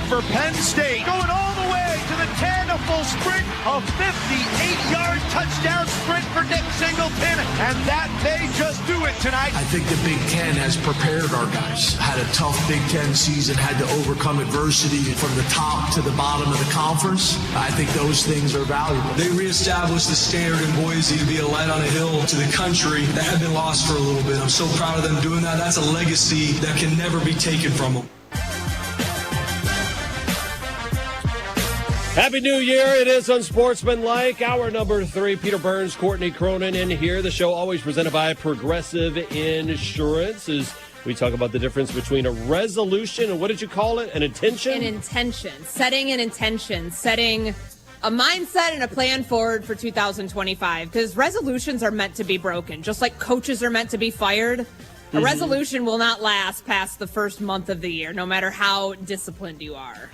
for Penn State. Going all the way to the 10, a full sprint, a 58-yard touchdown sprint for Nick Singleton, and that may just do it tonight. I think the Big Ten has prepared our guys. Had a tough Big Ten season, had to overcome adversity from the top to the bottom of the conference. I think those things are valuable. They reestablished the standard in Boise to be a light on a hill to the country that had been lost for a little bit. I'm so proud of them doing that. That's a legacy that can never be taken from them. Happy New Year. It is Unsportsmanlike. Hour number 3. Peter Burns, Courtney Cronin in here. The show always presented by Progressive Insurance as we talk about the difference between a resolution and what did you call it? An intention? An intention. Setting an intention. Setting a mindset and a plan forward for 2025. Because resolutions are meant to be broken. Just like coaches are meant to be fired. A resolution will not last past the first month of the year, no matter how disciplined you are.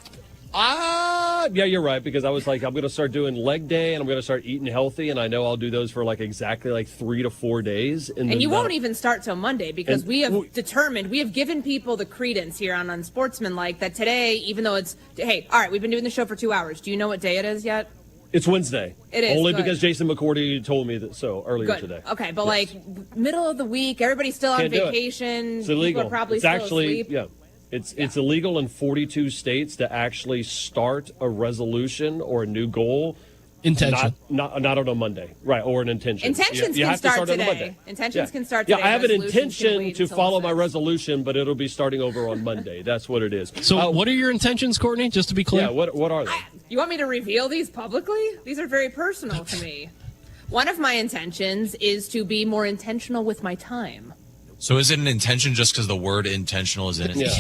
Yeah, you're right, because I was like, I'm going to start doing leg day, and I'm going to start eating healthy, and I know I'll do those for exactly 3 to 4 days. And you won't even start till Monday, because we have given people the credence here on Unsportsmanlike that today, even though it's, hey, all right, we've been doing the show for 2 hours. Do you know what day it is yet? It's Wednesday. It is. Only good. Because Jason McCourty told me that so earlier good. today. Okay, but middle of the week, everybody's still on vacation. It's illegal. People are probably it's still actually, asleep. Yeah. It's illegal in 42 states to actually start a resolution or a new goal. Intention. Not on a Monday. Right, or an intention. Intentions can start today. Intentions can start today. Yeah, I have an intention to follow my resolution, but it'll be starting over on Monday. That's what it is. So what are your intentions, Courtney, just to be clear? Yeah, what are they? You want me to reveal these publicly? These are very personal to me. One of my intentions is to be more intentional with my time. So is it an intention just because the word intentional is in it? Yeah.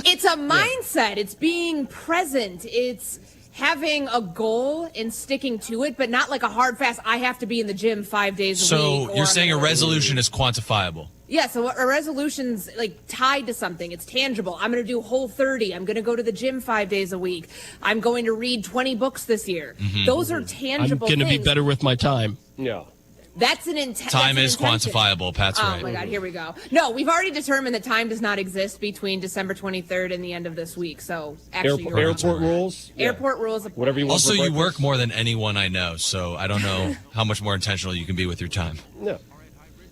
It's a mindset. It's being present. It's having a goal and sticking to it, but not like a hard, fast, I have to be in the gym 5 days a week. So you're saying a resolution is quantifiable? Yeah, so a resolution's tied to something. It's tangible. I'm going to do Whole30. I'm going to go to the gym 5 days a week. I'm going to read 20 books this year. Mm-hmm. Those are tangible I'm going to be better with my time. Yeah. That's an intention. Time is quantifiable. Pat's right. Oh, my God. Here we go. No, we've already determined that time does not exist between December 23rd and the end of this week. So, actually, airport rules? Airport rules apply. Whatever you want. Also, you work more than anyone I know, so I don't know how much more intentional you can be with your time. No.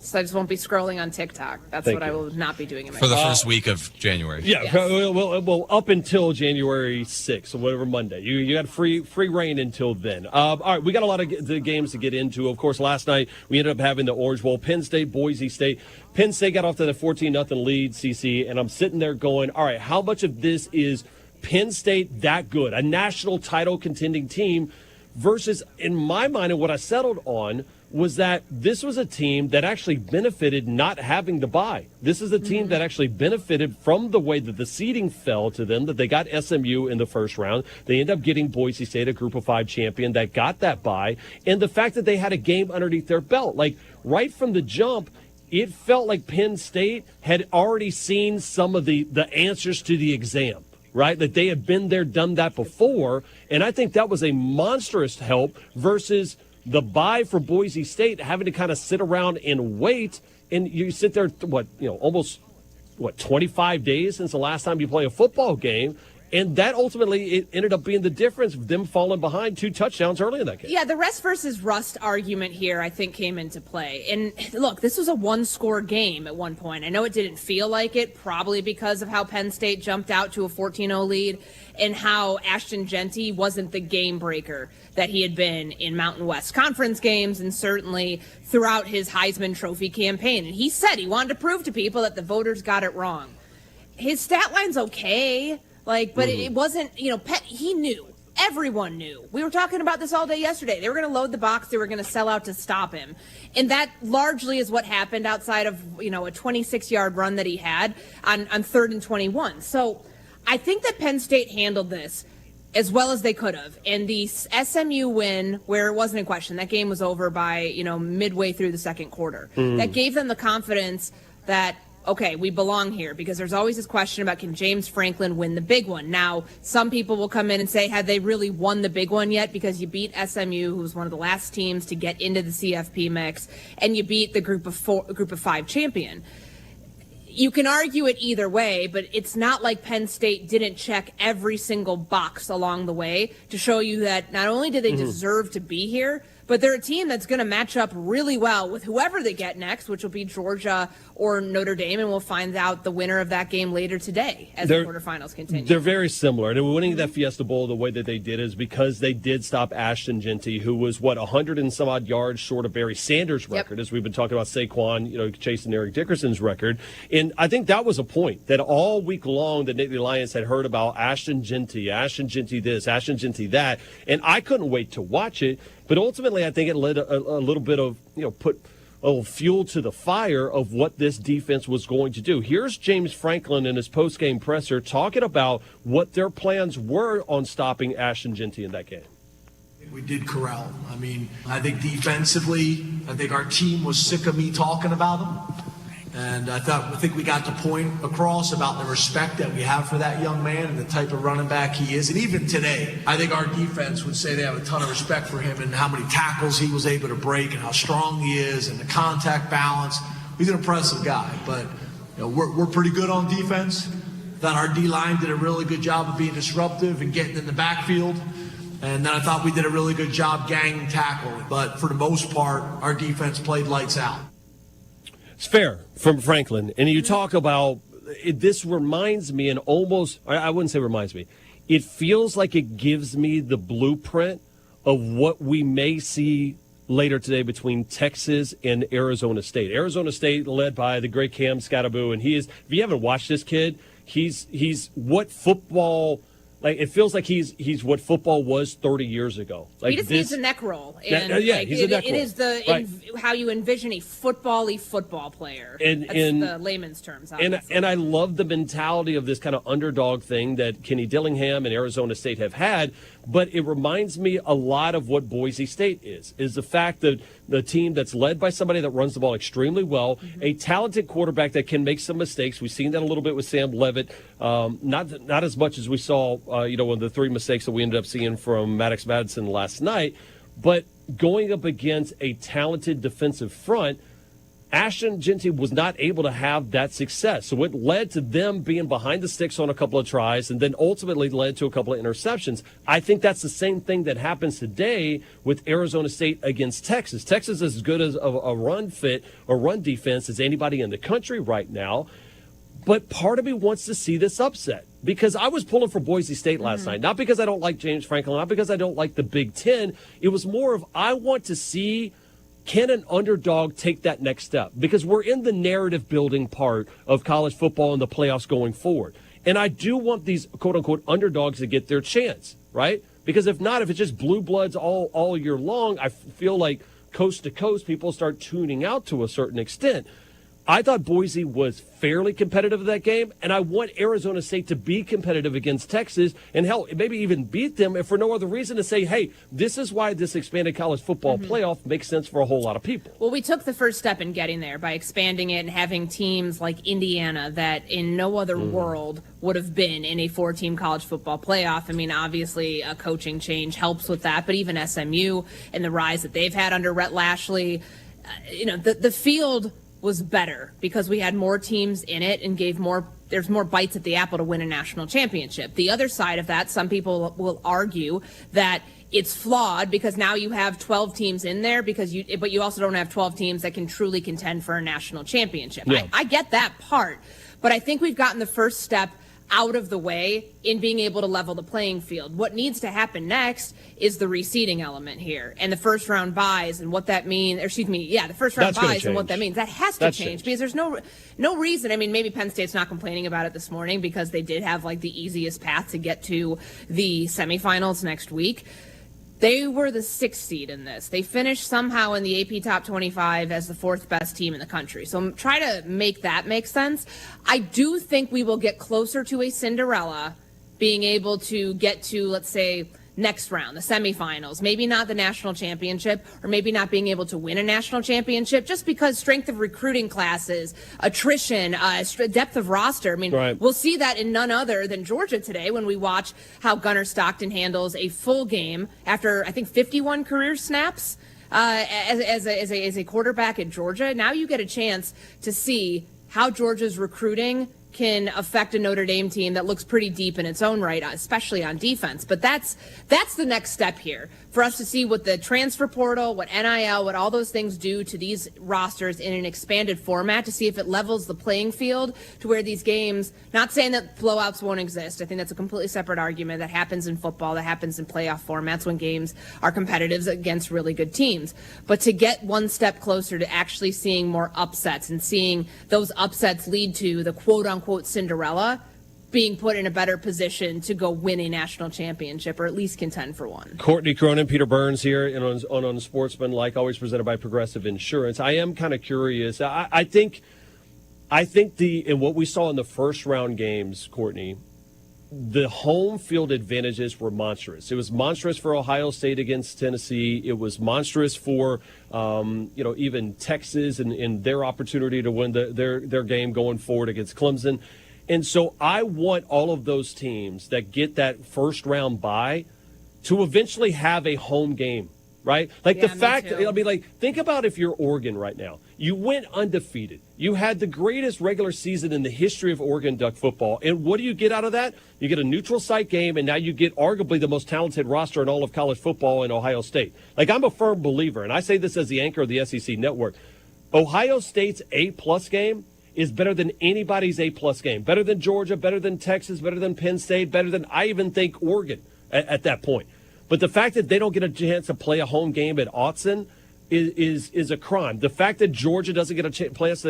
So I just won't be scrolling on TikTok. That's what I will not be doing in my for the first week of January. Yeah, yes. well, up until January 6th, or whatever Monday. You got free reign until then. All right, we got a lot of the games to get into. Of course, last night we ended up having the Orange Bowl, Penn State, Boise State. Penn State got off to the 14-0 lead, CC, and I'm sitting there going, all right, how much of this is Penn State that good, a national title contending team, versus, in my mind, and what I settled on, was that this was a team that actually benefited not having the bye. This is a team that actually benefited from the way that the seeding fell to them, that they got SMU in the first round. They end up getting Boise State, a Group of 5 champion that got that bye. And the fact that they had a game underneath their belt, right from the jump, it felt like Penn State had already seen some of the answers to the exam. Right? That they had been there, done that before. And I think that was a monstrous help versus the bye for Boise State, having to kind of sit around and wait. And you sit there, almost 25 days since the last time you play a football game. And that ultimately, it ended up being the difference of them falling behind 2 touchdowns early in that game. Yeah, the rest versus rust argument here, I think, came into play. And look, this was a 1-score game at one point. I know it didn't feel like it, probably because of how Penn State jumped out to a 14-0 lead and how Ashton Genty wasn't the game breaker that he had been in Mountain West Conference games and certainly throughout his Heisman Trophy campaign. And he said he wanted to prove to people that the voters got it wrong. His stat line's okay. But it wasn't, he knew. Everyone knew. We were talking about this all day yesterday. They were going to load the box. They were going to sell out to stop him. And that largely is what happened outside of, a 26-yard run that he had on 3rd and 21. So I think that Penn State handled this as well as they could have. And the SMU win, where it wasn't in question, that game was over by, midway through the second quarter. That gave them the confidence that, okay, we belong here, because there's always this question about, can James Franklin win the big one? Now, some people will come in and say, have they really won the big one yet? Because you beat SMU, who was one of the last teams to get into the CFP mix, and you beat the Group of 5 champion. you can argue it either way, but it's not like Penn State didn't check every single box along the way to show you that not only do they deserve to be here, but they're a team that's going to match up really well with whoever they get next, which will be Georgia or Notre Dame, and we'll find out the winner of that game later today as the quarterfinals continue. They're very similar. And winning that Fiesta Bowl the way that they did is because they did stop Ashton Genty, who was, 100 and some odd yards short of Barry Sanders' record, as we've been talking about Saquon, chasing Eric Dickerson's record. And I think that was a point that all week long the Nittany Lions had heard about Ashton Genty this, Ashton Genty that. And I couldn't wait to watch it. But ultimately, I think it led a little bit of, put a little fuel to the fire of what this defense was going to do. Here's James Franklin in his post-game presser talking about what their plans were on stopping Ashton Genty in that game. We did corral him. I mean, I think defensively, I think our team was sick of me talking about him. And I think we got the point across about the respect that we have for that young man and the type of running back he is. And even today, I think our defense would say they have a ton of respect for him and how many tackles he was able to break and how strong he is and the contact balance. He's an impressive guy, but we're pretty good on defense. Thought our D-line did a really good job of being disruptive and getting in the backfield. And then I thought we did a really good job gang tackling. But for the most part, our defense played lights out. It's fair from Franklin. And you talk about this reminds me, and almost, I wouldn't say reminds me, it feels like it gives me the blueprint of what we may see later today between Texas and Arizona State. Arizona State led by the great Cam Scatterbo, and he is, if you haven't watched this kid, he's what football, like it feels like he's what football was 30 years ago. Like he just needs a neck roll. And he's a neck roll. It is how you envision a football player. That's the layman's terms. And I love the mentality of this kind of underdog thing that Kenny Dillingham and Arizona State have had. But it reminds me a lot of what Boise State is the fact that the team that's led by somebody that runs the ball extremely well, a talented quarterback that can make some mistakes. We've seen that a little bit with Sam Levitt, not as much as we saw, with the 3 mistakes that we ended up seeing from Maddox Madison last night. But going up against a talented defensive front, Ashton Genty was not able to have that success. So it led to them being behind the sticks on a couple of tries and then ultimately led to a couple of interceptions. I think that's the same thing that happens today with Arizona State against Texas. Texas is as good as a run defense as anybody in the country right now. But part of me wants to see this upset because I was pulling for Boise State last night, not because I don't like James Franklin, not because I don't like the Big Ten. It was more of I want to see, can an underdog take that next step? Because we're in the narrative building part of college football and the playoffs going forward. And I do want these quote-unquote underdogs to get their chance, right? Because if not, if it's just blue bloods all year long, I feel like coast to coast, people start tuning out to a certain extent. I thought Boise was fairly competitive in that game, and I want Arizona State to be competitive against Texas and, hell, maybe even beat them if for no other reason to say, hey, this is why this expanded college football playoff makes sense for a whole lot of people. Well, we took the first step in getting there by expanding it and having teams like Indiana that in no other world would have been in a 4-team college football playoff. I mean, obviously, a coaching change helps with that, but even SMU and the rise that they've had under Rhett Lashley, the field was better because we had more teams in it and there's more bites at the apple to win a national championship. The other side of that, some people will argue that it's flawed because now you have 12 teams in there but you also don't have 12 teams that can truly contend for a national championship. Yeah. I get that part, but I think we've gotten the first step out of the way in being able to level the playing field. What needs to happen next is the reseeding element here and the first round buys and what that means. The first round buys and what that means. That has to change because there's no reason. I mean, maybe Penn State's not complaining about it this morning because they did have like the easiest path to get to the semifinals next week. They were the 6th seed in this. They finished somehow in the AP Top 25 as the 4th best team in the country. So try to make that make sense. I do think we will get closer to a Cinderella being able to get to, let's say, next round, the semifinals, maybe not the national championship, or maybe not being able to win a national championship just because strength of recruiting classes, attrition, depth of roster. I mean, We'll see that in none other than Georgia today when we watch how Gunnar Stockton handles a full game after, I think, 51 career snaps as a quarterback at Georgia. Now you get a chance to see how Georgia's recruiting can affect a Notre Dame team that looks pretty deep in its own right, especially on defense. But that's the next step here for us to see what the transfer portal, what NIL, what all those things do to these rosters in an expanded format, to see if it levels the playing field to where these games, not saying that blowouts won't exist. I think that's a completely separate argument that happens in football, that happens in playoff formats when games are competitive against really good teams. But to get one step closer to actually seeing more upsets and seeing those upsets lead to the quote-unquote Cinderella being put in a better position to go win a national championship or at least contend for one. Courtney Cronin, Peter Burns here and on Sportsman, like always presented by Progressive Insurance. I am kind of curious. I think in what we saw in the first round games, Courtney, the home field advantages were monstrous. It was monstrous for Ohio State against Tennessee. It was monstrous for even Texas and their opportunity to win their game going forward against Clemson. And so I want all of those teams that get that first round bye to eventually have a home game, right? Like the fact, think about if you're Oregon right now. You went undefeated. You had the greatest regular season in the history of Oregon Duck football. And what do you get out of that? You get a neutral site game, and now you get arguably the most talented roster in all of college football in Ohio State. Like, I'm a firm believer, and I say this as the anchor of the SEC network. Ohio State's A-plus game is better than anybody's A-plus game. Better than Georgia, better than Texas, better than Penn State, better than I even think Oregon at that point. But the fact that they don't get a chance to play a home game at Autzen is a crime. The fact that Georgia doesn't get a chance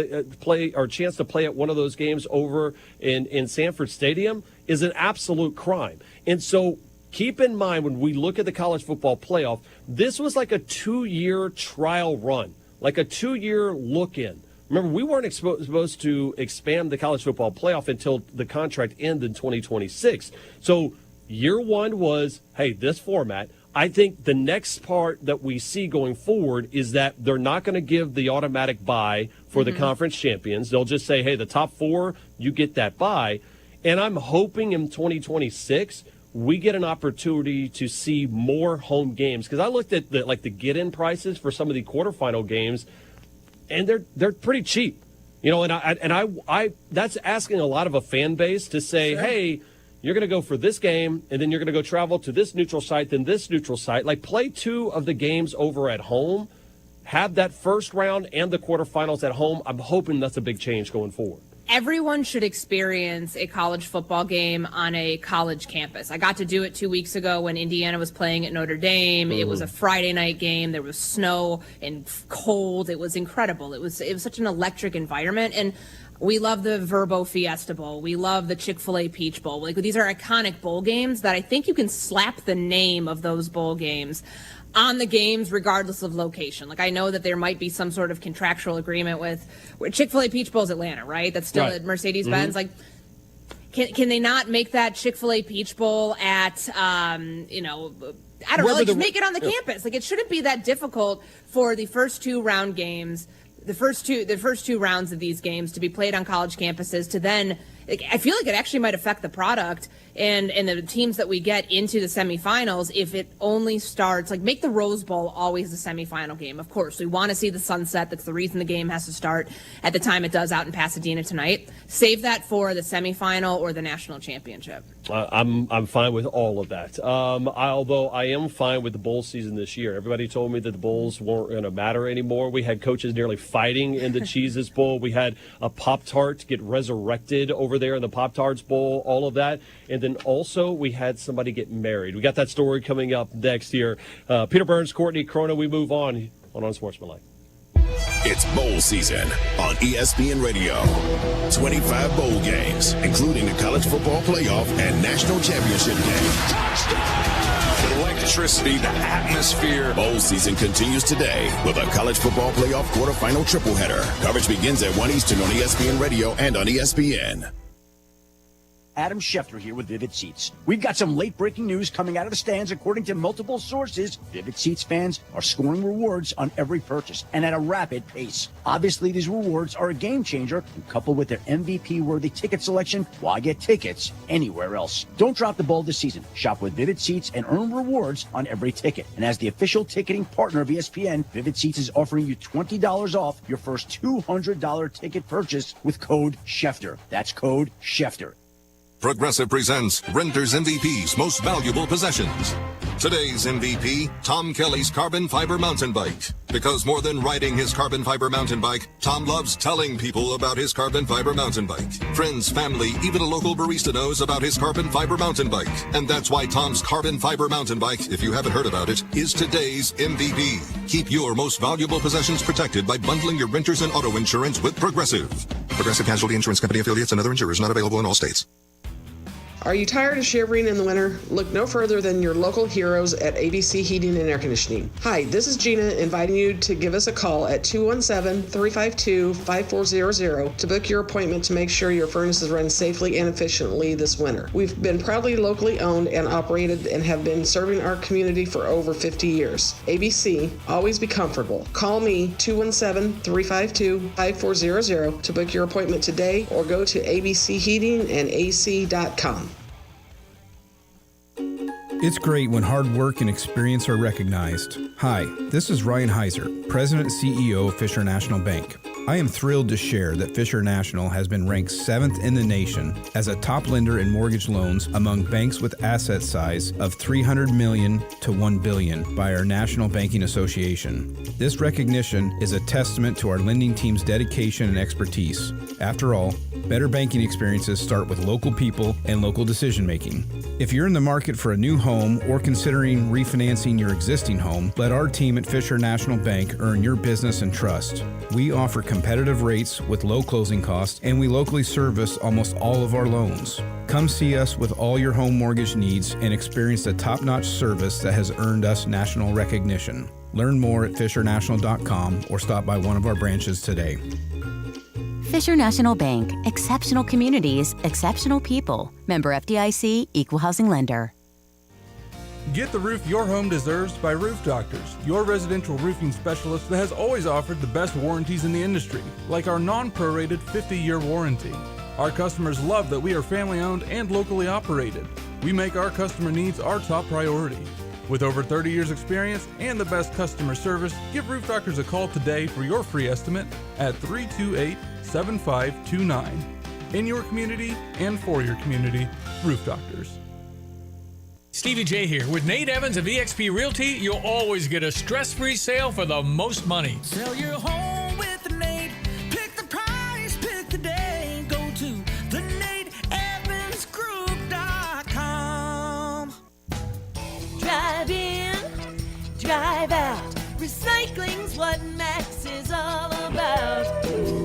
to play at one of those games over in Sanford Stadium is an absolute crime. And so keep in mind when we look at the college football playoff, this was like a 2-year trial run, like a 2-year look-in. Remember, we weren't supposed to expand the college football playoff until the contract ended in 2026. So year one was, hey, this format. I think the next part that we see going forward is that they're not going to give the automatic bye for the conference champions. They'll just say, hey, the top 4, you get that bye. And I'm hoping in 2026 we get an opportunity to see more home games. Because I looked at the get-in prices for some of the quarterfinal games, and they're pretty cheap. And I that's asking a lot of a fan base to say, sure, hey, you're going to go for this game, and then you're going to go travel to this neutral site, then this neutral site. Like, play 2 of the games over at home. Have that first round and the quarterfinals at home. I'm hoping that's a big change going forward. Everyone should experience a college football game on a college campus. I got to do it 2 weeks ago when Indiana was playing at Notre Dame. It was a Friday night game. There was snow and cold. It was incredible. It was such an electric environment. And we love the Verbo Fiesta Bowl. We love the Chick-fil-A Peach Bowl. Like, these are iconic bowl games that I think you can slap the name of those bowl games on the games regardless of location. Like, I know that there might be some sort of contractual agreement with Chick-fil-A Peach Bowl's Atlanta, right? That's still at Mercedes-Benz. Like, can they not make that Chick-fil-A Peach Bowl at, I don't know, like, just make it on the campus. Like, it shouldn't be that difficult for the first 2 round games, the first two rounds of these games to be played on college campuses, to then, I feel like it actually might affect the product and the teams that we get into the semifinals if it only starts, like, make the Rose Bowl always the semifinal game. Of course, we want to see the sunset. That's the reason the game has to start at the time it does out in Pasadena tonight. Save that for the semifinal or the national championship. I'm fine with all of that. Although I am fine with the bowl season this year. Everybody told me that the bowls weren't going to matter anymore. We had coaches nearly fighting in the Cheez-Its Bowl. We had a Pop-Tart get resurrected over there in the Pop-Tarts Bowl, all of that. And then also we had somebody get married. We got that story coming up next here. Peter Burns, Courtney Cronin, we move on Sportsmanlike. It's bowl season on ESPN Radio. 25 bowl games, including the college football playoff and national championship game. Touchdown! The electricity, the atmosphere. Bowl season continues today with a college football playoff quarterfinal tripleheader. Coverage begins at 1 Eastern on ESPN Radio and on ESPN. Adam Schefter here with Vivid Seats. We've got some late-breaking news coming out of the stands. According to multiple sources, Vivid Seats fans are scoring rewards on every purchase and at a rapid pace. Obviously, these rewards are a game changer, and coupled with their MVP-worthy ticket selection, why get tickets anywhere else? Don't drop the ball this season. Shop with Vivid Seats and earn rewards on every ticket. And as the official ticketing partner of ESPN, Vivid Seats is offering you $20 off your first $200 ticket purchase with code Schefter. That's code Schefter. Progressive presents Renter's MVP's Most Valuable Possessions. Today's MVP, Tom Kelly's carbon fiber mountain bike. Because more than riding his carbon fiber mountain bike, Tom loves telling people about his carbon fiber mountain bike. Friends, family, even a local barista knows about his carbon fiber mountain bike. And that's why Tom's carbon fiber mountain bike, if you haven't heard about it, is today's MVP. Keep your most valuable possessions protected by bundling your renters and auto insurance with Progressive. Progressive Casualty Insurance Company affiliates and other insurers not available in all states. Are you tired of shivering in the winter? Look no further than your local heroes at ABC Heating and Air Conditioning. Hi, this is Gina inviting you to give us a call at 217-352-5400 to book your appointment to make sure your furnace is run safely and efficiently this winter. We've been proudly locally owned and operated and have been serving our community for over 50 years. ABC, always be comfortable. Call me 217-352-5400 to book your appointment today or go to abcheatingandac.com. It's great when hard work and experience are recognized. Hi, this is Ryan Heiser, President and CEO of Fisher National Bank. I am thrilled to share that Fisher National has been ranked 7th in the nation as a top lender in mortgage loans among banks with asset size of $300 million to $1 billion by our National Banking Association. This recognition is a testament to our lending team's dedication and expertise. After all, better banking experiences start with local people and local decision making. If you're in the market for a new home or considering refinancing your existing home, let our team at Fisher National Bank earn your business and trust. We offer competitive rates with low closing costs, and we locally service almost all of our loans. Come see us with all your home mortgage needs and experience the top-notch service that has earned us national recognition. Learn more at fishernational.com or stop by one of our branches today. Fisher National Bank, exceptional communities, exceptional people. Member FDIC, Equal Housing Lender. Get the roof your home deserves by Roof Doctors, your residential roofing specialist that has always offered the best warranties in the industry, like our non-prorated 50-year warranty. Our customers love that we are family-owned and locally operated. We make our customer needs our top priority. With over 30 years experience and the best customer service, give Roof Doctors a call today for your free estimate at 328-7529. In your community and for your community, Roof Doctors. Stevie J here. With Nate Evans of eXp Realty, you'll always get a stress-free sale for the most money. Sell your home with Nate. Pick the price, pick the day. Go to thenateevansgroup.com. Drive in, drive out. Recycling's what Max is all about.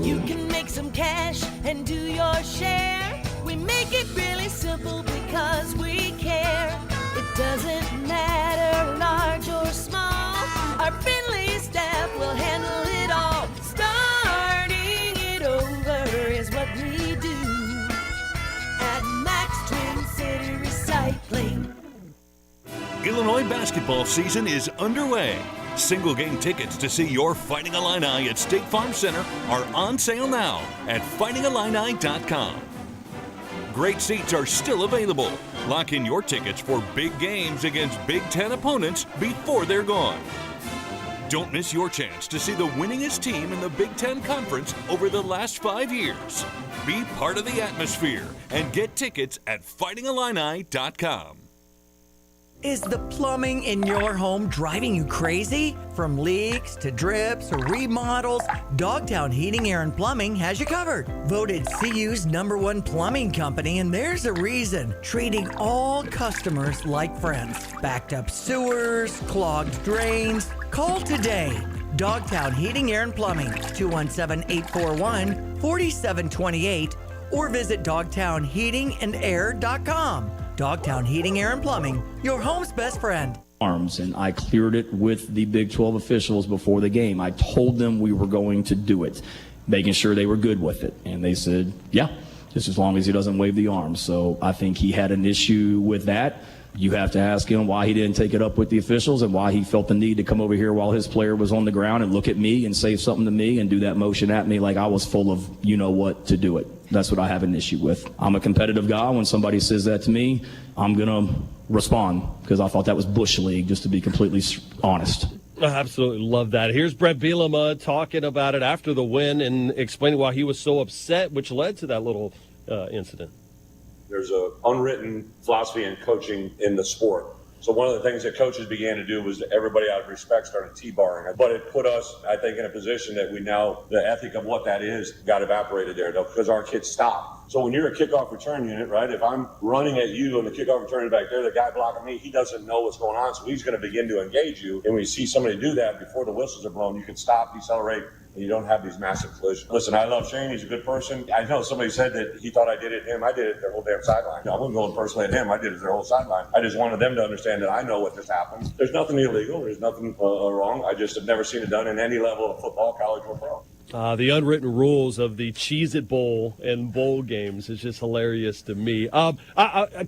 You can make some cash and do your share. We make it really simple because we care. It doesn't matter large or small. Our friendly staff will handle it all. Starting it over is what we do at Max Twin City Recycling. Illinois basketball season is underway. Single game tickets to see your Fighting Illini at State Farm Center are on sale now at fightingillini.com. Great seats are still available. Lock in your tickets for big games against Big Ten opponents before they're gone. Don't miss your chance to see the winningest team in the Big Ten Conference over the last 5 years. Be part of the atmosphere and get tickets at fightingillini.com. Is the plumbing in your home driving you crazy? From leaks to drips or remodels, Dogtown Heating, Air, and Plumbing has you covered. Voted CU's #1 plumbing company, and there's a reason. Treating all customers like friends. Backed up sewers, clogged drains. Call today. Dogtown Heating, Air, and Plumbing, 217-841-4728, or visit dogtownheatingandair.com. Dogtown Heating, Air, and Plumbing, your home's best friend. And I cleared it with the Big 12 officials before the game. I told them we were going to do it, making sure they were good with it. And they said, yeah. just as long as he doesn't wave the arms. So I think he had an issue with that. You have to ask him why he didn't take it up with the officials and why he felt the need to come over here while his player was on the ground and look at me and say something to me and do that motion at me like I was full of you-know-what to do it. That's what I have an issue with. I'm a competitive guy. When somebody says that to me, I'm going to respond because I thought that was Bush League, just to be completely honest. I absolutely love that. Here's Brett Bielema talking about it after the win and explaining why he was so upset, which led to that little incident. There's an unwritten philosophy in coaching in the sport. So one of the things that coaches began to do was that everybody out of respect started T-barring. But it put us, I think, in a position that we now, the ethic of what that is got evaporated there, though, because our kids stopped. So when you're a kickoff return unit, right, if I'm running at you and the kickoff return back there, the guy blocking me, he doesn't know what's going on, so he's going to begin to engage you. And when you see somebody do that before the whistles are blown, you can stop, decelerate, and you don't have these massive collisions. Listen, I love Shane. He's a good person. I know somebody said that he thought I did it to him. I did it their whole damn sideline. I wasn't going personally at him. I did it their whole sideline. I just wanted them to understand that I know what just happened. There's nothing illegal. There's nothing wrong. I just have never seen it done in any level of football, college or pro. The unwritten rules of the Cheez-It Bowl and bowl games is just hilarious to me.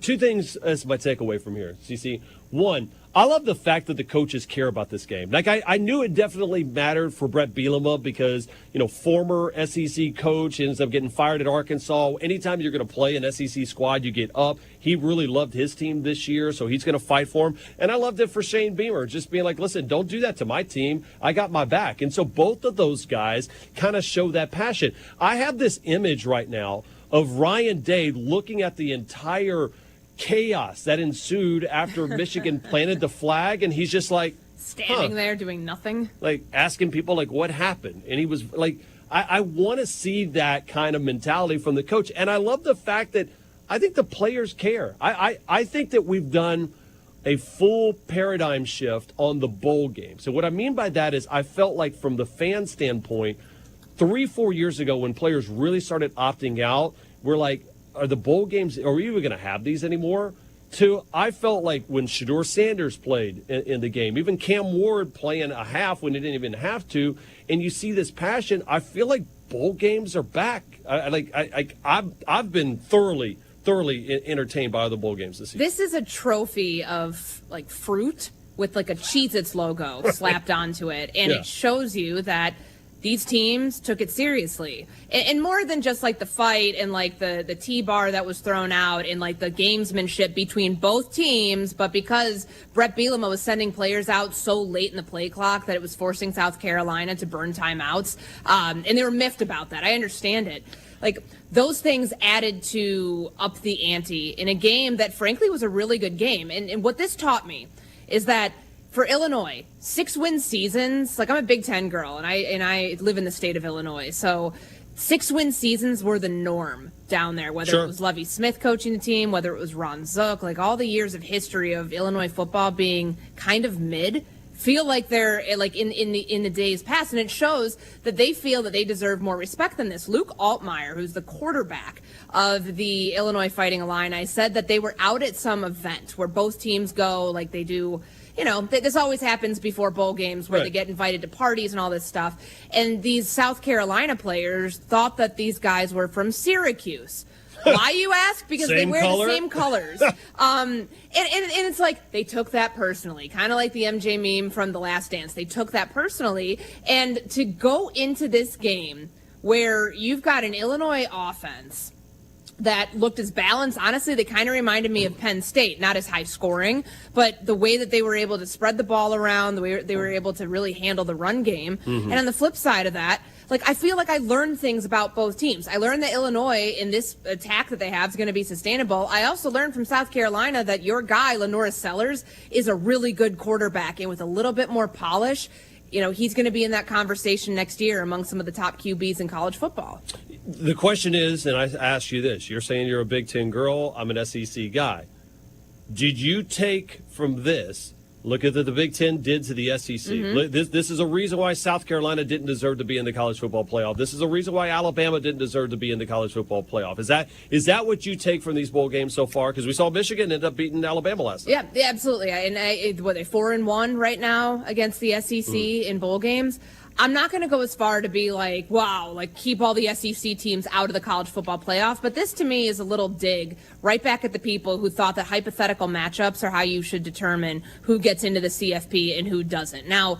Two things as my takeaway from here, CC. One, I love the fact that the coaches care about this game. Like, I knew it definitely mattered for Brett Bielema because, former SEC coach, ends up getting fired at Arkansas. Anytime you're going to play an SEC squad, you get up. He really loved his team this year, so he's going to fight for him. And I loved it for Shane Beamer, just being like, listen, don't do that to my team. I got my back. And so both of those guys kind of show that passion. I have this image right now of Ryan Day looking at the entire chaos that ensued after Michigan planted the flag, and he's just like standing there doing nothing, like asking people like what happened. And he was like, I want to see that kind of mentality from the coach. And I love the fact that I think the players care. I think that we've done a full paradigm shift on the bowl game. So what I mean by that is I felt like from the fan standpoint, 3-4 years ago when players really started opting out, we're like, are the bowl games, are we even going to have these anymore? I felt like when Shedeur Sanders played in the game, even Cam Ward playing a half when he didn't even have to, and you see this passion, I feel like bowl games are back. I've been thoroughly entertained by the bowl games this season. This is a trophy of like fruit with like a Cheez-Its logo slapped onto it, and it shows you that these teams took it seriously. And more than just like the fight and like the T-bar that was thrown out and like the gamesmanship between both teams, but because Brett Bielema was sending players out so late in the play clock that it was forcing South Carolina to burn timeouts. And they were miffed about that. I understand it. Like, those things added to up the ante in a game that frankly was a really good game. And what this taught me is that for Illinois, 6-win seasons, like I'm a Big Ten girl and I live in the state of Illinois. So 6-win seasons were the norm down there, whether it was Lovie Smith coaching the team, whether it was Ron Zook, like all the years of history of Illinois football being kind of mid, feel like they're like in the days past. And it shows that they feel that they deserve more respect than this. Luke Altmaier, who's the quarterback of the Illinois Fighting Illini, said that they were out at some event where both teams go, like they do. This always happens before bowl games where they get invited to parties and all this stuff. And these South Carolina players thought that these guys were from Syracuse. Why, you ask? Because they wear the same colors. And it's like they took that personally, kind of like the MJ meme from The Last Dance. They took that personally. And to go into this game where you've got an Illinois offense that looked as balanced. Honestly, they kind of reminded me of Penn State, not as high scoring, but the way that they were able to spread the ball around, the way they were able to really handle the run game. Mm-hmm. And on the flip side of that, like I feel like I learned things about both teams. I learned that Illinois in this attack that they have is going to be sustainable. I also learned from South Carolina that your guy, Lenora Sellers, is a really good quarterback, and with a little bit more polish, he's going to be in that conversation next year among some of the top QBs in college football. The question is, and I asked you this, you're saying you're a Big Ten girl, I'm an SEC guy. Did you take from this, look at what the Big Ten did to the SEC. Mm-hmm. This is a reason why South Carolina didn't deserve to be in the college football playoff. This is a reason why Alabama didn't deserve to be in the college football playoff. Is that what you take from these bowl games so far? Because we saw Michigan end up beating Alabama last night. Yeah, absolutely. And they're 4-1 right now against the SEC in bowl games. I'm not going to go as far to be like, wow, like keep all the SEC teams out of the college football playoff. But this to me is a little dig right back at the people who thought that hypothetical matchups are how you should determine who gets into the CFP and who doesn't. Now,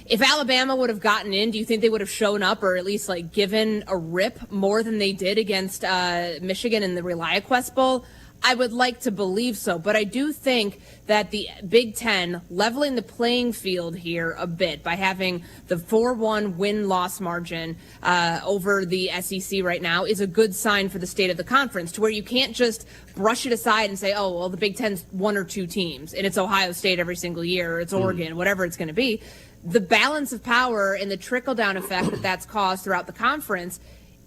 if Alabama would have gotten in, do you think they would have shown up or at least like given a rip more than they did against Michigan in the ReliaQuest Bowl? I would like to believe so, but I do think that the Big Ten leveling the playing field here a bit by having the 4-1 win-loss margin over the SEC right now is a good sign for the state of the conference, to where you can't just brush it aside and say, oh, well, the Big Ten's one or two teams, and it's Ohio State every single year, or it's Oregon, whatever it's going to be. The balance of power and the trickle-down effect that that's caused throughout the conference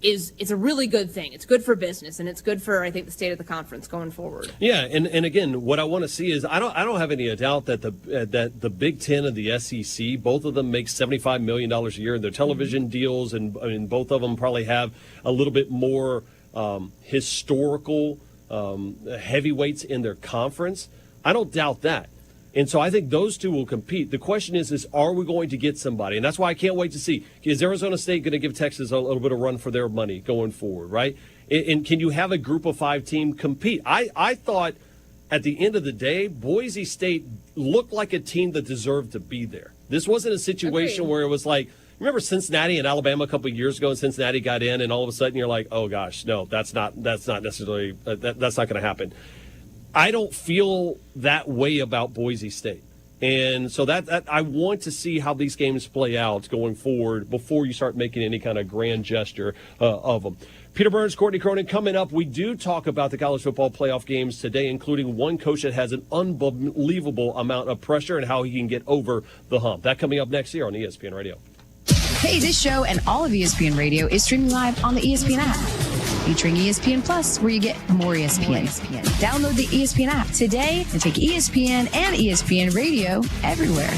it's a really good thing. It's good for business, and it's good for, I think, the state of the conference going forward. Yeah, and again, what I want to see is I don't have any doubt that the Big Ten and the SEC, both of them make $75 million a year in their television deals, and I mean, both of them probably have a little bit more historical heavyweights in their conference. I don't doubt that. And so I think those two will compete. The question is are we going to get somebody? And that's why I can't wait to see. Is Arizona State going to give Texas a little bit of run for their money going forward, right? And can you have a group of 5 team compete? I thought at the end of the day, Boise State looked like a team that deserved to be there. This wasn't a situation where it was like, remember Cincinnati and Alabama a couple of years ago, and Cincinnati got in, and all of a sudden you're like, oh gosh, no, that's not necessarily that's not going to happen. I don't feel that way about Boise State. And so that I want to see how these games play out going forward before you start making any kind of grand gesture of them. Peter Burns, Courtney Cronin, coming up, we do talk about the college football playoff games today, including one coach that has an unbelievable amount of pressure and how he can get over the hump. That coming up next year on ESPN Radio. Hey, this show and all of ESPN Radio is streaming live on the ESPN app, featuring ESPN Plus, where you get more ESPN. Download the ESPN app today and take ESPN and ESPN Radio everywhere.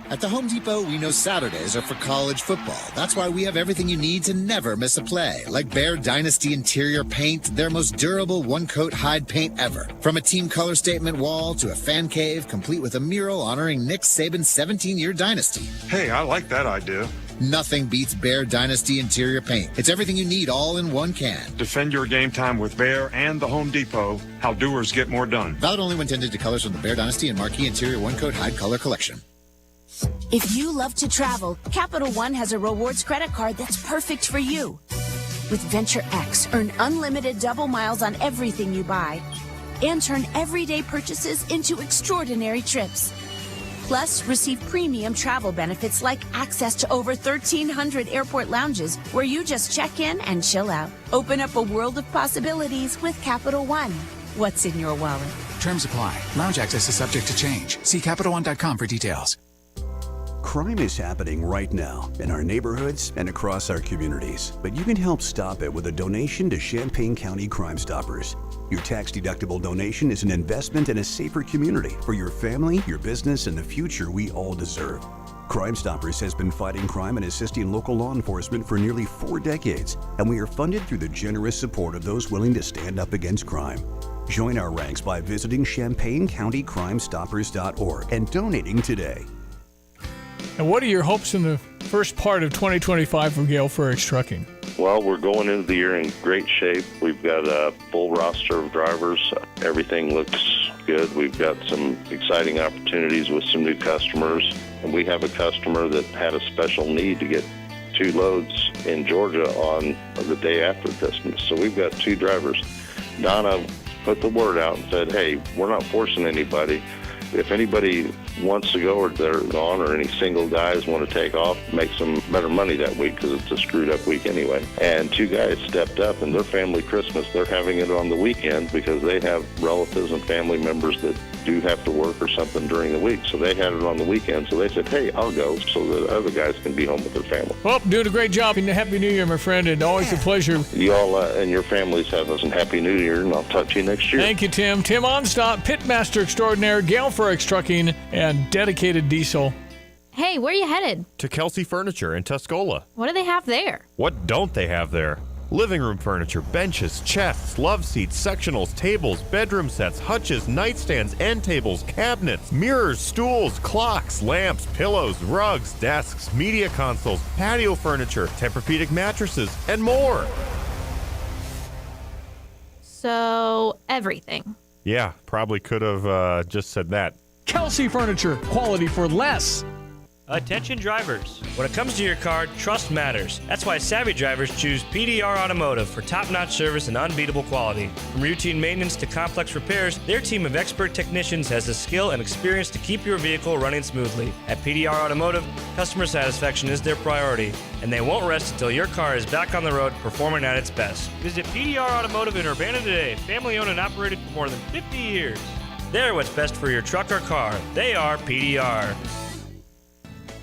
At the Home Depot, we know Saturdays are for college football. That's why we have everything you need to never miss a play. Like Bear Dynasty interior paint, their most durable one-coat hide paint ever. From a team color statement wall to a fan cave, complete with a mural honoring Nick Saban's 17-year dynasty. Hey, I like that idea. Nothing beats Bear Dynasty interior paint. It's everything you need all in one can. Defend your game time with Bear and the Home Depot. How doers get more done. Valid only when tended to colors from the Bear Dynasty and Marquee Interior One-Coat Hide Color Collection. If you love to travel, Capital One has a rewards credit card that's perfect for you. With Venture X, earn unlimited double miles on everything you buy and turn everyday purchases into extraordinary trips. Plus, receive premium travel benefits like access to over 1,300 airport lounges where you just check in and chill out. Open up a world of possibilities with Capital One. What's in your wallet? Terms apply. Lounge access is subject to change. See CapitalOne.com for details. Crime is happening right now in our neighborhoods and across our communities, but you can help stop it with a donation to Champaign County Crime Stoppers. Your tax-deductible donation is an investment in a safer community for your family, your business, and the future we all deserve. Crime Stoppers has been fighting crime and assisting local law enforcement for nearly 4 decades, and we are funded through the generous support of those willing to stand up against crime. Join our ranks by visiting ChampaignCountyCrimeStoppers.org and donating today. And what are your hopes in the first part of 2025 from Gale Ferrex Trucking? Well, we're going into the year in great shape. We've got a full roster of drivers. Everything looks good. We've got some exciting opportunities with some new customers. And we have a customer that had a special need to get 2 loads in Georgia on the day after Christmas. So we've got 2 drivers. Donna put the word out and said, hey, we're not forcing anybody. If anybody wants to go or they're gone or any single guys want to take off, make some better money that week because it's a screwed up week anyway. And 2 guys stepped up, and their family Christmas, they're having it on the weekend because they have relatives and family members that do have to work or something during the week. So they had it on the weekend. So they said, hey, I'll go so the other guys can be home with their family. Well, doing a great job. And Happy New Year, my friend, and always a pleasure. You all and your families have a Happy New Year, and I'll talk to you next year. Thank you, Tim. Tim Onstop, Pitmaster Extraordinaire, Gale Ferrex Trucking, and Dedicated Diesel. Hey, where are you headed? To Kelsey Furniture in Tuscola. What do they have there? What don't they have there? Living room furniture, benches, chests, love seats, sectionals, tables, bedroom sets, hutches, nightstands, end tables, cabinets, mirrors, stools, clocks, lamps, pillows, rugs, desks, media consoles, patio furniture, Tempur-Pedic mattresses, and more. So, everything. Yeah, probably could have just said that. Kelsey Furniture, quality for less. Attention drivers. When it comes to your car, trust matters. That's why savvy drivers choose PDR Automotive for top-notch service and unbeatable quality. From routine maintenance to complex repairs, their team of expert technicians has the skill and experience to keep your vehicle running smoothly. At PDR Automotive, customer satisfaction is their priority, and they won't rest until your car is back on the road performing at its best. Visit PDR Automotive in Urbana today, family-owned and operated for more than 50 years. They're what's best for your truck or car. They are PDR.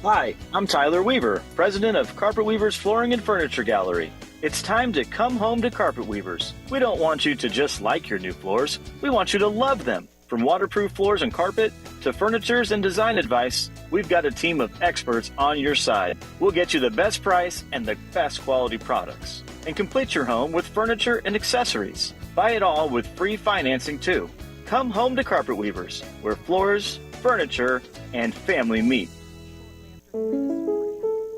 Hi, I'm Tyler Weaver, president of Carpet Weavers Flooring and Furniture Gallery. It's time to come home to Carpet Weavers. We don't want you to just like your new floors. We want you to love them. From waterproof floors and carpet to furnitures and design advice, we've got a team of experts on your side. We'll get you the best price and the best quality products. And complete your home with furniture and accessories. Buy it all with free financing too. Come home to Carpet Weavers, where floors, furniture, and family meet.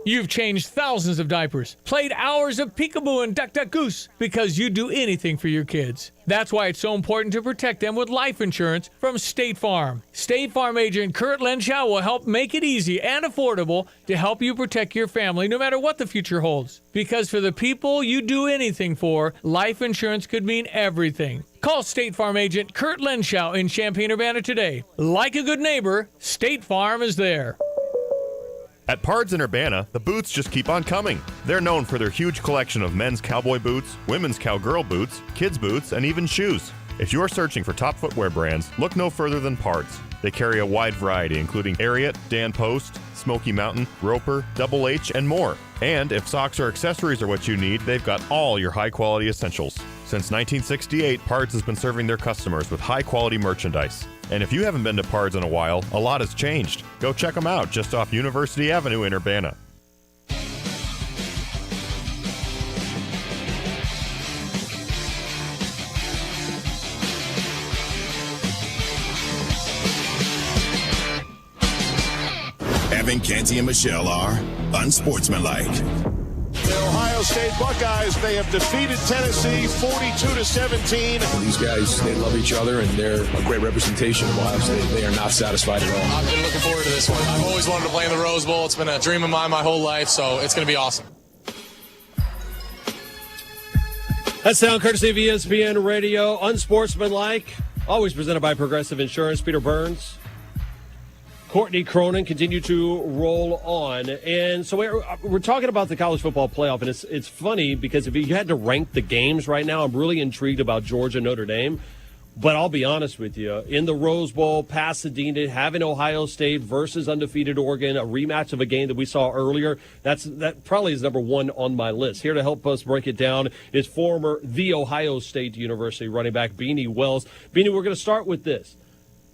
You've changed thousands of diapers, played hours of peekaboo and duck duck goose because you do anything for your kids. That's why it's so important to protect them with life insurance from State Farm. State Farm agent Kurt Lenschow will help make it easy and affordable to help you protect your family no matter what the future holds. Because for the people you do anything for, life insurance could mean everything. Call State Farm agent Kurt Lenschow in Champaign-Urbana today. Like a good neighbor, State Farm is there. At Pards in Urbana, the boots just keep on coming. They're known for their huge collection of men's cowboy boots, women's cowgirl boots, kids' boots, and even shoes. If you're searching for top footwear brands, look no further than Pards. They carry a wide variety, including Ariat, Dan Post, Smoky Mountain, Roper, Double H, and more. And if socks or accessories are what you need, they've got all your high-quality essentials. Since 1968, Pards has been serving their customers with high-quality merchandise. And if you haven't been to Pards in a while, a lot has changed. Go check them out just off University Avenue in Urbana. Evan, Canty, and Michelle are unsportsmanlike. The Ohio State Buckeyes, they have defeated Tennessee 42-17. These guys, they love each other, and they're a great representation of Ohio State. They are not satisfied at all. I've been looking forward to this one. I've always wanted to play in the Rose Bowl. It's been a dream of mine my whole life, so it's going to be awesome. That sound courtesy of ESPN Radio, unsportsmanlike, always presented by Progressive Insurance. Peter Burns, Courtney Cronin continue to roll on. And so we're talking about the college football playoff, and it's funny because if you had to rank the games right now, I'm really intrigued about Georgia, Notre Dame. But I'll be honest with you, in the Rose Bowl, Pasadena, having Ohio State versus undefeated Oregon, a rematch of a game that we saw earlier, that probably is number one on my list. Here to help us break it down is former The Ohio State University running back Beanie Wells. Beanie, we're going to start with this.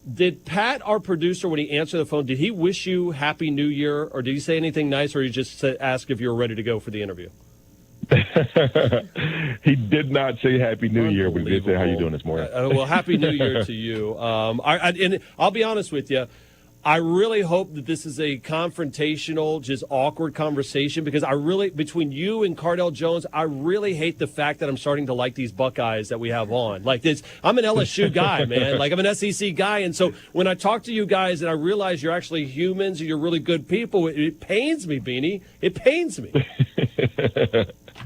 Did Pat, our producer, when he answered the phone, did he wish you Happy New Year, or did he say anything nice, or did he just ask if you were ready to go for the interview? He did not say Happy New Year, but he did say, how you doing this morning? Well, Happy New Year to you. And I'll be honest with you. I really hope that this is a confrontational, just awkward conversation, because between you and Cardell Jones, I really hate the fact that I'm starting to like these Buckeyes that we have on. Like this, I'm an LSU guy, man. Like I'm an SEC guy. And so when I talk to you guys and I realize you're actually humans and you're really good people, it pains me, Beanie. It pains me.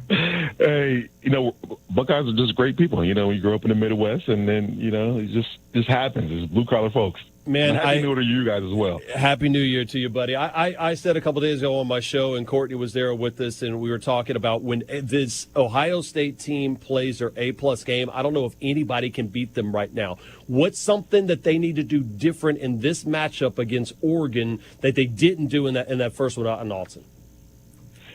Hey, Buckeyes are just great people. You grow up in the Midwest, and then, it just happens. It's blue-collar folks. Man, Happy New Year to you guys as well. Happy New Year to you, buddy. I said a couple days ago on my show, and Courtney was there with us, and we were talking about when this Ohio State team plays their A-plus game, I don't know if anybody can beat them right now. What's something that they need to do different in this matchup against Oregon that they didn't do in that first one out in Alton?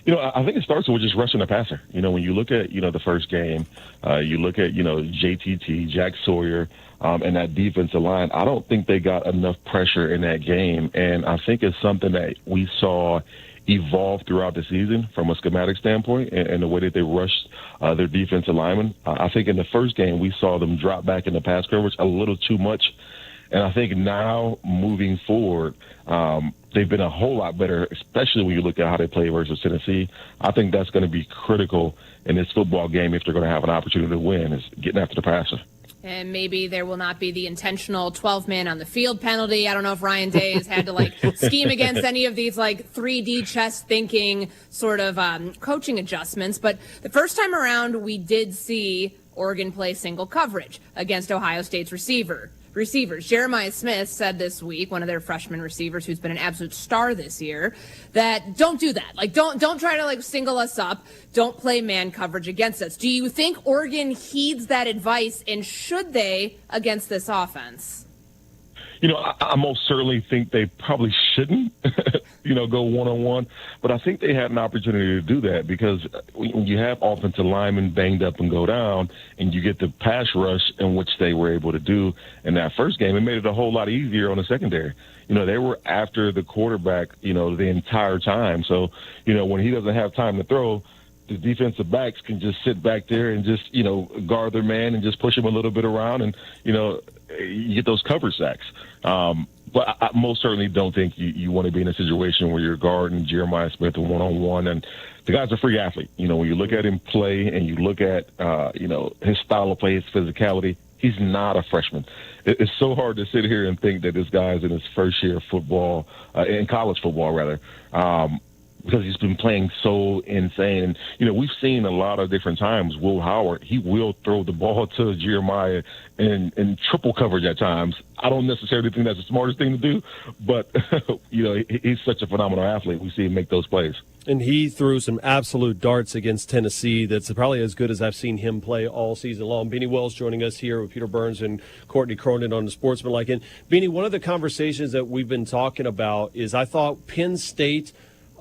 I think it starts with just rushing the passer. When you look at, the first game, you look at, JTT, Jack Sawyer, and that defensive line, I don't think they got enough pressure in that game. And I think it's something that we saw evolved throughout the season from a schematic standpoint and the way that they rushed their defensive linemen. I think in the first game we saw them drop back in the pass coverage a little too much. And I think now moving forward, they've been a whole lot better, especially when you look at how they play versus Tennessee. I think that's going to be critical in this football game if they're going to have an opportunity to win, is getting after the passer. And maybe there will not be the intentional 12-man on the field penalty. I don't know if Ryan Day has had to scheme against any of these 3D chess thinking sort of coaching adjustments. But the first time around, we did see Oregon play single coverage against Ohio State's receivers. Jeremiah Smith said this week, one of their freshman receivers who's been an absolute star this year, that don't do that. Don't try to single us up. Don't play man coverage against us. Do you think Oregon heeds that advice, and should they against this offense? I most certainly think they probably shouldn't, go one-on-one. But I think they had an opportunity to do that because when you have offensive linemen banged up and go down and you get the pass rush in which they were able to do in that first game, it made it a whole lot easier on the secondary. They were after the quarterback, the entire time. So, when he doesn't have time to throw, the defensive backs can just sit back there and just, guard their man and just push him a little bit around and, you get those coverage sacks. But I most certainly don't think you want to be in a situation where you're guarding Jeremiah Smith one-on-one. And the guy's a free athlete. When you look at him play and you look at, his style of play, his physicality, he's not a freshman. It's so hard to sit here and think that this guy's in his first year of football, in college football, rather, because he's been playing so insane. And, we've seen a lot of different times, Will Howard, he will throw the ball to Jeremiah in triple coverage at times. I don't necessarily think that's the smartest thing to do, but, he's such a phenomenal athlete. We see him make those plays. And he threw some absolute darts against Tennessee that's probably as good as I've seen him play all season long. Beanie Wells joining us here with Peter Burns and Courtney Cronin on the Sportsmanlike. And, Beanie, one of the conversations that we've been talking about is I thought Penn State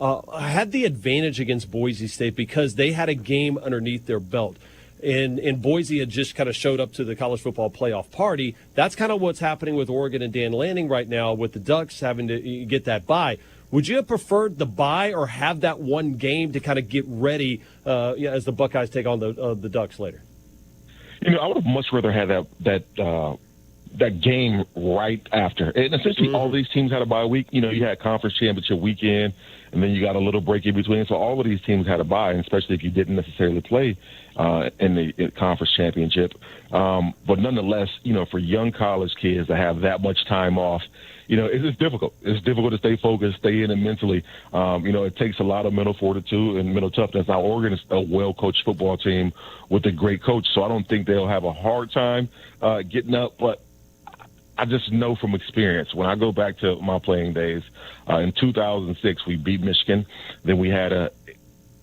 had the advantage against Boise State because they had a game underneath their belt. And Boise had just kind of showed up to the college football playoff party. That's kind of what's happening with Oregon and Dan Lanning right now with the Ducks having to get that bye. Would you have preferred the bye or have that one game to kind of get ready as the Buckeyes take on the Ducks later? I would have much rather had that game right after. And essentially all these teams had a bye week. You had conference championship weekend, and then you got a little break in between. So all of these teams had a bye, and especially if you didn't necessarily play in the conference championship. But nonetheless, for young college kids to have that much time off, it's difficult. It's difficult to stay focused, stay in it mentally. It takes a lot of mental fortitude and mental toughness. Now, Oregon is a well-coached football team with a great coach, so I don't think they'll have a hard time getting up. But I just know from experience, when I go back to my playing days, in 2006, we beat Michigan. Then we had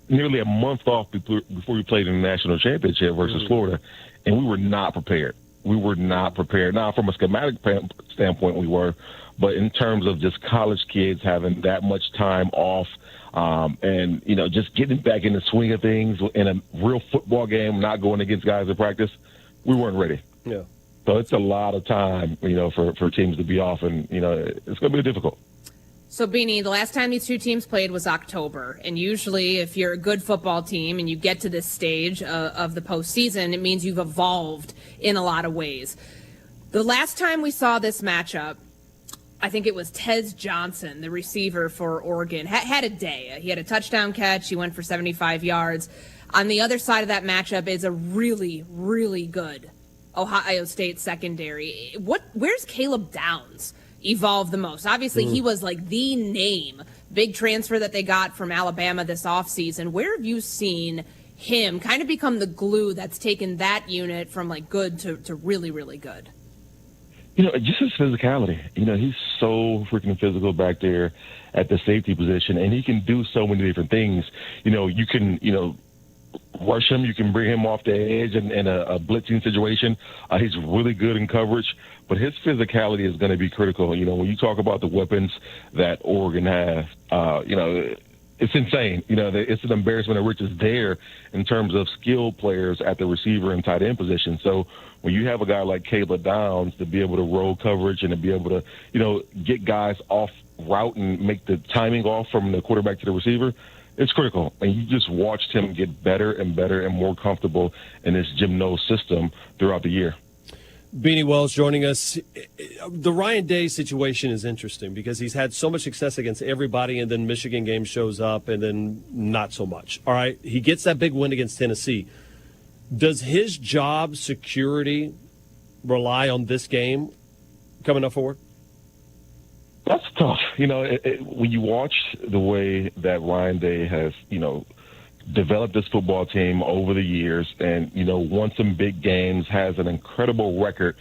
nearly a month off before we played in the national championship versus Florida, and we were not prepared. We were not prepared. Now, from a schematic standpoint, we were, but in terms of just college kids having that much time off and, just getting back in the swing of things in a real football game, not going against guys in practice, we weren't ready. Yeah. So it's a lot of time, for teams to be off, and, it's going to be difficult. So, Beanie, the last time these two teams played was October. And usually if you're a good football team and you get to this stage of the postseason, it means you've evolved in a lot of ways. The last time we saw this matchup, I think it was Tez Johnson, the receiver for Oregon, had a day. He had a touchdown catch. He went for 75 yards. On the other side of that matchup is a really, really good Ohio State secondary. Where's Caleb Downs evolved the most? Obviously, he was the name, big transfer that they got from Alabama this offseason. Where have you seen him kind of become the glue that's taken that unit from good to really, really good? Just his physicality. He's so freaking physical back there at the safety position, and he can do so many different things. You can, rush him. You can bring him off the edge in a blitzing situation. He's really good in coverage, but his physicality is going to be critical. When you talk about the weapons that Oregon has, it's insane. It's an embarrassment of riches there in terms of skilled players at the receiver and tight end position. So when you have a guy like Caleb Downs to be able to roll coverage and to be able to, get guys off route and make the timing off from the quarterback to the receiver, it's critical. And you just watched him get better and better and more comfortable in this Jim Knowles system throughout the year. Beanie Wells joining us. The Ryan Day situation is interesting because he's had so much success against everybody, and then Michigan game shows up, and then not so much. All right, he gets that big win against Tennessee. Does his job security rely on this game coming up forward? That's tough. When you watch the way that Ryan Day has, developed this football team over the years and, won some big games, has an incredible record,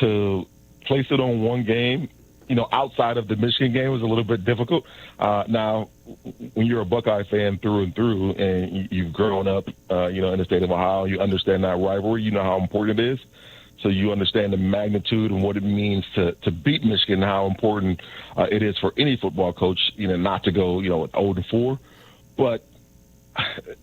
to place it on one game, outside of the Michigan game was a little bit difficult. Now, when you're a Buckeye fan through and through and you've grown up, in the state of Ohio, you understand that rivalry, you know how important it is. So you understand the magnitude and what it means to beat Michigan, and how important it is for any football coach, not to go, 0-4. But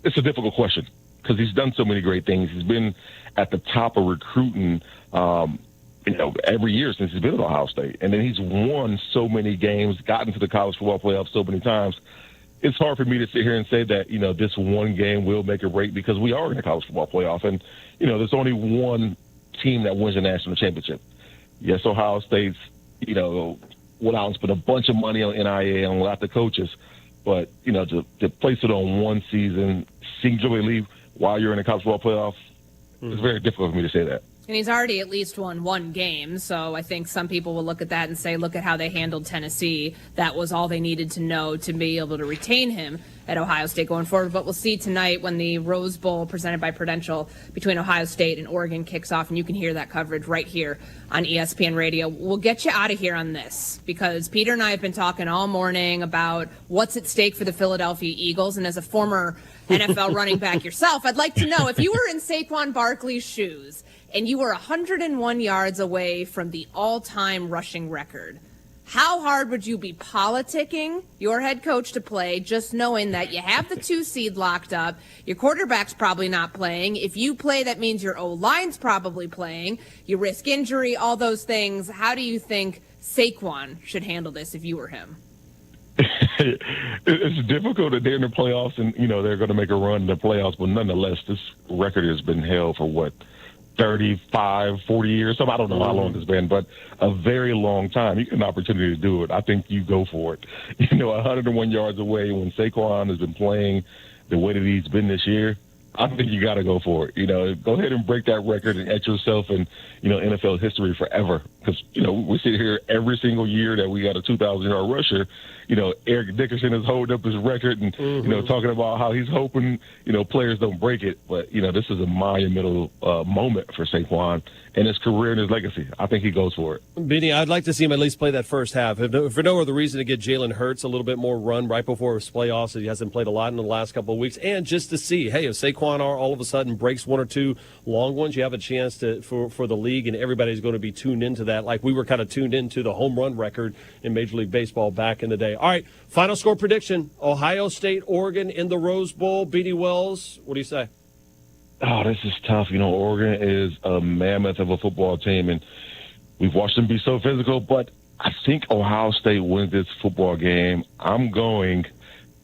it's a difficult question because he's done so many great things. He's been at the top of recruiting, every year since he's been at Ohio State. And then he's won so many games, gotten to the college football playoff so many times. It's hard for me to sit here and say that, this one game will make or break, because we are in the college football playoff. And, there's only one team that wins the national championship. Yes, Ohio State's, went out and spent a bunch of money on NIL and a lot of coaches. But, to place it on one season singularly while you're in the college football playoff, it's very difficult for me to say that. And he's already at least won one game, so I think some people will look at that and say, look at how they handled Tennessee. That was all they needed to know to be able to retain him at Ohio State going forward. But we'll see tonight when the Rose Bowl presented by Prudential between Ohio State and Oregon kicks off, and you can hear that coverage right here on ESPN Radio. We'll get you out of here on this because Peter and I have been talking all morning about what's at stake for the Philadelphia Eagles, and as a former NFL running back yourself, I'd like to know, if you were in Saquon Barkley's shoes and you were 101 yards away from the all-time rushing record, how hard would you be politicking your head coach to play, just knowing that you have the 2 seed locked up, your quarterback's probably not playing? If you play, that means your O-line's probably playing, you risk injury, all those things. How do you think Saquon should handle this if you were him? It's difficult that they're in the playoffs and, they're going to make a run in the playoffs, but nonetheless, this record has been held for 35, 40 years. So I don't know how long it's been, but a very long time. You get an opportunity to do it. I think you go for it. 101 yards away when Saquon has been playing the way that he's been this year, I think you got to go for it. Go ahead and break that record and etch yourself in, NFL history forever. Because, we sit here every single year that we got a 2,000-yard rusher. Eric Dickerson is holding up his record and, talking about how he's hoping, players don't break it. But, this is a monumental moment for Saquon and his career and his legacy. I think he goes for it. Benny, I'd like to see him at least play that first half. If for no other reason, to get Jalen Hurts a little bit more run right before his playoffs. He hasn't played a lot in the last couple of weeks. And just to see, hey, if Saquon all of a sudden breaks 1 or 2 long ones, you have a chance for the league, and everybody's going to be tuned into that, like we were kind of tuned into the home run record in Major League Baseball back in the day. All right, final score prediction: Ohio State, Oregon in the Rose Bowl. Beanie Wells, what do you say? Oh, this is tough. Oregon is a mammoth of a football team, and we've watched them be so physical, but I think Ohio State wins this football game. I'm going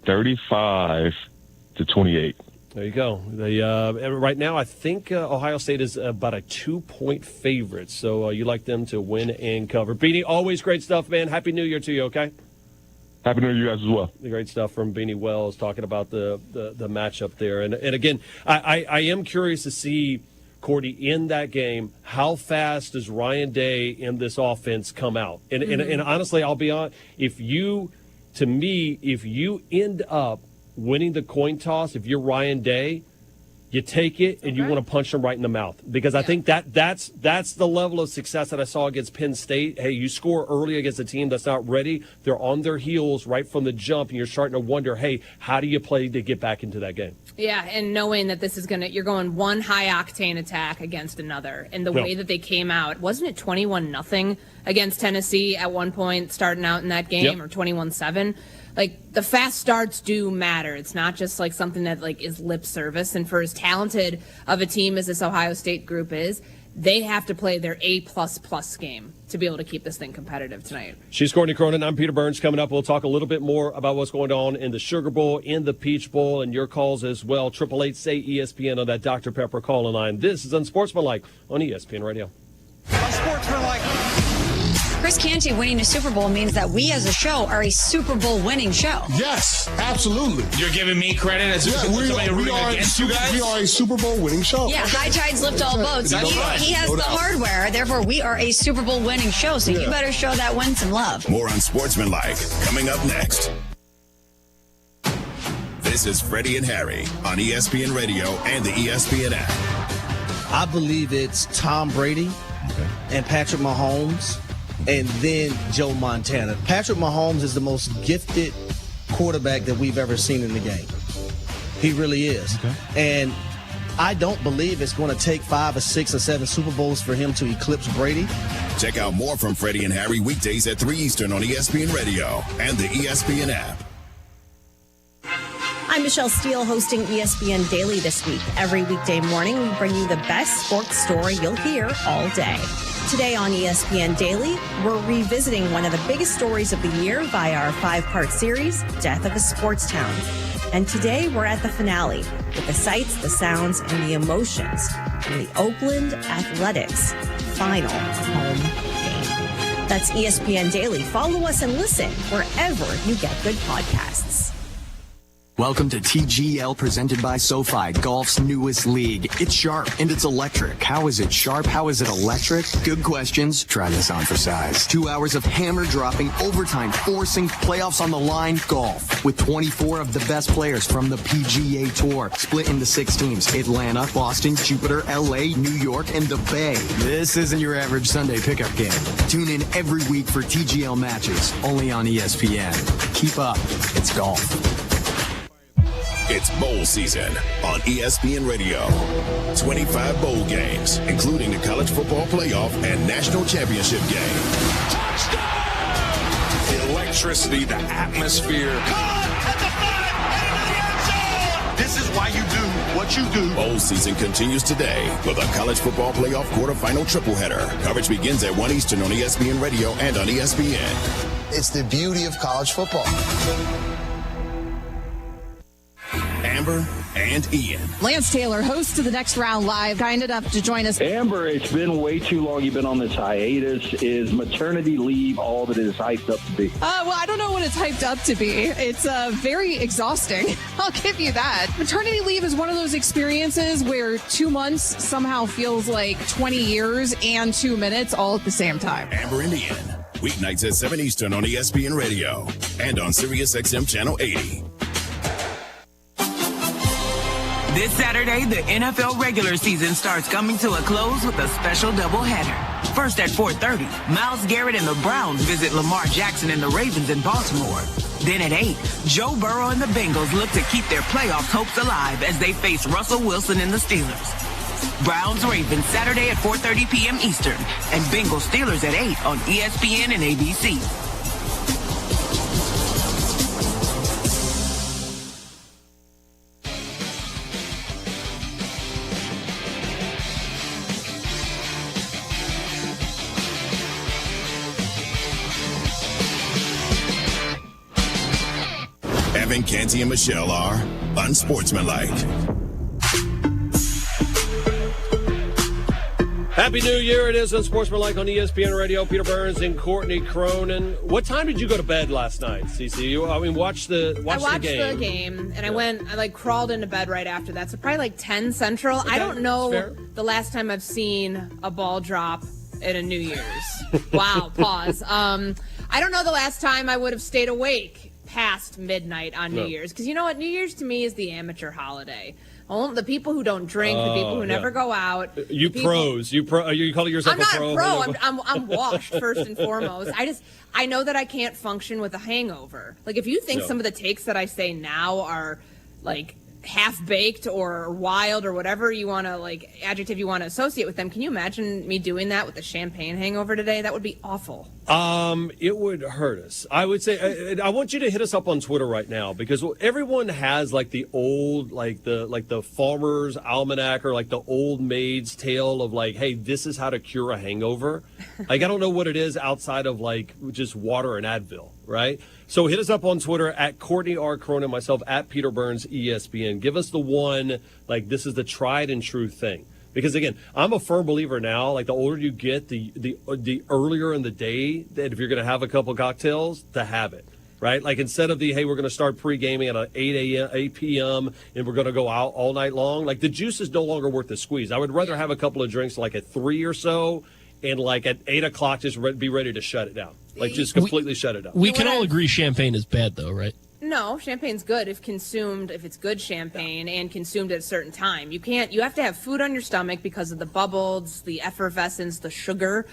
35-28. There you go. Right now, I think Ohio State is about a 2-point favorite, so you like them to win and cover. Beanie, always great stuff, man. Happy New Year to you, okay? Happy New Year, you guys as well. The great stuff from Beanie Wells talking about the matchup there. And again, I am curious to see, Cordy, in that game, how fast does Ryan Day in this offense come out? And honestly, I'll be honest, if you end up winning the coin toss, if you're Ryan Day, you take it and you want to punch them right in the mouth, because I think that's the level of success that I saw against Penn State. Hey, you score early against a team that's not ready. They're on their heels right from the jump, and you're starting to wonder, hey, how do you play to get back into that game? Yeah, and knowing that this is you're going one high octane attack against another, and the way that they came out, wasn't it 21-0 against Tennessee at one point starting out in that game, or 21-7? Like, the fast starts do matter. It's not just like something that is lip service. And for as talented of a team as this Ohio State group is, they have to play their A++ game to be able to keep this thing competitive tonight. She's Courtney Cronin. I'm Peter Burns. Coming up, we'll talk a little bit more about what's going on in the Sugar Bowl, in the Peach Bowl, and your calls as well. 888-SAY-ESPN on that Dr. Pepper call line. This is Unsportsmanlike on ESPN Radio. Unsportsmanlike. Chris Canty winning a Super Bowl means that we as a show are a Super Bowl winning show. Yes, absolutely. You're giving me credit as somebody rooting against you guys? We are a Super Bowl winning show. Yeah, high tides lift all boats. He has the hardware, therefore we are a Super Bowl winning show, so you better show that win some love. More Unsportsmanlike coming up next. This is Freddie and Harry on ESPN Radio and the ESPN app. I believe it's Tom Brady and Patrick Mahomes and then Joe Montana. Patrick Mahomes is the most gifted quarterback that we've ever seen in the game. He really is. Okay. And I don't believe it's going to take 5 or 6 or 7 Super Bowls for him to eclipse Brady. Check out more from Freddie and Harry weekdays at 3 Eastern on ESPN Radio and the ESPN app. I'm Michelle Steele hosting ESPN Daily this week. Every weekday morning, we bring you the best sports story you'll hear all day. Today on ESPN Daily, we're revisiting one of the biggest stories of the year via our 5-part series, Death of a Sports Town. And today, we're at the finale with the sights, the sounds, and the emotions from the Oakland Athletics final home game. That's ESPN Daily. Follow us and listen wherever you get good podcasts. Welcome to TGL presented by SoFi, golf's newest league. It's sharp and it's electric. How is it sharp? How is it electric? Good questions. Try this on for size. 2 hours of hammer dropping, overtime, forcing, playoffs on the line, golf. With 24 of the best players from the PGA Tour. Split into 6 teams. Atlanta, Boston, Jupiter, LA, New York, and the Bay. This isn't your average Sunday pickup game. Tune in every week for TGL matches. Only on ESPN. Keep up. It's golf. It's bowl season on ESPN Radio. 25 bowl games, including the college football playoff and national championship game. Touchdown! The electricity, the atmosphere. This is why you do what you do. Bowl season continues today with a college football playoff quarterfinal tripleheader. Coverage begins at 1 Eastern on ESPN Radio and on ESPN. It's the beauty of college football. Amber and Ian. Lance Taylor, host of the Next Round Live, kind enough to join us. Amber, it's been way too long you've been on this hiatus. Is maternity leave all that it is hyped up to be? Well, I don't know what it's hyped up to be. It's very exhausting. I'll give you that. Maternity leave is one of those experiences where 2 months somehow feels like 20 years and 2 minutes all at the same time. Amber and Ian. Weeknights at 7 Eastern on ESPN Radio and on SiriusXM Channel 80. This Saturday, the NFL regular season starts coming to a close with a special doubleheader. First at 4:30, Myles Garrett and the Browns visit Lamar Jackson and the Ravens in Baltimore. Then at 8, Joe Burrow and the Bengals look to keep their playoff hopes alive as they face Russell Wilson and the Steelers. Browns-Ravens Saturday at 4:30 p.m. Eastern and Bengals-Steelers at 8 on ESPN and ABC. Evan, Canty, and Michelle are unsportsmanlike. Happy New Year. It is Unsportsmanlike on ESPN Radio. Peter Burns and Courtney Cronin. What time did you go to bed last night, CC? I watched the game. the game, and I crawled into bed right after that. So probably like 10 Central. Okay, I don't know the last time I've seen a ball drop at a New Year's. Wow, pause. I don't know the last time I would have stayed awake past midnight on New Year's. Because you know what? New Year's to me is the amateur holiday. The people who don't drink, the people who never go out. You pros. You call yourself a pro? I'm not a pro. I'm washed first and foremost. I know that I can't function with a hangover. Like if you think some of the takes that I say now are like half-baked or wild or whatever you want to, like, adjective you want to associate with them. Can you imagine me doing that with a champagne hangover today? That would be awful. It would hurt us. I would say I want you to hit us up on Twitter right now, because everyone has like the old, like the farmer's almanac, or like the old maid's tale of like, hey, this is how to cure a hangover. Like, I don't know what it is outside of like just water and Advil, right? So hit us up on Twitter at Courtney R. Cronin, myself at Peter Burns ESPN. Give us the one, like, this is the tried and true thing. Because, again, I'm a firm believer now, like, the older you get, the earlier in the day that if you're going to have a couple cocktails, to have it, right? Like, instead of hey, we're going to start pre-gaming at 8 p.m. and we're going to go out all night long, like, the juice is no longer worth the squeeze. I would rather have a couple of drinks, like, at 3 or so, and, like, at 8 o'clock, just be ready to shut it down. Like, just completely shut it down. We can all agree champagne is bad, though, right? No, champagne's good if consumed, if it's good champagne and consumed at a certain time. You have to have food on your stomach because of the bubbles, the effervescence, the sugar.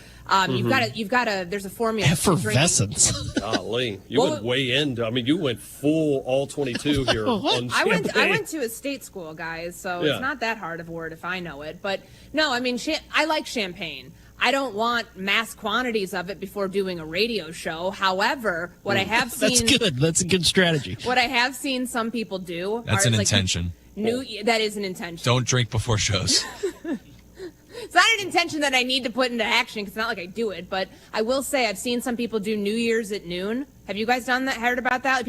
You've got to, there's a formula. Effervescence. Golly, you went way into, you went full all 22 here on champagne. I went to a state school, guys, so it's not that hard of a word if I know it. But no, I like champagne. I don't want mass quantities of it before doing a radio show. However, what I have seen... That's good. That's a good strategy. What I have seen some people do... That's an intention. That is an intention. Don't drink before shows. It's not an intention that I need to put into action, because it's not like I do it. But I will say I've seen some people do New Year's at noon. Have you guys done that? Heard about that?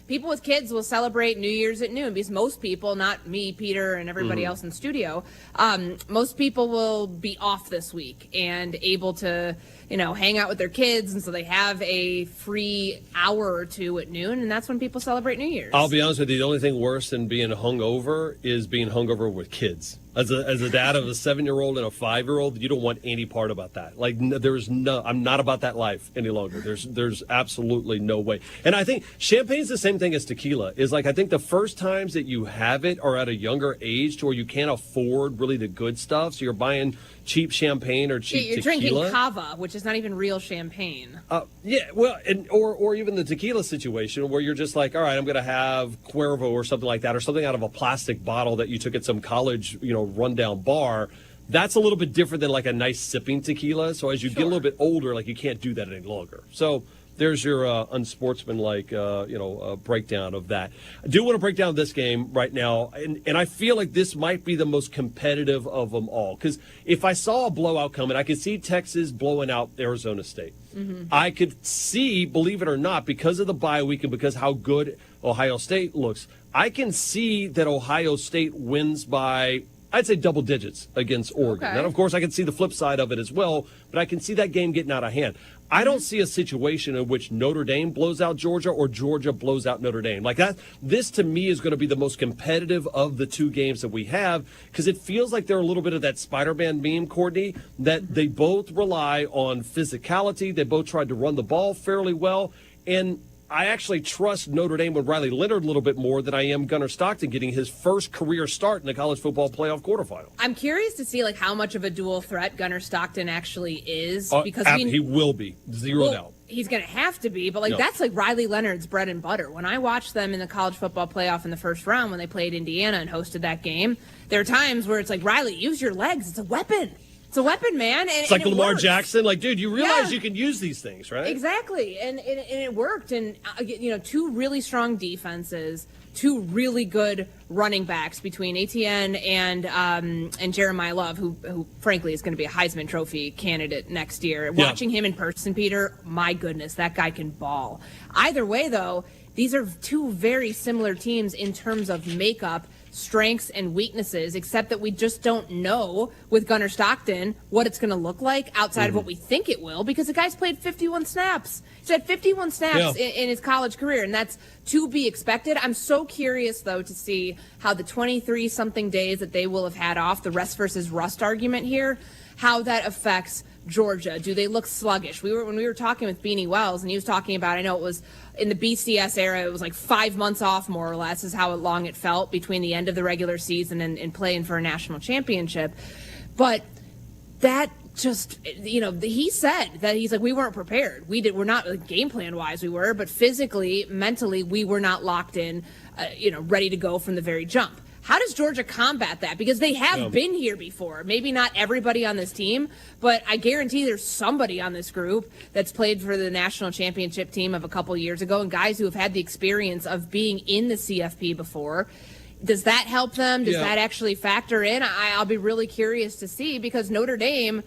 People with kids will celebrate New Year's at noon, because most people, not me, Peter, and everybody else in the studio, most people will be off this week and able to, hang out with their kids. And so they have a free hour or two at noon, and that's when people celebrate New Year's. I'll be honest with you, the only thing worse than being hungover is being hungover with kids. As a dad of a 7-year-old and a 5-year-old, you don't want any part about that. Like, I'm not about that life any longer. There's absolutely no way. And I think champagne's the same thing as tequila. Is like, I think the first times that you have it are at a younger age to where you can't afford really the good stuff. So you're buying cheap champagne or cheap tequila. You're drinking cava, which is not even real champagne. Or even the tequila situation where you're just like, all right, I'm going to have Cuervo or something like that, or something out of a plastic bottle that you took at some college, rundown bar. That's a little bit different than like a nice sipping tequila. So as you get a little bit older, like, you can't do that any longer. So there's your unsportsmanlike, breakdown of that. I do want to break down this game right now, and I feel like this might be the most competitive of them all. Because if I saw a blowout coming, I could see Texas blowing out Arizona State. Mm-hmm. I could see, believe it or not, because of the bye week and because how good Ohio State looks, I can see that Ohio State wins by, I'd say, double digits against Oregon. Okay. And, of course, I can see the flip side of it as well, but I can see that game getting out of hand. I don't see a situation in which Notre Dame blows out Georgia or Georgia blows out Notre Dame. Like that, this to me is going to be the most competitive of the two games that we have, because it feels like they're a little bit of that Spider-Man meme, Courtney, that they both rely on physicality. They both tried to run the ball fairly well. And I actually trust Notre Dame with Riley Leonard a little bit more than I am Gunnar Stockton getting his first career start in the college football playoff quarterfinal. I'm curious to see how much of a dual threat Gunnar Stockton actually is, because he will be, zero doubt. He's going to have to be, but that's like Riley Leonard's bread and butter. When I watched them in the college football playoff in the first round when they played Indiana and hosted that game, there are times where it's like, Riley, use your legs. It's a weapon. It's a weapon, man. It's like Lamar Jackson. Like, dude, you realize you can use these things, right? Exactly. And it worked. And, two really strong defenses, two really good running backs between Etienne and Jeremiah Love, who frankly is going to be a Heisman Trophy candidate next year. Yeah. Watching him in person, Peter, my goodness, that guy can ball. Either way, though, these are two very similar teams in terms of makeup, strengths and weaknesses, except that we just don't know with Gunnar Stockton what it's going to look like outside of what we think it will, because the guy's played 51 snaps. He's had 51 snaps in his college career, and that's to be expected. I'm so curious, though, to see how the 23-something days that they will have had off, the rest versus rust argument here, how that affects Georgia. Do they look sluggish? When we were talking with Beanie Wells, and he was talking about, I know it was in the BCS era, it was like 5 months off, more or less, is how long it felt between the end of the regular season and playing for a national championship. But that just, he said that he's like, we weren't prepared. We're not game plan wise, we were, but physically, mentally, we were not locked in, ready to go from the very jump. How does Georgia combat that? Because they have been here before. Maybe not everybody on this team, but I guarantee there's somebody on this group that's played for the national championship team of a couple years ago and guys who have had the experience of being in the CFP before. Does that help them? Does that actually factor in? I'll be really curious to see, because Notre Dame,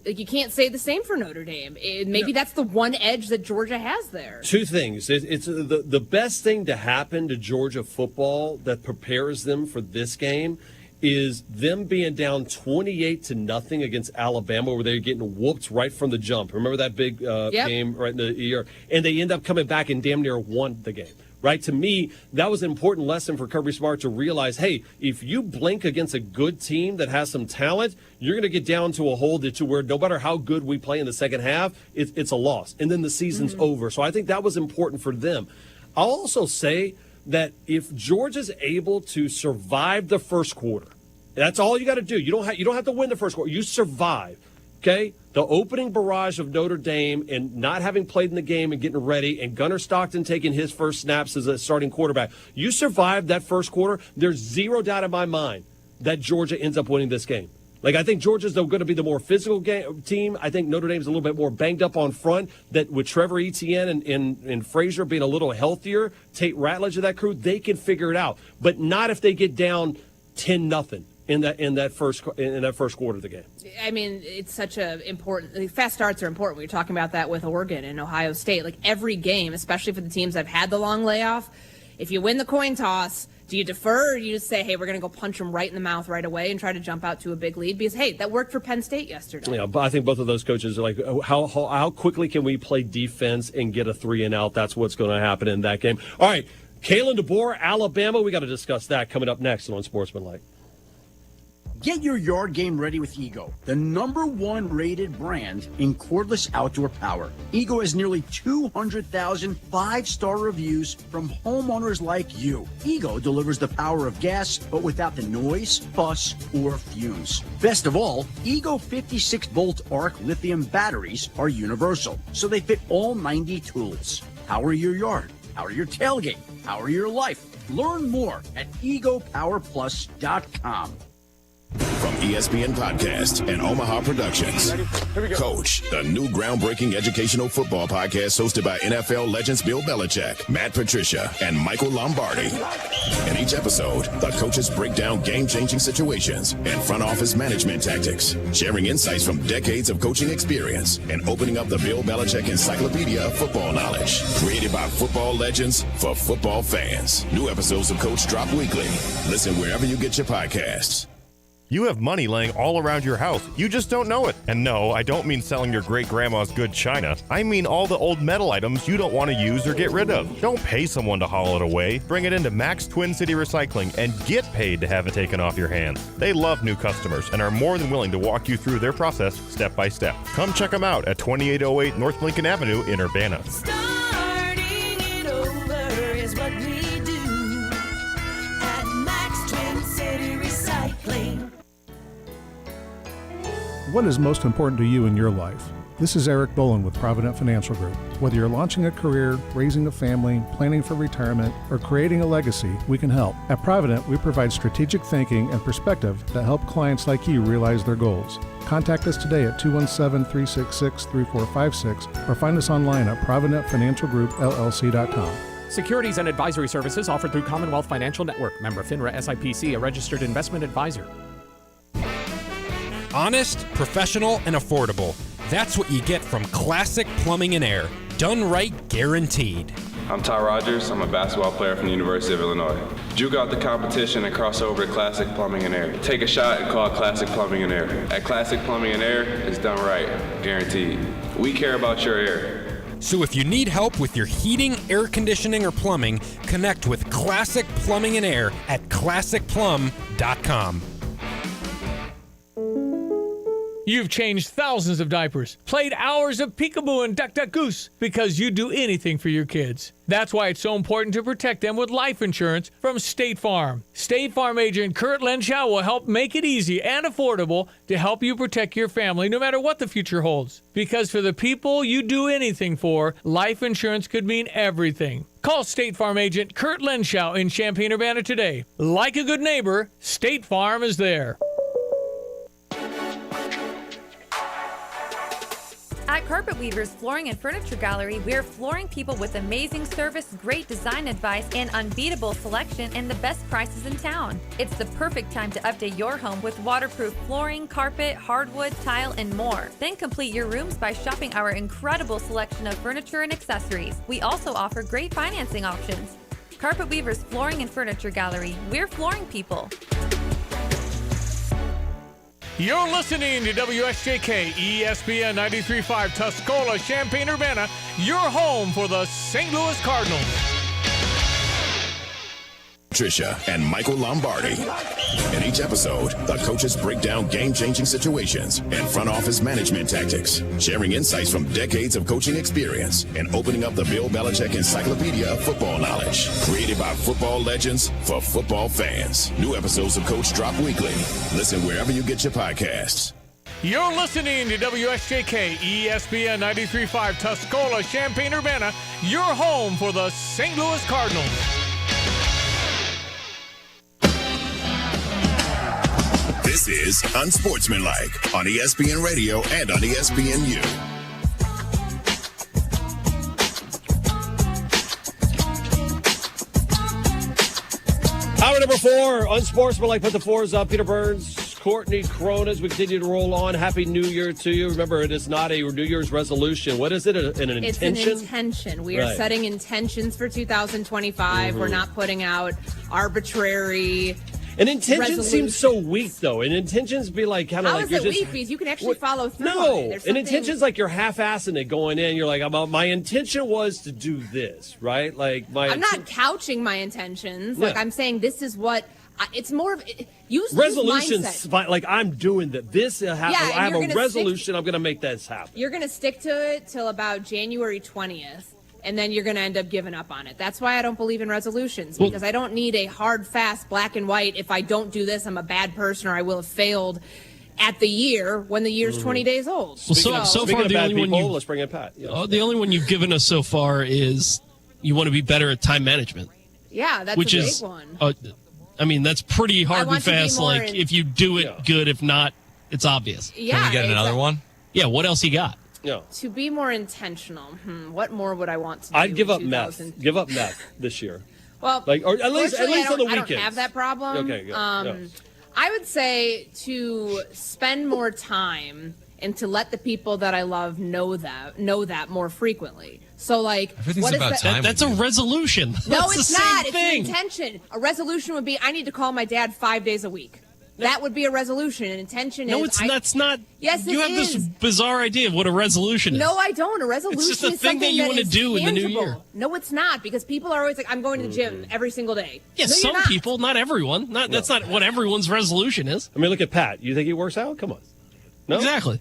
you can't say the same for Notre Dame. Maybe that's the one edge that Georgia has there. Two things. It's the best thing to happen to Georgia football that prepares them for this game is them being down 28-0 against Alabama, where they're getting whooped right from the jump. Remember that big game right in the year? And they end up coming back and damn near won the game. Right? To me, that was an important lesson for Kirby Smart to realize, hey, if you blink against a good team that has some talent, you're going to get down to a hole to where no matter how good we play in the second half, it's a loss. And then the season's over. So I think that was important for them. I'll also say that if Georgia's able to survive the first quarter, that's all you got to do. You don't have to win the first quarter. You survive. Okay? The opening barrage of Notre Dame and not having played in the game and getting ready, and Gunnar Stockton taking his first snaps as a starting quarterback. You survived that first quarter. There's zero doubt in my mind that Georgia ends up winning this game. Like, I think Georgia's going to be the more physical team. I think Notre Dame's a little bit more banged up on front. That with Trevor Etienne and Frazier being a little healthier, Tate Ratledge of that crew, they can figure it out. But not if they get down 10-0. In that first quarter of the game. I mean, it's such a important. Fast starts are important. We were talking about that with Oregon and Ohio State. Like, every game, especially for the teams that have had the long layoff, if you win the coin toss, do you defer, or do you just say, hey, we're going to go punch them right in the mouth right away and try to jump out to a big lead? Because, hey, that worked for Penn State yesterday. Yeah, but I think both of those coaches are like, how quickly can we play defense and get a 3-and-out? That's what's going to happen in that game. All right, Kalen DeBoer, Alabama. We got to discuss that coming up next on Sportsmanlike. Get your yard game ready with Ego, the #1 rated brand in cordless outdoor power. Ego has nearly 200,000 5-star reviews from homeowners like you. Ego delivers the power of gas, but without the noise, fuss, or fumes. Best of all, Ego 56-volt arc lithium batteries are universal, so they fit all 90 tools. Power your yard, power your tailgate, power your life. Learn more at egopowerplus.com. From ESPN Podcast and Omaha Productions, Coach, the new groundbreaking educational football podcast hosted by NFL legends Bill Belichick, Matt Patricia, and Michael Lombardi. In each episode, the coaches break down game-changing situations and front office management tactics, sharing insights from decades of coaching experience and opening up the Bill Belichick Encyclopedia of Football Knowledge. Created by football legends for football fans. New episodes of Coach drop weekly. Listen wherever you get your podcasts. You have money laying all around your house. You just don't know it. And no, I don't mean selling your great-grandma's good china. I mean all the old metal items you don't want to use or get rid of. Don't pay someone to haul it away. Bring it into Max Twin City Recycling and get paid to have it taken off your hands. They love new customers and are more than willing to walk you through their process step by step. Come check them out at 2808 North Lincoln Avenue in Urbana. Starting it over is what we do at Max Twin City Recycling. What is most important to you in your life? This is Eric Boland with Provident Financial Group. Whether you're launching a career, raising a family, planning for retirement, or creating a legacy, we can help. At Provident, we provide strategic thinking and perspective that help clients like you realize their goals. Contact us today at 217-366-3456 or find us online at providentfinancialgroupllc.com. Securities and advisory services offered through Commonwealth Financial Network. Member FINRA SIPC, a registered investment advisor. Honest, professional, and affordable. That's what you get from Classic Plumbing and Air. Done right, guaranteed. I'm Ty Rogers. I'm a basketball player from the University of Illinois. Juke out the competition and cross over to Classic Plumbing and Air. Take a shot and call Classic Plumbing and Air. At Classic Plumbing and Air, it's done right, guaranteed. We care about your air. So if you need help with your heating, air conditioning, or plumbing, connect with Classic Plumbing and Air at classicplum.com. You've changed thousands of diapers, played hours of peekaboo and duck duck goose because you do anything for your kids. That's why it's so important to protect them with life insurance from State Farm. State Farm agent Kurt Lenschow will help make it easy and affordable to help you protect your family no matter what the future holds. Because for the people you do anything for, life insurance could mean everything. Call State Farm agent Kurt Lenschow in Champaign-Urbana today. Like a good neighbor, State Farm is there. At Carpet Weavers Flooring and Furniture Gallery, we're flooring people with amazing service, great design advice, and unbeatable selection and the best prices in town. It's the perfect time to update your home with waterproof flooring, carpet, hardwood, tile, and more. Then complete your rooms by shopping our incredible selection of furniture and accessories. We also offer great financing options. Carpet Weavers Flooring and Furniture Gallery, we're flooring people. You're listening to WSJK ESPN 93.5 Tuscola, Champaign-Urbana, your home for the St. Louis Cardinals. Patricia and Michael Lombardi. In each episode, the coaches break down game-changing situations and front office management tactics, sharing insights from decades of coaching experience and opening up the Bill Belichick Encyclopedia of Football Knowledge. Created by football legends for football fans. New episodes of Coach drop weekly. Listen wherever you get your podcasts. You're listening to WSJK ESPN 93.5 Tuscola, Champaign-Urbana, your home for the St. Louis Cardinals. This is Unsportsmanlike on ESPN Radio and on ESPNU. Hour number 4, Unsportsmanlike, put the 4s up. Peter Burns, Courtney Cronin, we continue to roll on. Happy New Year to you. Remember, it is not a New Year's resolution. What is it? An intention? It's an intention. We are setting intentions for 2025. We're not putting out arbitrary. An intention seems so weak, though. An intentions be like kind of How like is you're it just weak? Because you can actually follow through. no. An intention's like you're half-assing it going in. You're like, my intention was to do this, right? Like I'm not couching my intentions. Like I'm saying this is what. It's more of use resolutions. Like I'm doing that. This I have a resolution. I'm going to make this happen. You're going to stick to it till about January 20th. And then you're going to end up giving up on it. That's why I don't believe in resolutions, because I don't need a hard, fast, black and white. If I don't do this, I'm a bad person, or I will have failed at the year when the year's 20 days old. Well, so far, the only one let's bring in Pat. The only one you've given us so far is you want to be better at time management. Yeah, that's which a is, big one. I mean, that's pretty hard and fast. Like, if you do it good, if not, it's obvious. Yeah, can we get another one? Yeah, what else you got? Yeah. To be more intentional, what more would I want to do? I'd give up meth. Give up meth this year. Well, or at least on the weekends. I don't have that problem. Okay, good. I would say to spend more time and to let the people that I love know that more frequently. So, like, everything's about time. That's a resolution. No, That's it's the same not. thing. It's an intention. A resolution would be I need to call my dad 5 days a week. That would be a resolution. An intention is... that's not... Yes, you have this bizarre idea of what a resolution is. No, I don't. A resolution is something that you want to do in the new year. No, it's not, because people are always like, I'm going to the gym every single day. Yeah, no, some people, not everyone. That's not what everyone's resolution is. I mean, look at Pat. You think he works out? Come on. No? Exactly.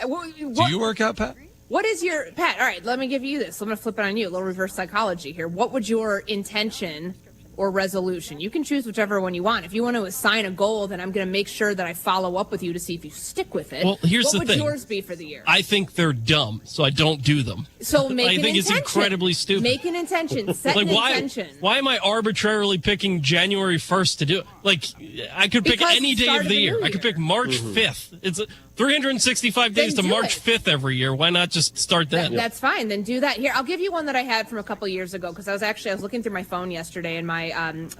Do you work out, Pat? What is your... Pat, all right, let me give you this. I'm going to flip it on you. A little reverse psychology here. What would your intention or resolution? You can choose whichever one you want. If you want to assign a goal, then I'm going to make sure that I follow up with you to see if you stick with it. Well, here's the thing. What would yours be for the year? I think they're dumb, so I don't do them. So make I an think intention. It's incredibly stupid. Make an intention. Set an intention. Why am I arbitrarily picking January 1st to do it? Like, I could pick any day of the year. I could pick March 5th. It's 365 days to March 5th every year. Why not just start then? That's fine. Then do that. Here, I'll give you one that I had from a couple years ago, because I was looking through my phone yesterday, and my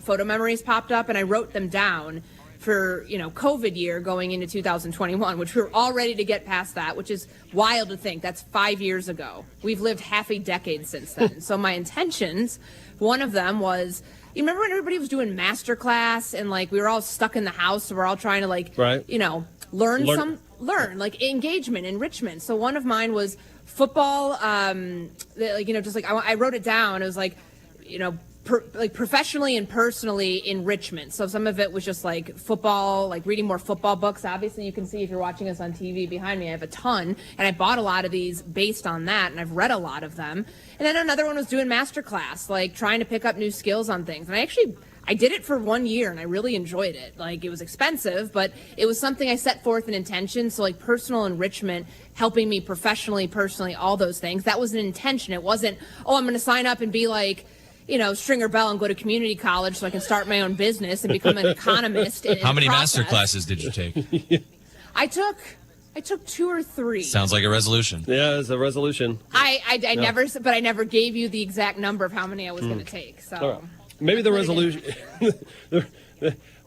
photo memories popped up, and I wrote them down for COVID year going into 2021, which we're all ready to get past that, which is wild to think. That's 5 years ago. We've lived half a decade since then. So my intentions, one of them was, you remember when everybody was doing master class and like we were all stuck in the house, so we're all trying to learn like engagement, enrichment. So one of mine was football. I wrote it down. It was like, professionally and personally enrichment. So some of it was just like football, like reading more football books. Obviously, you can see if you're watching us on TV behind me, I have a ton, and I bought a lot of these based on that, and I've read a lot of them. And then another one was doing masterclass, like trying to pick up new skills on things. And I did it for 1 year, and I really enjoyed it. Like, it was expensive, but it was something I set forth an intention. So, like, personal enrichment, helping me professionally, personally, all those things. That was an intention. It wasn't, I'm going to sign up and be like, Stringer Bell and go to community college so I can start my own business and become an economist. How many master classes did you take? I took 2 or 3. Sounds like a resolution. Yeah, it's a resolution. I never gave you the exact number of how many I was going to take. So. All right. Maybe the resolution.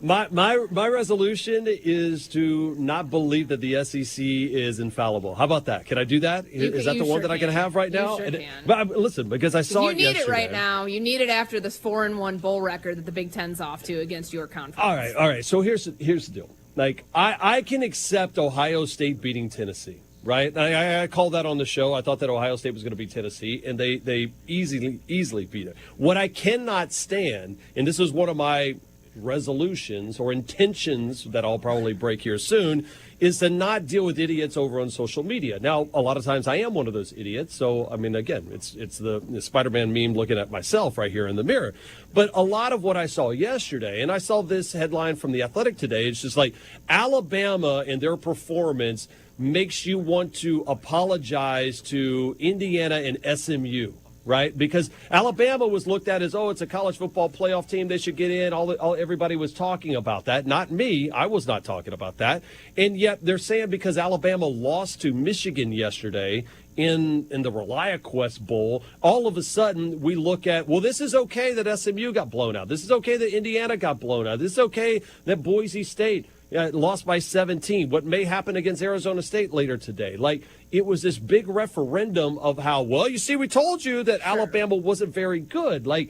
my resolution is to not believe that the SEC is infallible. How about that? Can I do that? Is that the one that I can have right now? You sure can. But listen, because I saw it yesterday. You need it right now. You need it after this 4-1 bowl record that the Big Ten's off to against your conference. All right. So here's the deal. Like, I can accept Ohio State beating Tennessee. Right? I called that on the show. I thought that Ohio State was going to beat Tennessee, and they easily beat it. What I cannot stand, and this is one of my resolutions or intentions that I'll probably break here soon, is to not deal with idiots over on social media. Now, a lot of times I am one of those idiots. So, I mean, again, it's the Spider-Man meme looking at myself right here in the mirror. But a lot of what I saw yesterday, and I saw this headline from The Athletic today, it's just like Alabama and their performance makes you want to apologize to Indiana and SMU, right? Because Alabama was looked at as, it's a college football playoff team, they should get in. Everybody was talking about that. Not me. I was not talking about that. And yet they're saying because Alabama lost to Michigan yesterday in the ReliaQuest Bowl, all of a sudden we look at, this is okay that SMU got blown out. This is okay that Indiana got blown out. This is okay that Boise State lost by 17. What may happen against Arizona State later today? Like, it was this big referendum of how, you see, we told you that Alabama wasn't very good. Like,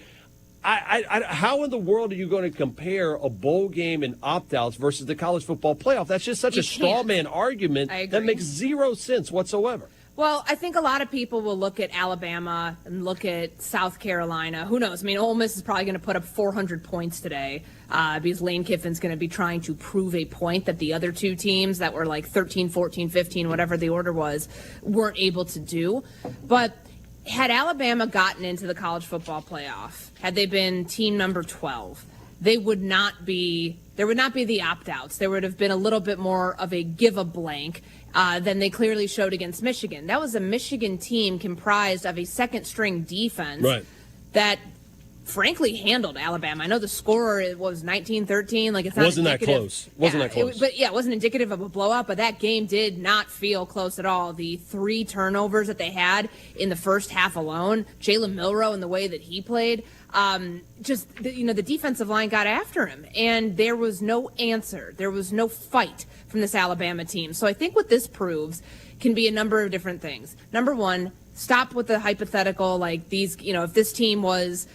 how in the world are you going to compare a bowl game and opt-outs versus the college football playoff? That's just such a straw man argument that makes zero sense whatsoever. Well, I think a lot of people will look at Alabama and look at South Carolina. Who knows? I mean, Ole Miss is probably going to put up 400 points today because Lane Kiffin's going to be trying to prove a point that the other two teams that were like 13, 14, 15, whatever the order was, weren't able to do. But had Alabama gotten into the college football playoff, had they been team number 12, there would not be the opt-outs. There would have been a little bit more of a give a blank than they clearly showed against Michigan. That was a Michigan team comprised of a second-string defense that, frankly, handled Alabama. I know the score was 19-13. Like, it's not wasn't that close. It wasn't indicative of a blowout, but that game did not feel close at all. The 3 turnovers that they had in the first half alone, Jalen Milroe and the way that he played, the defensive line got after him, and there was no answer. There was no fight from this Alabama team. So I think what this proves can be a number of different things. Number one, stop with the hypothetical, like these, if this team was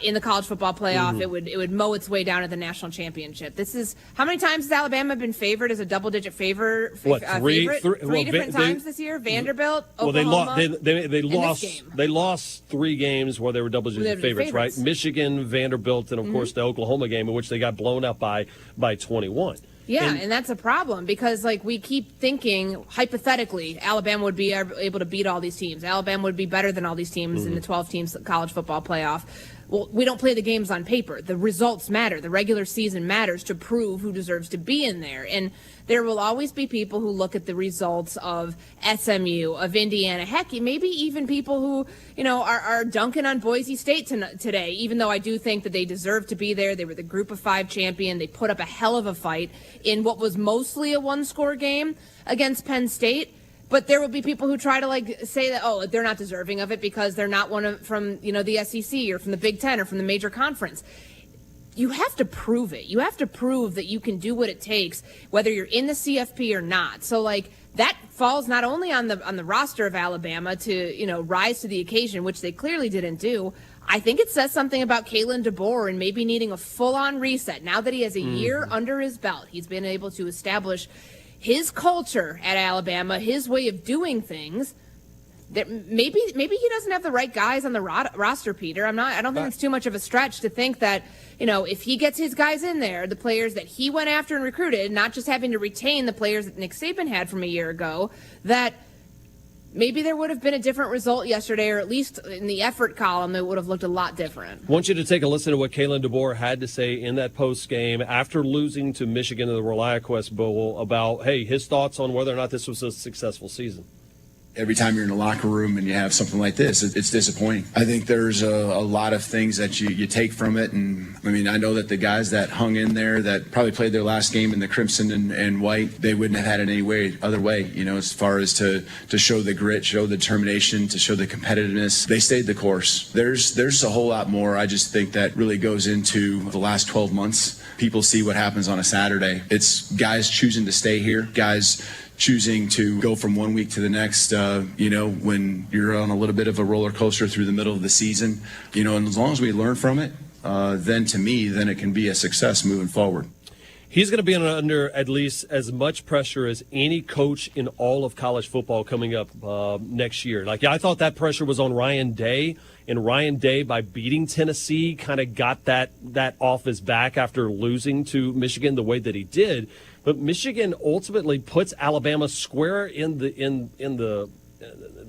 in the college football playoff, it would mow its way down to the national championship. This is, how many times has Alabama been favored as a double-digit favorite? Three different times this year. Vanderbilt, Oklahoma. They lost 3 games where they were double-digit favorites, right? Michigan, Vanderbilt, and of course the Oklahoma game in which they got blown up by 21. Yeah, and that's a problem because, like, we keep thinking, hypothetically, Alabama would be able to beat all these teams. Alabama would be better than all these teams in the 12 teams college football playoff. Well, we don't play the games on paper. The results matter. The regular season matters to prove who deserves to be in there. And there will always be people who look at the results of SMU, of Indiana, heck, maybe even people who, are dunking on Boise State today, even though I do think that they deserve to be there. They were the Group of 5 champion. They put up a hell of a fight in what was mostly a one-score game against Penn State. But there will be people who try to say that, they're not deserving of it because they're not from the SEC or from the Big Ten or from the major conference. You have to prove it. You have to prove that you can do what it takes, whether you're in the CFP or not. So that falls not only on the roster of Alabama to rise to the occasion, which they clearly didn't do. I think it says something about Kalen DeBoer and maybe needing a full-on reset. Now that he has a year under his belt, he's been able to establish his culture at Alabama, his way of doing things. maybe he doesn't have the right guys on the roster, Peter. I don't think it's too much of a stretch to think that, if he gets his guys in there, the players that he went after and recruited, not just having to retain the players that Nick Saban had from a year ago, that maybe there would have been a different result yesterday, or at least in the effort column, it would have looked a lot different. I want you to take a listen to what Kalen DeBoer had to say in that post game after losing to Michigan in the ReliaQuest Bowl about, his thoughts on whether or not this was a successful season. Every time you're in the locker room and you have something like this, it's disappointing. I think there's a lot of things that you take from it. And I know that the guys that hung in there, that probably played their last game in the crimson and white, they wouldn't have had it any other way, as far as to show the grit, show the determination, to show the competitiveness. They stayed the course. There's a whole lot more. I just think that really goes into the last 12 months. People see what happens on a Saturday. It's guys choosing to stay here, guys choosing to go from 1 week to the next, when you're on a little bit of a roller coaster through the middle of the season, and as long as we learn from it, then it can be a success moving forward. He's going to be under at least as much pressure as any coach in all of college football coming up next year. I thought that pressure was on Ryan Day, and Ryan Day, by beating Tennessee, kind of got that off his back after losing to Michigan the way that he did. But Michigan ultimately puts Alabama square in the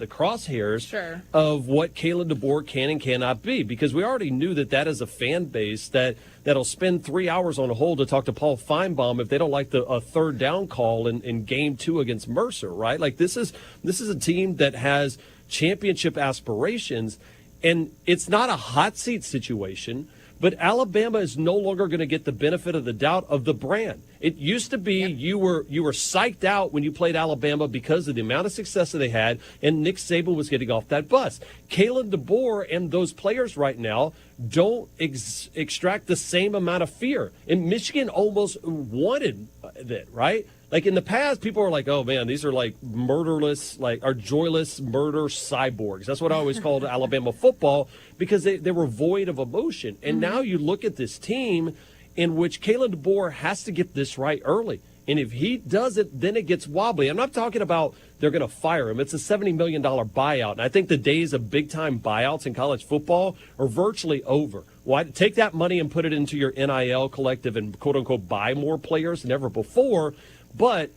crosshairs of what Kalen DeBoer can and cannot be, because we already knew that is a fan base that'll spend 3 hours on a hold to talk to Paul Feinbaum if they don't like a third down call in game 2 against Mercer, right? This is a team that has championship aspirations, and it's not a hot seat situation. But Alabama is no longer going to get the benefit of the doubt of the brand. It used to be you were psyched out when you played Alabama because of the amount of success that they had, and Nick Saban was getting off that bus. Kalen DeBoer and those players right now don't extract the same amount of fear. And Michigan almost wanted that, right? In the past, people were like, oh, man, these are murderless, are joyless murder cyborgs. That's what I always called Alabama football, because they were void of emotion. And now you look at this team in which Kalen DeBoer has to get this right early. And if he does it, then it gets wobbly. I'm not talking about they're going to fire him. It's a $70 million buyout. And I think the days of big-time buyouts in college football are virtually over. Why take that money and put it into your NIL collective and, quote-unquote, buy more players than ever before? But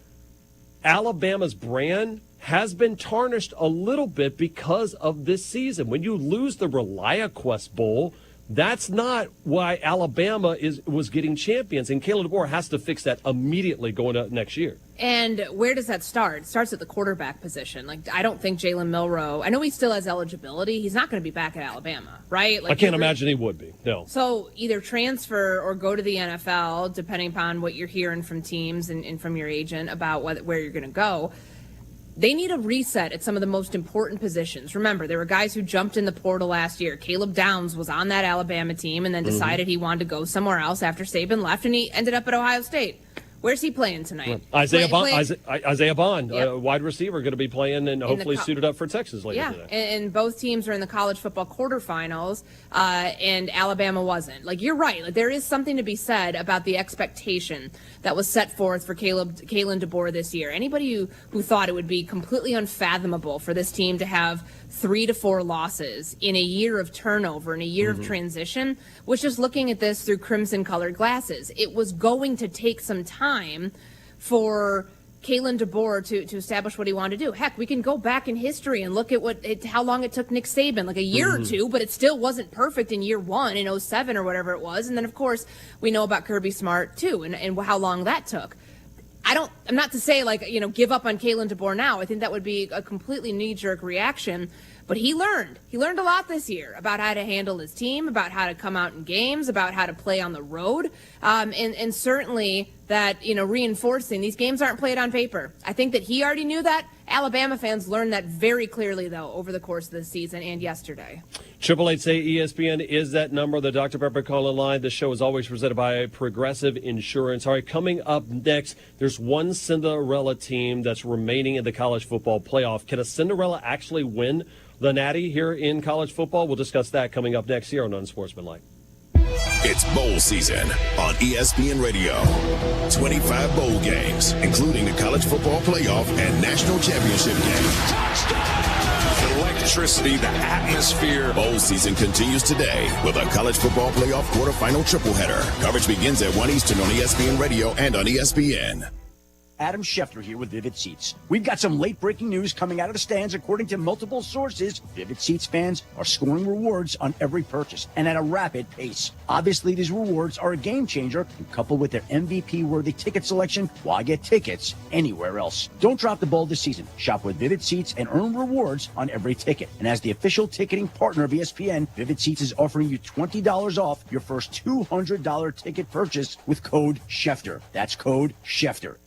Alabama's brand has been tarnished a little bit because of this season. When you lose the ReliaQuest Bowl, that's not why Alabama was getting champions. And Kalen DeBoer has to fix that immediately going up next year. And where does that start? It starts at the quarterback position. I don't think Jalen Milroe, I know he still has eligibility. He's not going to be back at Alabama, right? I can't imagine he would be, no. So either transfer or go to the NFL, depending upon what you're hearing from teams and from your agent about where you're going to go. They need a reset at some of the most important positions. Remember, there were guys who jumped in the portal last year. Caleb Downs was on that Alabama team and then decided he wanted to go somewhere else after Saban left, and he ended up at Ohio State. Where's he playing tonight? Isaiah Bond, yep. Wide receiver, going to be playing and hopefully suited up for Texas later today. And both teams are in the college football quarterfinals, and Alabama wasn't. You're right. There is something to be said about the expectation that was set forth for Kalen DeBoer this year. Anybody who thought it would be completely unfathomable for this team to have 3 to 4 losses in a year of turnover, in a year of transition, was just looking at this through crimson-colored glasses. It was going to take some time for Kalen DeBoer to establish what he wanted to do. Heck, we can go back in history and look at how long it took Nick Saban, a year or two, but it still wasn't perfect in year 1 in 07 or whatever it was. And then, of course, we know about Kirby Smart, too, and how long that took. I'm not to say, give up on Kalen DeBoer now. I think that would be a completely knee-jerk reaction. But he learned a lot this year about how to handle his team, about how to come out in games, about how to play on the road. And certainly that, reinforcing these games aren't played on paper. I think that he already knew that. Alabama fans learned that very clearly, though, over the course of the season and yesterday. 888-SAY-ESPN is that number, the Dr. Pepper call-in line. The show is always presented by Progressive Insurance. All right, coming up next, there's one Cinderella team that's remaining in the college football playoff. Can a Cinderella actually win the Natty here in college football? We'll discuss that coming up next here on Unsportsmanlike. It's bowl season on ESPN Radio. 25 bowl games, including the college football playoff and national championship game. Touchdown! electricity, the atmosphere. Bowl season continues today with a college football playoff quarterfinal tripleheader. Coverage begins at 1 Eastern on ESPN Radio and on ESPN. Adam Schefter here with Vivid Seats. We've got some late-breaking news coming out of the stands. According to multiple sources, Vivid Seats fans are scoring rewards on every purchase and at a rapid pace. Obviously, these rewards are a game changer, and coupled with their MVP-worthy ticket selection, why get tickets anywhere else? Don't drop the ball this season. Shop with Vivid Seats and earn rewards on every ticket. And as the official ticketing partner of ESPN, Vivid Seats is offering you $20 off your first $200 ticket purchase with code Schefter. That's code Schefter.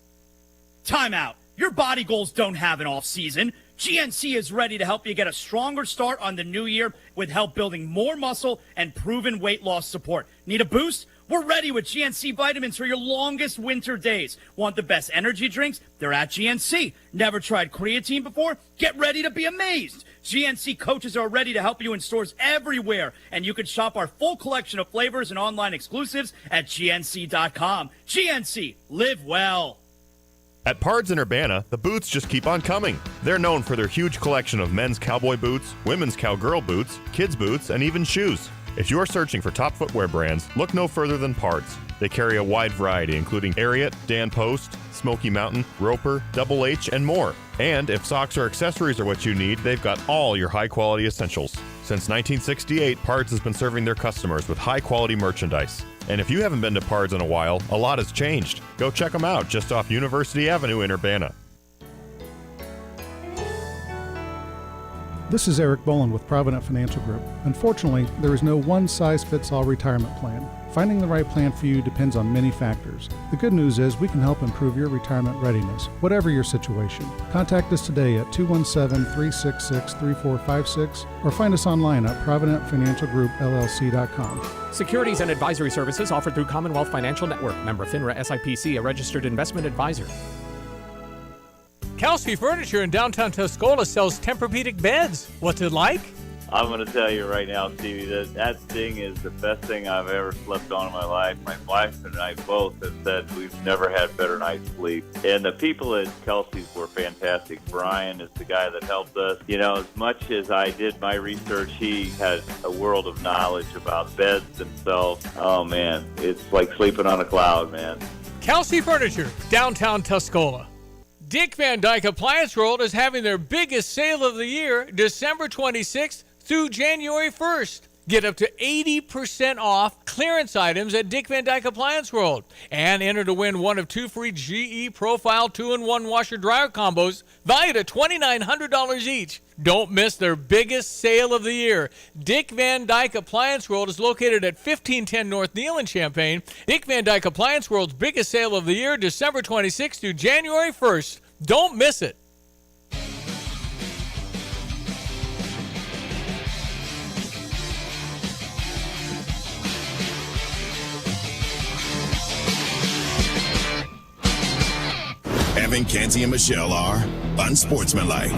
Timeout. Your body goals don't have an off season. GNC is ready to help you get a stronger start on the new year with help building more muscle and proven weight loss support. Need a boost? We're ready with GNC vitamins for your longest winter days. Want the best energy drinks? They're at GNC. Never tried creatine before? Get ready to be amazed. GNC coaches are ready to help you in stores everywhere, and you can shop our full collection of flavors and online exclusives at GNC.com. GNC, live well. At Pards and Urbana, the boots just keep on coming. They're known for their huge collection of men's cowboy boots, women's cowgirl boots, kids' boots, and even shoes. If you're searching for top footwear brands, look no further than Pards. They carry a wide variety, including Ariat, Dan Post, Smoky Mountain, Roper, Double H, and more. And if socks or accessories are what you need, they've got all your high-quality essentials. Since 1968, Pards has been serving their customers with high-quality merchandise. And if you haven't been to Pards in a while, a lot has changed. Go check them out just off University Avenue in Urbana. This is Eric Bolin with Provident Financial Group. Unfortunately, there is no one-size-fits-all retirement plan. Finding the right plan for you depends on many factors. The good news is we can help improve your retirement readiness, whatever your situation. Contact us today at 217-366-3456 or find us online at providentfinancialgroupllc.com. Securities and advisory services offered through Commonwealth Financial Network. Member FINRA SIPC, a registered investment advisor. Kelsey Furniture in downtown Tuscola sells Tempur-Pedic beds. What's it like? I'm going to tell you right now, Stevie, that thing is the best thing I've ever slept on in my life. My wife and I both have said we've never had better night's sleep. And the people at Kelsey's were fantastic. Brian is the guy that helped us. You know, as much as I did my research, he has a world of knowledge about beds themselves. Oh, man, it's like sleeping on a cloud, man. Kelsey Furniture, downtown Tuscola. Dick Van Dyke Appliance World is having their biggest sale of the year, December 26th through January 1st. Get up to 80% off clearance items at Dick Van Dyke Appliance World. And enter to win one of 2 free GE Profile 2-in-1 washer-dryer combos valued at $2,900 each. Don't miss their biggest sale of the year. Dick Van Dyke Appliance World is located at 1510 North Neal in Champaign. Dick Van Dyke Appliance World's biggest sale of the year, December 26th through January 1st. Don't miss it. Evan, Canty, and Michelle are unsportsmanlike.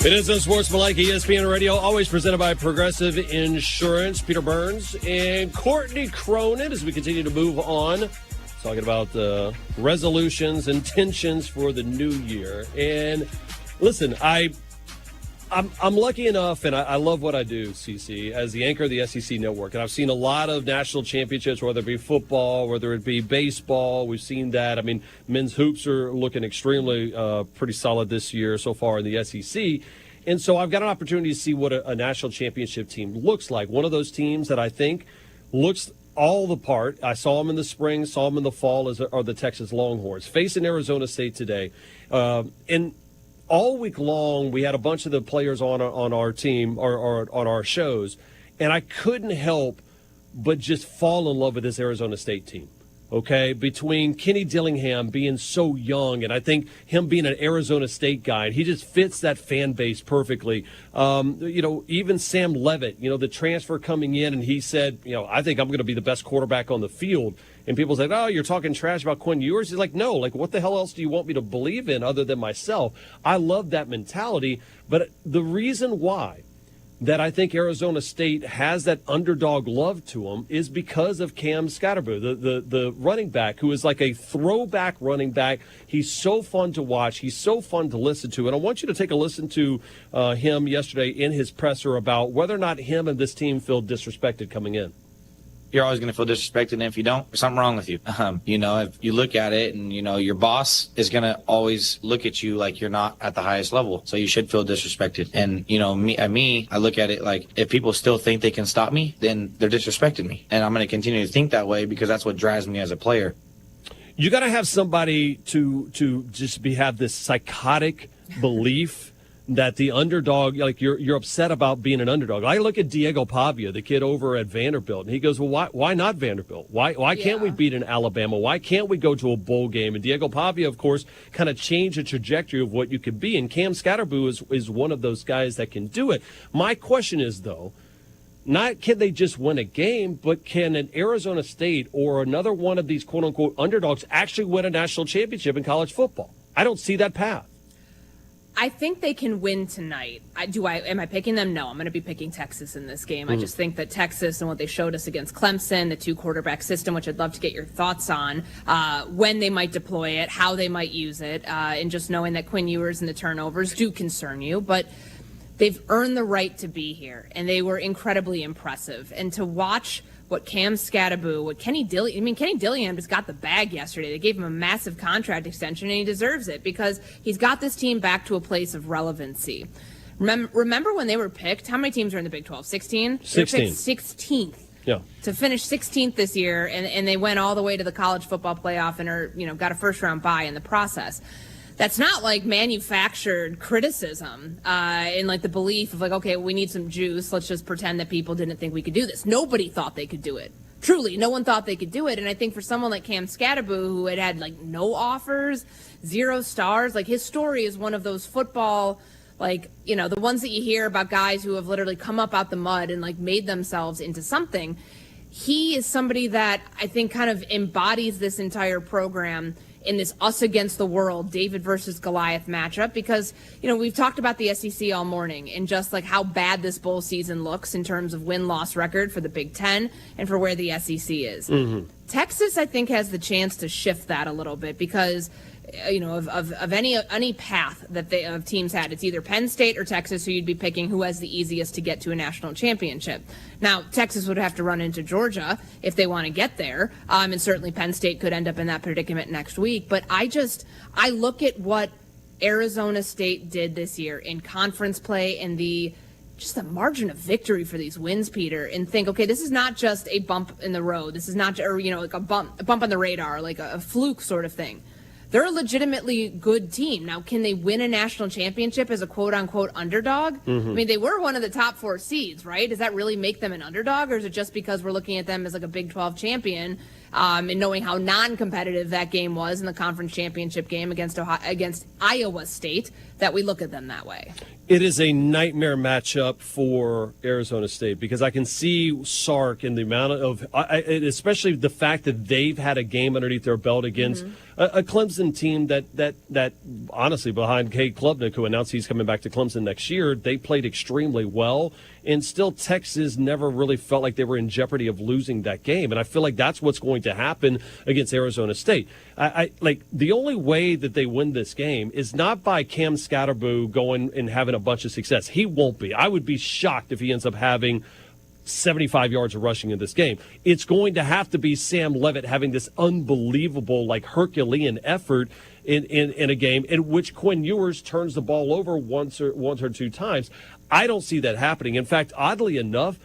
It is Unsportsmanlike ESPN Radio, always presented by Progressive Insurance. Peter Burns and Courtney Cronin as we continue to move on, talking about resolutions, intentions for the new year. And listen, I'm lucky enough, and I love what I do, CC, as the anchor of the SEC Network. And I've seen a lot of national championships, whether it be football, whether it be baseball. We've seen that. I mean, men's hoops are looking extremely pretty solid this year so far in the SEC. And so I've got an opportunity to see what a national championship team looks like. One of those teams that I think looks all the part. I saw them in the spring, saw them in the fall, are the Texas Longhorns. Facing Arizona State today. And all week long, we had a bunch of the players on our team or on our shows, and I couldn't help but just fall in love with this Arizona State team. Okay, between Kenny Dillingham being so young, and I think him being an Arizona State guy, he just fits that fan base perfectly. Even Sam Levitt, the transfer coming in, and he said, I think I'm going to be the best quarterback on the field. And people said, oh, you're talking trash about Quinn Ewers. He's like, no, what the hell else do you want me to believe in other than myself? I love that mentality. But the reason why that I think Arizona State has that underdog love to them is because of Cam Scatterbo, the running back, who is like a throwback running back. He's so fun to watch. He's so fun to listen to. And I want you to take a listen to him yesterday in his presser about whether or not him and this team feel disrespected coming in. You're always going to feel disrespected, and if you don't, there's something wrong with you. If you look at it and, your boss is going to always look at you like you're not at the highest level, so you should feel disrespected. And, I look at it like if people still think they can stop me, then they're disrespecting me. And I'm going to continue to think that way because that's what drives me as a player. You got to have somebody to just have this psychotic belief that the underdog, like you're upset about being an underdog. I look at Diego Pavia, the kid over at Vanderbilt, and he goes, well, why not Vanderbilt? Why can't we beat an Alabama? Why can't we go to a bowl game? And Diego Pavia, of course, kind of changed the trajectory of what you could be. And Cam Scatterbo is one of those guys that can do it. My question is, though, not can they just win a game, but can an Arizona State or another one of these quote-unquote underdogs actually win a national championship in college football? I don't see that path. I think they can win tonight. Am I picking them? No, I'm going to be picking Texas in this game. I just think that Texas and what they showed us against Clemson, the 2-quarterback system, which I'd love to get your thoughts on, when they might deploy it, how they might use it, and just knowing that Quinn Ewers and the turnovers do concern you. But they've earned the right to be here, and they were incredibly impressive. And to watch what Cam Scatterbo, what Kenny Dillingham just got the bag yesterday. They gave him a massive contract extension, and he deserves it because he's got this team back to a place of relevancy. Remember when they were picked? How many teams were in the Big 12? 16? 16th. Yeah. To finish 16th this year, and they went all the way to the college football playoff and got a first-round bye in the process. That's not like manufactured criticism in like the belief of like, okay, we need some juice. Let's just pretend that people didn't think we could do this. Nobody thought they could do it. Truly, no one thought they could do it. And I think for someone like Cam Scatterbo, who had like no offers, 0 stars, like his story is one of those football, like, the ones that you hear about guys who have literally come up out the mud and like made themselves into something. He is somebody that I think kind of embodies this entire program in this us against the world, David versus Goliath matchup, because, we've talked about the SEC all morning and just like how bad this bowl season looks in terms of win-loss record for the Big Ten and for where the SEC is. Mm-hmm. Texas, I think, has the chance to shift that a little bit because, of any path that teams had, it's either Penn State or Texas who you'd be picking who has the easiest to get to a national championship. Now, Texas would have to run into Georgia if they want to get there, and certainly Penn State could end up in that predicament next week. But I look at what Arizona State did this year in conference play and the margin of victory for these wins, Peter, and think, okay, this is not just a bump in the road. This is not, like a bump on the radar, like a fluke sort of thing. They're a legitimately good team. Now, can they win a national championship as a quote-unquote underdog? Mm-hmm. I mean, they were one of the top 4 seeds, right? Does that really make them an underdog, or is it just because we're looking at them as like a Big 12 champion and knowing how non-competitive that game was in the conference championship game against Iowa State that we look at them that way? It is a nightmare matchup for Arizona State because I can see Sark and the amount of, especially the fact that they've had a game underneath their belt against a Clemson team that honestly, behind Cade Klubnik, who announced he's coming back to Clemson next year, they played extremely well. And still, Texas never really felt like they were in jeopardy of losing that game. And I feel like that's what's going to happen against Arizona State. I like the only way that they win this game is not by Cam Scatterbo going and having a bunch of success. He won't be. I would be shocked if he ends up having 75 yards of rushing in this game. It's going to have to be Sam Leavitt having this unbelievable, like Herculean effort in a game in which Quinn Ewers turns the ball over once or 2 times. I don't see that happening. In fact, oddly enough,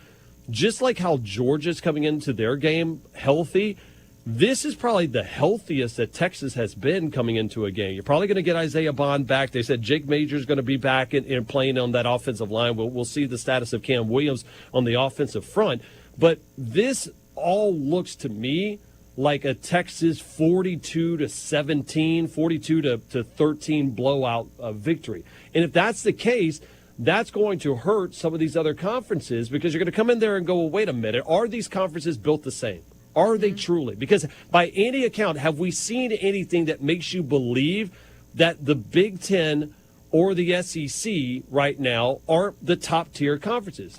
just like how Georgia's coming into their game healthy, this is probably the healthiest that Texas has been coming into a game. You're probably going to get Isaiah Bond back. They said Jake Major's going to be back and playing on that offensive line. We'll see the status of Cam Williams on the offensive front. But this all looks to me like a Texas 42-17, 42-13 blowout victory. And if that's the case, that's going to hurt some of these other conferences because you're going to come in there and go, well, wait a minute, are these conferences built the same? Are they truly? Because by any account, have we seen anything that makes you believe that the Big Ten or the SEC right now aren't the top tier conferences.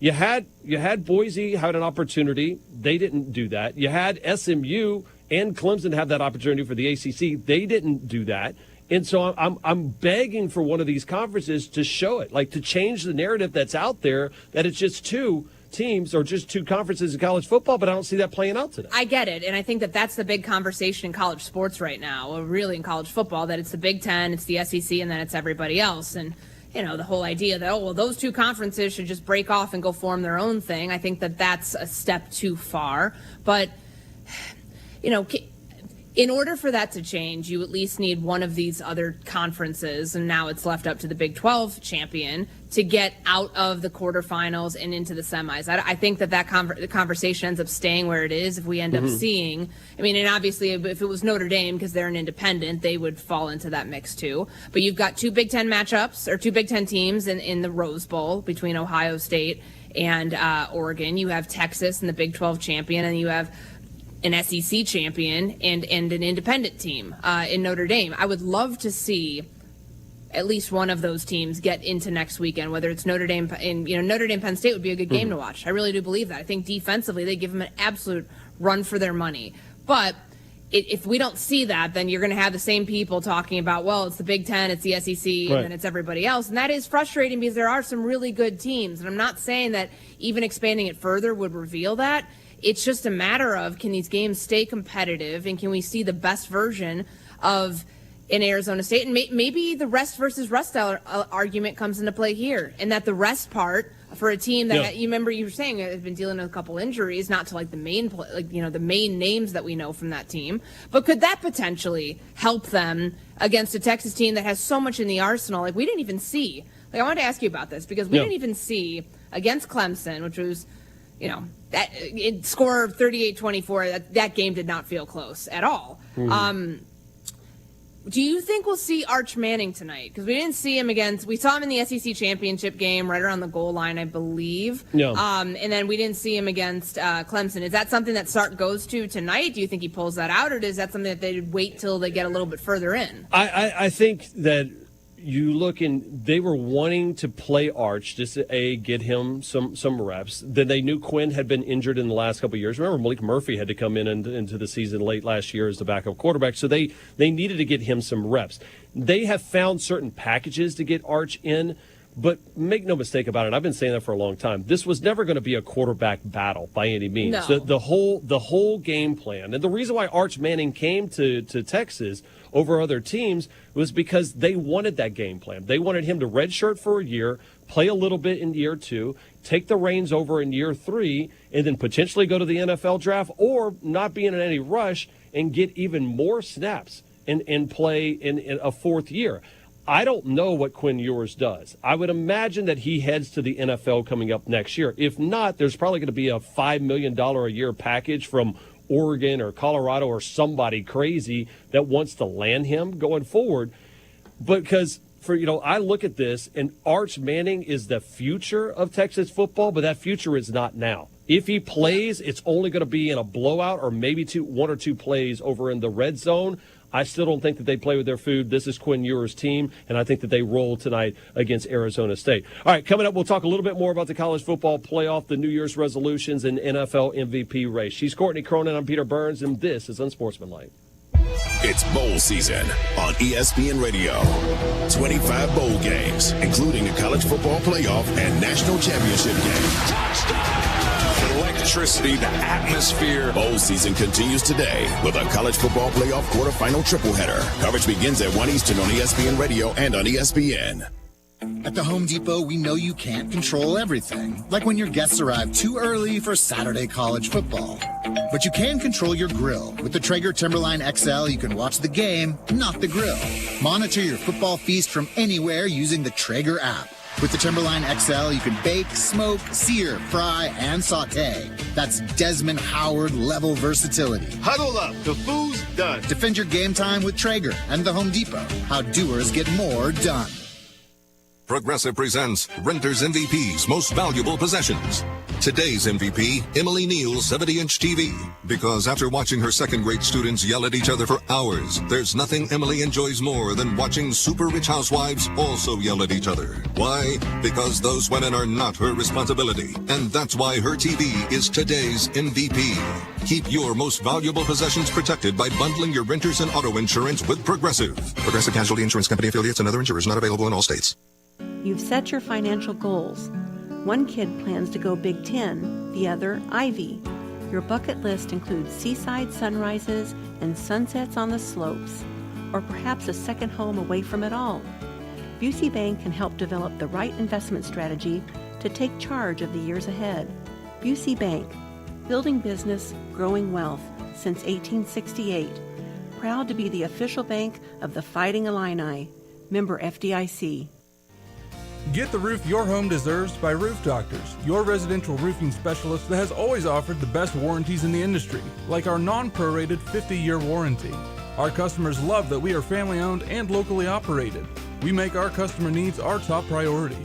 You had Boise had an opportunity. They didn't do that. You had SMU and Clemson have that opportunity for the ACC. They didn't do that. And so I'm begging for one of these conferences to show it, like to change the narrative that's out there that it's just two teams or just two conferences in college football, but I don't see that playing out today. I get it, and I think that that's the big conversation in college sports right now, or really in college football, that it's the Big Ten, it's the SEC, and then it's everybody else. And, you know, the whole idea that, those two conferences should just break off and go form their own thing, I think that that's a step too far. But, you know, in order for that to change, you at least need one of these other conferences, and now it's left up to the Big 12 champion to get out of the quarterfinals and into the semis. I think that the conversation ends up staying where it is if we end up seeing, I mean, and obviously if it was Notre Dame, because they're an independent, they would fall into that mix too. But you've got two Big Ten matchups, or two Big Ten teams in the Rose Bowl between Ohio State and Oregon. You have Texas and the Big 12 champion, and you have an SEC champion and an independent team in Notre Dame. I would love to see at least one of those teams get into next weekend, whether it's Notre Dame and Notre Dame Penn State would be a good game to watch. I really do believe that. I think defensively they give them an absolute run for their money. But if we don't see that, then you're going to have the same people talking about, well, it's the Big Ten, it's the SEC, and then it's everybody else. And that is frustrating because there are some really good teams. And I'm not saying that even expanding it further would reveal that. It's just a matter of, can these games stay competitive, and can we see the best version of in Arizona State? And maybe the rest versus rust argument comes into play here, and that the rest part for a team that you remember you were saying has been dealing with a couple injuries, not to like the main the main names that we know from that team, but could that potentially help them against a Texas team that has so much in the arsenal? Like we didn't even see. Like I wanted to ask you about this because we didn't even see against Clemson, which was, that it score 38-24. That game did not feel close at all. Do you think we'll see Arch Manning tonight? Because we didn't see him we saw him in the SEC championship game right around the goal line, I believe. No. And then we didn't see him against Clemson. Is that something that Sark goes to tonight? Do you think he pulls that out, or is that something that they wait till they get a little bit further in? I think that you look and they were wanting to play Arch just to get him some reps. Then they knew Quinn had been injured in the last couple of years. Remember, Malik Murphy had to come into the season late last year as the backup quarterback, so they needed to get him some reps. They have found certain packages to get Arch in, but make no mistake about it, I've been saying that for a long time. This was never going to be a quarterback battle by any means. No. The whole game plan, and the reason why Arch Manning came to Texas over other teams was because they wanted that game plan. They wanted him to redshirt for a year, play a little bit in year 2, take the reins over in year 3, and then potentially go to the NFL draft, or not be in any rush and get even more snaps and play in a fourth year. I don't know what Quinn Ewers does. I would imagine that he heads to the NFL coming up next year. If not, there's probably going to be a $5 million a year package from Oregon or Colorado or somebody crazy that wants to land him going forward. Because I look at this, and Arch Manning is the future of Texas football, but that future is not now. If he plays, it's only going to be in a blowout or maybe one or two plays over in the red zone. I still don't think that they play with their food. This is Quinn Ewers' team, and I think that they roll tonight against Arizona State. All right, coming up, we'll talk a little bit more about the college football playoff, the New Year's resolutions, and NFL MVP race. She's Courtney Cronin. I'm Peter Burns, and this is Unsportsmanlike. It's bowl season on ESPN Radio. 25 bowl games, including a college football playoff and national championship game. The electricity, the atmosphere. Bowl season continues today with a college football playoff quarterfinal tripleheader. Coverage begins at 1 Eastern on ESPN Radio and on ESPN. At the Home Depot, we know you can't control everything, like when your guests arrive too early for Saturday college football. But you can control your grill. With the Traeger Timberline XL, you can watch the game, not the grill. Monitor your football feast from anywhere using the Traeger app. With the Timberline XL, you can bake, smoke, sear, fry, and saute. That's Desmond Howard level versatility. Huddle up, the food's done. Defend your game time with Traeger and the Home Depot. How doers get more done. Progressive presents Renter's MVP's Most Valuable Possessions. Today's MVP, Emily Neal's 70-inch TV. Because after watching her second-grade students yell at each other for hours, there's nothing Emily enjoys more than watching super-rich housewives also yell at each other. Why? Because those women are not her responsibility. And that's why her TV is today's MVP. Keep your most valuable possessions protected by bundling your renters and auto insurance with Progressive. Progressive Casualty Insurance Company affiliates and other insurers not available in all states. You've set your financial goals. One kid plans to go Big Ten, the other Ivy. Your bucket list includes seaside sunrises and sunsets on the slopes, or perhaps a second home away from it all. Busey Bank can help develop the right investment strategy to take charge of the years ahead. Busey Bank, building business, growing wealth since 1868. Proud to be the official bank of the Fighting Illini. Member FDIC. Get the roof your home deserves by Roof Doctors, your residential roofing specialist that has always offered the best warranties in the industry, like our non-prorated 50-year warranty. Our customers love that we are family-owned and locally operated. We make our customer needs our top priority.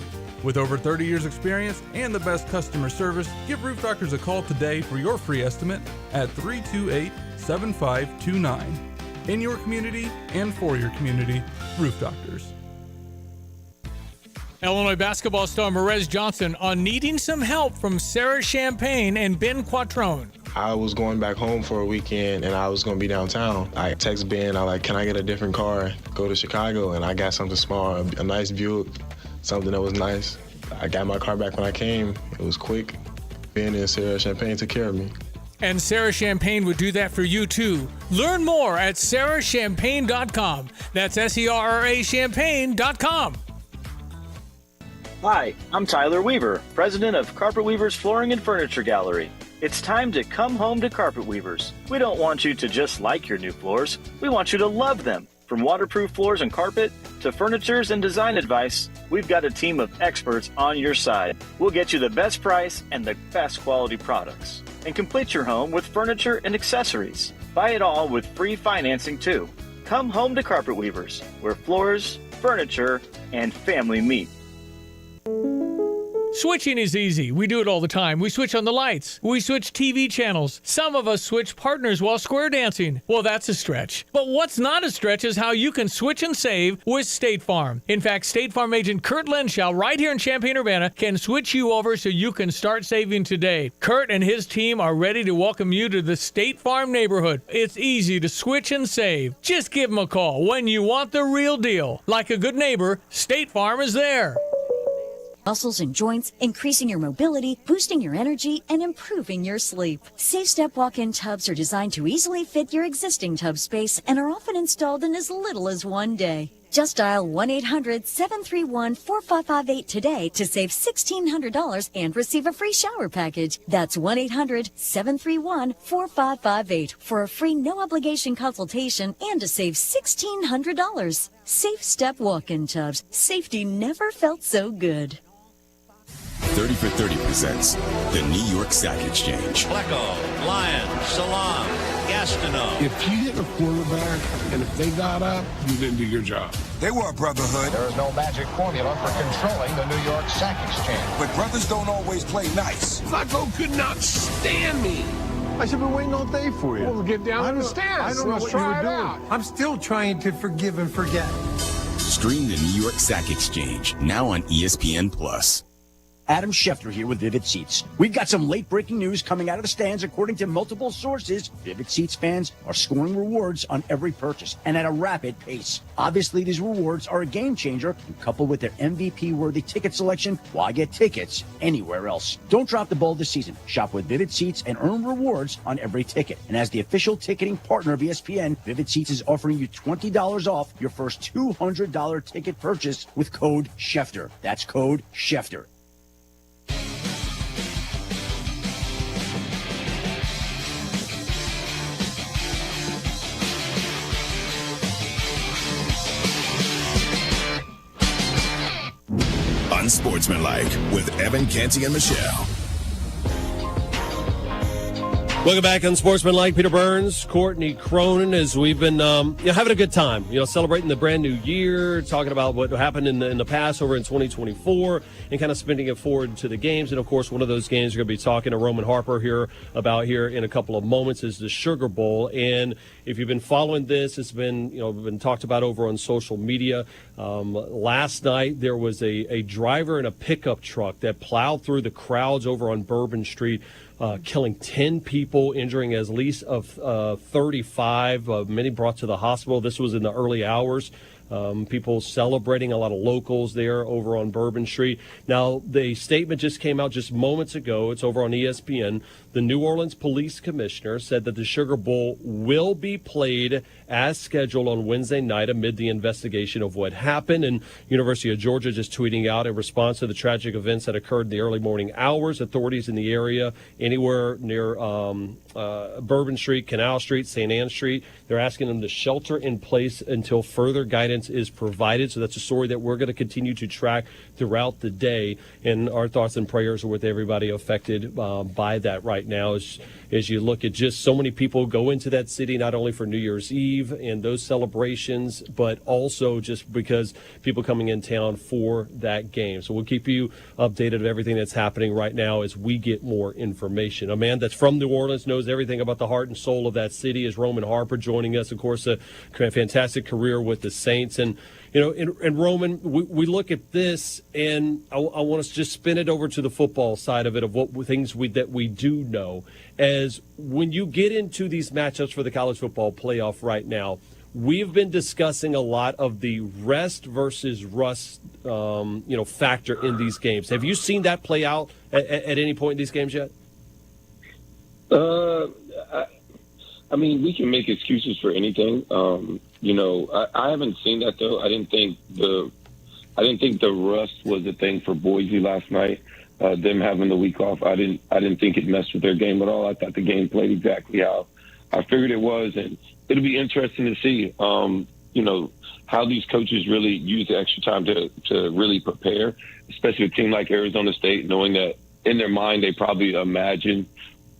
With over 30 years experience and the best customer service, give Roof Doctors a call today for your free estimate at 328-7529. In your community and for your community, Roof Doctors. Illinois basketball star Merez Johnson on needing some help from Sarah Champagne and Ben Quattrone. I was going back home for a weekend and I was going to be downtown. I text Ben, can I get a different car, go to Chicago? And I got something small, a nice Buick, something that was nice. I got my car back when I came. It was quick. Ben and Sarah Champagne took care of me. And Sarah Champagne would do that for you too. Learn more at sarahchampagne.com. That's SERRA champagne.com. Hi, I'm Tyler Weaver, president of Carpet Weavers Flooring and Furniture Gallery. It's time to come home to Carpet Weavers. We don't want you to just like your new floors. We want you to love them. From waterproof floors and carpet to furnitures and design advice, we've got a team of experts on your side. We'll get you the best price and the best quality products. And complete your home with furniture and accessories. Buy it all with free financing too. Come home to Carpet Weavers, where floors, furniture, and family meet. Switching is easy. We do it all the time. We switch on the lights. We switch TV channels. Some of us switch partners while square dancing. Well, that's a stretch. But what's not a stretch is how you can switch and save with State Farm. In fact, State Farm agent Kurt Lenschow right here in Champaign-Urbana can switch you over so you can start saving today. Kurt and his team are ready to welcome you to the State Farm neighborhood. It's easy to switch and save. Just give them a call when you want the real deal. Like a good neighbor, State Farm is there. Muscles and joints, increasing your mobility, boosting your energy, and improving your sleep. Safe Step walk-in tubs are designed to easily fit your existing tub space and are often installed in as little as one day. Just dial 1-800-731-4558 today to save $1,600 and receive a free shower package. That's 1-800-731-4558 for a free no-obligation consultation and to save $1,600. Safe Step walk-in tubs. Safety never felt so good. 30 for 30 presents the New York Sack Exchange. Flecko, Lyon, Salam, Gastineau. If you hit a quarterback and if they got up, you didn't do your job. They were a brotherhood. There is no magic formula for controlling the New York Sack Exchange. But brothers don't always play nice. Flacco could not stand me. I should be waiting all day for you. Well, get down on the stairs. I don't know what you were doing. I'm still trying to forgive and forget. Stream the New York Sack Exchange, now on ESPN+. Adam Schefter here with Vivid Seats. We've got some late-breaking news coming out of the stands. According to multiple sources, Vivid Seats fans are scoring rewards on every purchase and at a rapid pace. Obviously, these rewards are a game-changer, and coupled with their MVP-worthy ticket selection, why get tickets anywhere else? Don't drop the ball this season. Shop with Vivid Seats and earn rewards on every ticket. And as the official ticketing partner of ESPN, Vivid Seats is offering you $20 off your first $200 ticket purchase with code Schefter. That's code Schefter. Unsportsmanlike with Evan, Canty, and Michelle. Welcome back on Sportsmanlike. Peter Burns, Courtney Cronin, as we've been having a good time, celebrating the brand new year, talking about what happened in the past over in 2024, and kind of spinning it forward to the games. And, of course, one of those games we're going to be talking to Roman Harper about in a couple of moments is the Sugar Bowl. And if you've been following this, it's been talked about over on social media. Last night there was a driver in a pickup truck that plowed through the crowds over on Bourbon Street, killing 10 people, injuring at least of 35, many brought to the hospital. This was in the early hours. People celebrating, a lot of locals there over on Bourbon Street. Now, the statement just came out just moments ago. It's over on ESPN. The New Orleans Police Commissioner said that the Sugar Bowl will be played as scheduled on Wednesday night amid the investigation of what happened. And University of Georgia just tweeting out in response to the tragic events that occurred in the early morning hours. Authorities in the area, anywhere near Bourbon Street, Canal Street, St. Anne Street, they're asking them to shelter in place until further guidance is provided. So that's a story that we're going to continue to track throughout the day. And our thoughts and prayers are with everybody affected by that right now. As you look at just so many people go into that city, not only for New Year's Eve and those celebrations, but also just because people coming in town for that game. So we'll keep you updated of everything that's happening right now as we get more information. A man that's from New Orleans, knows everything about the heart and soul of that city, is Roman Harper, joining us. Of course, a fantastic career with the Saints. And and Roman, we look at this, and I want us to just spin it over to the football side of it, of what things that we do know. As when you get into these matchups for the college football playoff right now, we've been discussing a lot of the rest versus rust, factor in these games. Have you seen that play out at any point in these games yet? I mean, we can make excuses for anything. I haven't seen that though. I didn't think the rust was a thing for Boise last night. Them having the week off, I didn't think it messed with their game at all. I thought the game played exactly how I figured it was, and it'll be interesting to see, how these coaches really use the extra time to really prepare, especially a team like Arizona State, knowing that in their mind they probably imagined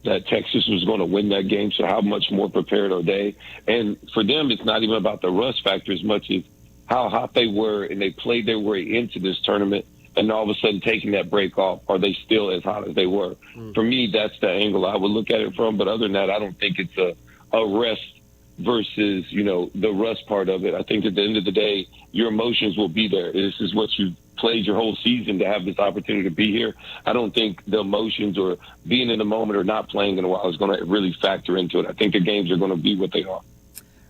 that Texas was going to win that game. So how much more prepared are they? And for them, it's not even about the rust factor as much as how hot they were, and they played their way into this tournament. And all of a sudden taking that break off, are they still as hot as they were? For me, that's the angle I would look at it from. But other than that, I don't think it's a rest versus, the rust part of it. I think at the end of the day, your emotions will be there. This is what you played your whole season to have this opportunity to be here. I don't think the emotions or being in the moment or not playing in a while is going to really factor into it. I think the games are going to be what they are.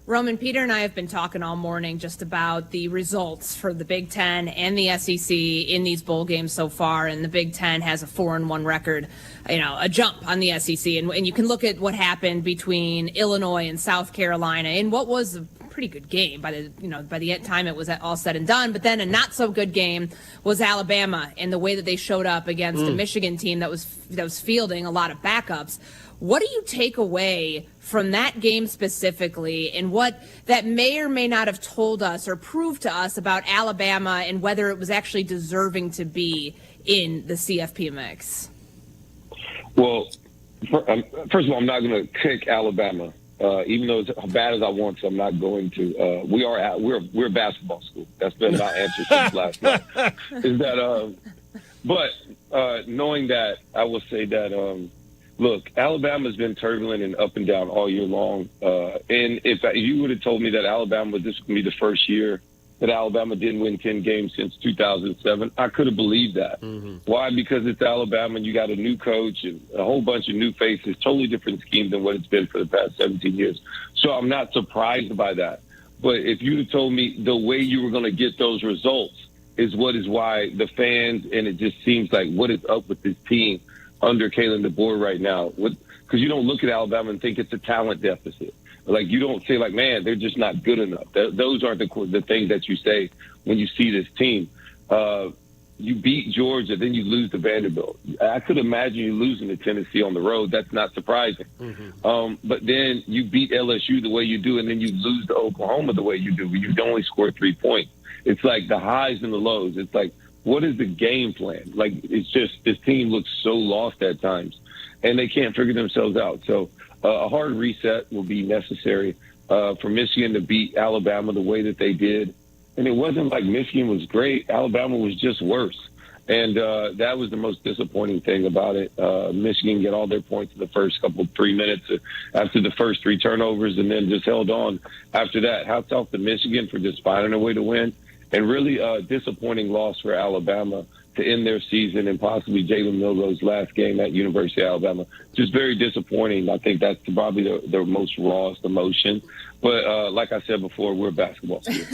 Roman, Peter and I have been talking all morning just about the results for the Big Ten and the SEC in these bowl games so far. And the Big Ten has a 4-1 record, a jump on the SEC. And you can look at what happened between Illinois and South Carolina in what was a pretty good game by the time it was all said and done. But then a not so good game was Alabama, and the way that they showed up against a Michigan team that was fielding a lot of backups. What do you take away from that game specifically, and what that may or may not have told us or proved to us about Alabama and whether it was actually deserving to be in the CFP mix? Well, first of all, I'm not going to kick Alabama, even though it's as bad as I want to. I'm not going to. We're a basketball school. That's been my answer since last night. Is that, but knowing that, I will say that. Look, Alabama's been turbulent and up and down all year long. And if you would have told me that this was going to be the first year that Alabama didn't win 10 games since 2007, I could have believed that. Why? Because it's Alabama, and you got a new coach and a whole bunch of new faces, totally different scheme than what it's been for the past 17 years. So I'm not surprised by that. But if you'd have told me the way you were going to get those results is why the fans, and it just seems like what is up with this team under Kalen DeBoer right now, because you don't look at Alabama and think it's a talent deficit. Like, you don't say, like, man, they're just not good enough. Those aren't the things that you say when you see this team. You beat Georgia, then you lose to Vanderbilt. I could imagine you losing to Tennessee on the road. That's not surprising. But then you beat LSU the way you do, and then you lose to Oklahoma the way you do. You only score 3 points. It's like the highs and the lows. It's like, what is the game plan? Like, it's just this team looks so lost at times, and they can't figure themselves out. So a hard reset will be necessary for Michigan to beat Alabama the way that they did. And it wasn't like Michigan was great. Alabama was just worse. And that was the most disappointing thing about it. Michigan get all their points in the first 3 minutes after the first 3 turnovers and then just held on after that. Hats off to Michigan for just finding a way to win. And really disappointing loss for Alabama to end their season and possibly Jalen Milroe's last game at University of Alabama. Just very disappointing. I think that's probably the most rawest emotion. But like I said before, we're a basketball team.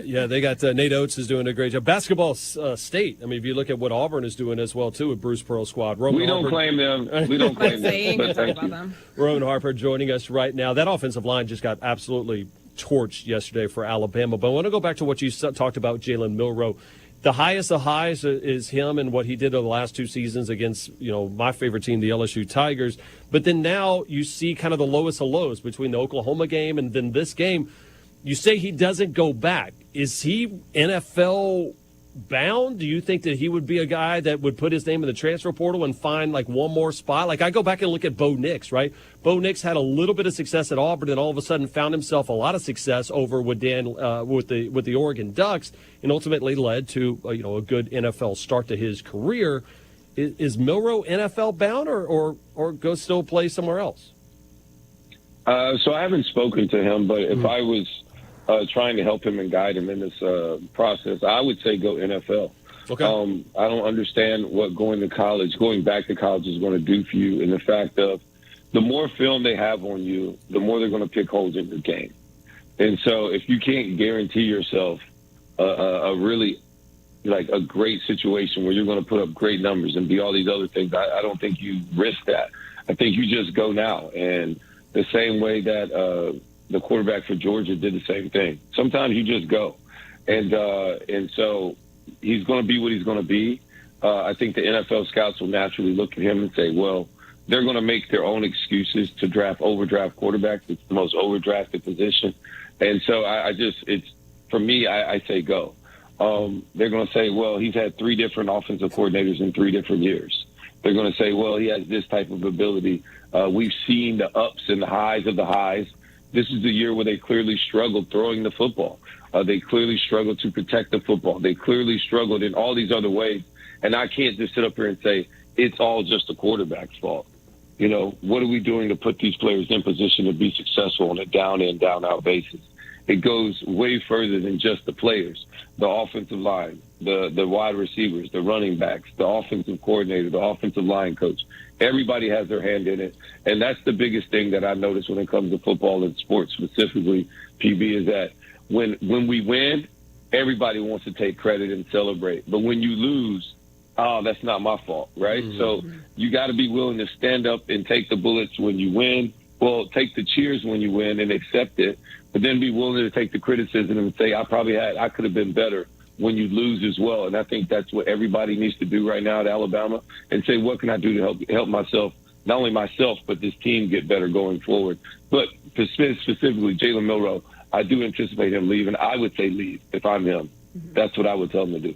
Yeah, they got Nate Oates is doing a great job. Basketball state. I mean, if you look at what Auburn is doing as well, too, with Bruce Pearl's squad. We don't claim them. We don't claim them. But thank you. Roman Harper joining us right now. That offensive line just got absolutely torched yesterday for Alabama. But I want to go back to what you talked about, Jalen Milroe. The highest of highs is him and what he did over the last 2 seasons against, my favorite team, the LSU Tigers. But then now you see kind of the lowest of lows between the Oklahoma game and then this game. You say he doesn't go back. Is he NFL bound? Do you think that he would be a guy that would put his name in the transfer portal and find like one more spot? Like I go back and look at Bo Nix, right? Bo Nix had a little bit of success at Auburn and all of a sudden found himself a lot of success over with the Oregon Ducks and ultimately led to a good NFL start to his career. Is Milroe NFL bound or go still play somewhere else? So I haven't spoken to him, but if I was trying to help him and guide him in this process, I would say go NFL. Okay. I don't understand what going back to college is going to do for you in the fact of the more film they have on you, the more they're going to pick holes in your game. And so if you can't guarantee yourself a really like a great situation where you're going to put up great numbers and be all these other things, I don't think you risk that. I think you just go now. And the same way that the quarterback for Georgia did the same thing. Sometimes you just go. And so he's going to be what he's going to be. I think the NFL scouts will naturally look at him and say, well, they're going to make their own excuses to overdraft quarterbacks. It's the most overdrafted position. And so for me, I say go. They're going to say, well, he's had 3 different offensive coordinators in 3 different years. They're going to say, well, he has this type of ability. We've seen the ups and the highs of the highs. This is the year where they clearly struggled throwing the football. They clearly struggled to protect the football. They clearly struggled in all these other ways. And I can't just sit up here and say it's all just the quarterback's fault. What are we doing to put these players in position to be successful on a down-in, down-out basis? It goes way further than just the players, the offensive line, the wide receivers, the running backs, the offensive coordinator, the offensive line coach. Everybody has their hand in it. And that's the biggest thing that I notice when it comes to football and sports specifically, PB, is that when we win, everybody wants to take credit and celebrate. But when you lose, that's not my fault, right? Mm-hmm. So you got to be willing to stand up and take the bullets when you win. Well, take the cheers when you win and accept it, but then be willing to take the criticism and say, I could have been better when you lose as well. And I think that's what everybody needs to do right now at Alabama and say, what can I do to help myself, not only myself, but this team get better going forward. But specifically, Jalen Milroe, I do anticipate him leaving. I would say leave if I'm him. Mm-hmm. That's what I would tell him to do.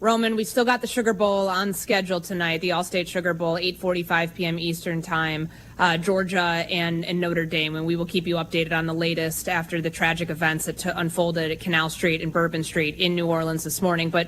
Roman, we still got the Sugar Bowl on schedule tonight, the All-State Sugar Bowl, 8:45 p.m. Eastern Time, Georgia and Notre Dame, and we will keep you updated on the latest after the tragic events that unfolded at Canal Street and Bourbon Street in New Orleans this morning. But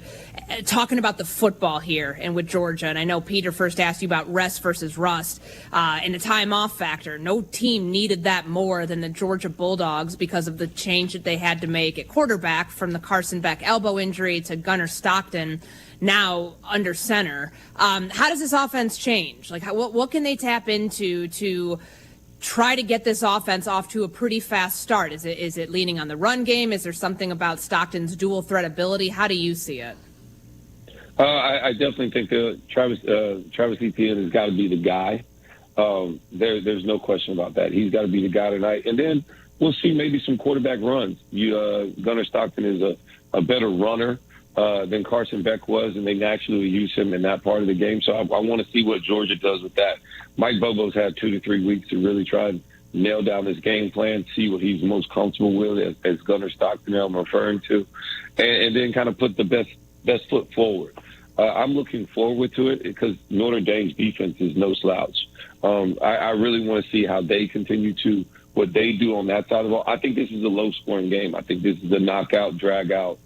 talking about the football here and with Georgia, and I know Peter first asked you about rest versus rust and the time-off factor. No team needed that more than the Georgia Bulldogs because of the change that they had to make at quarterback from the Carson Beck elbow injury to Gunnar Stockton now under center. How does this offense change? Like, what can they tap into to try to get this offense off to a pretty fast start? Is it leaning on the run game? Is there something about Stockton's dual threat ability? How do you see it? I definitely think Travis Etienne has got to be the guy. There's no question about that. He's got to be the guy tonight. And then we'll see maybe some quarterback runs. Gunnar Stockton is a better runner than Carson Beck was, and they naturally use him in that part of the game. So I want to see what Georgia does with that. Mike Bobo's had 2 to 3 weeks to really try and nail down his game plan, see what he's most comfortable with, as Gunnar Stockton I'm referring to, and then kind of put the best foot forward. I'm looking forward to it because Notre Dame's defense is no slouch. I really want to see how they continue to what they do on that side of the ball. I think this is a low-scoring game. I think this is a knockout, drag-out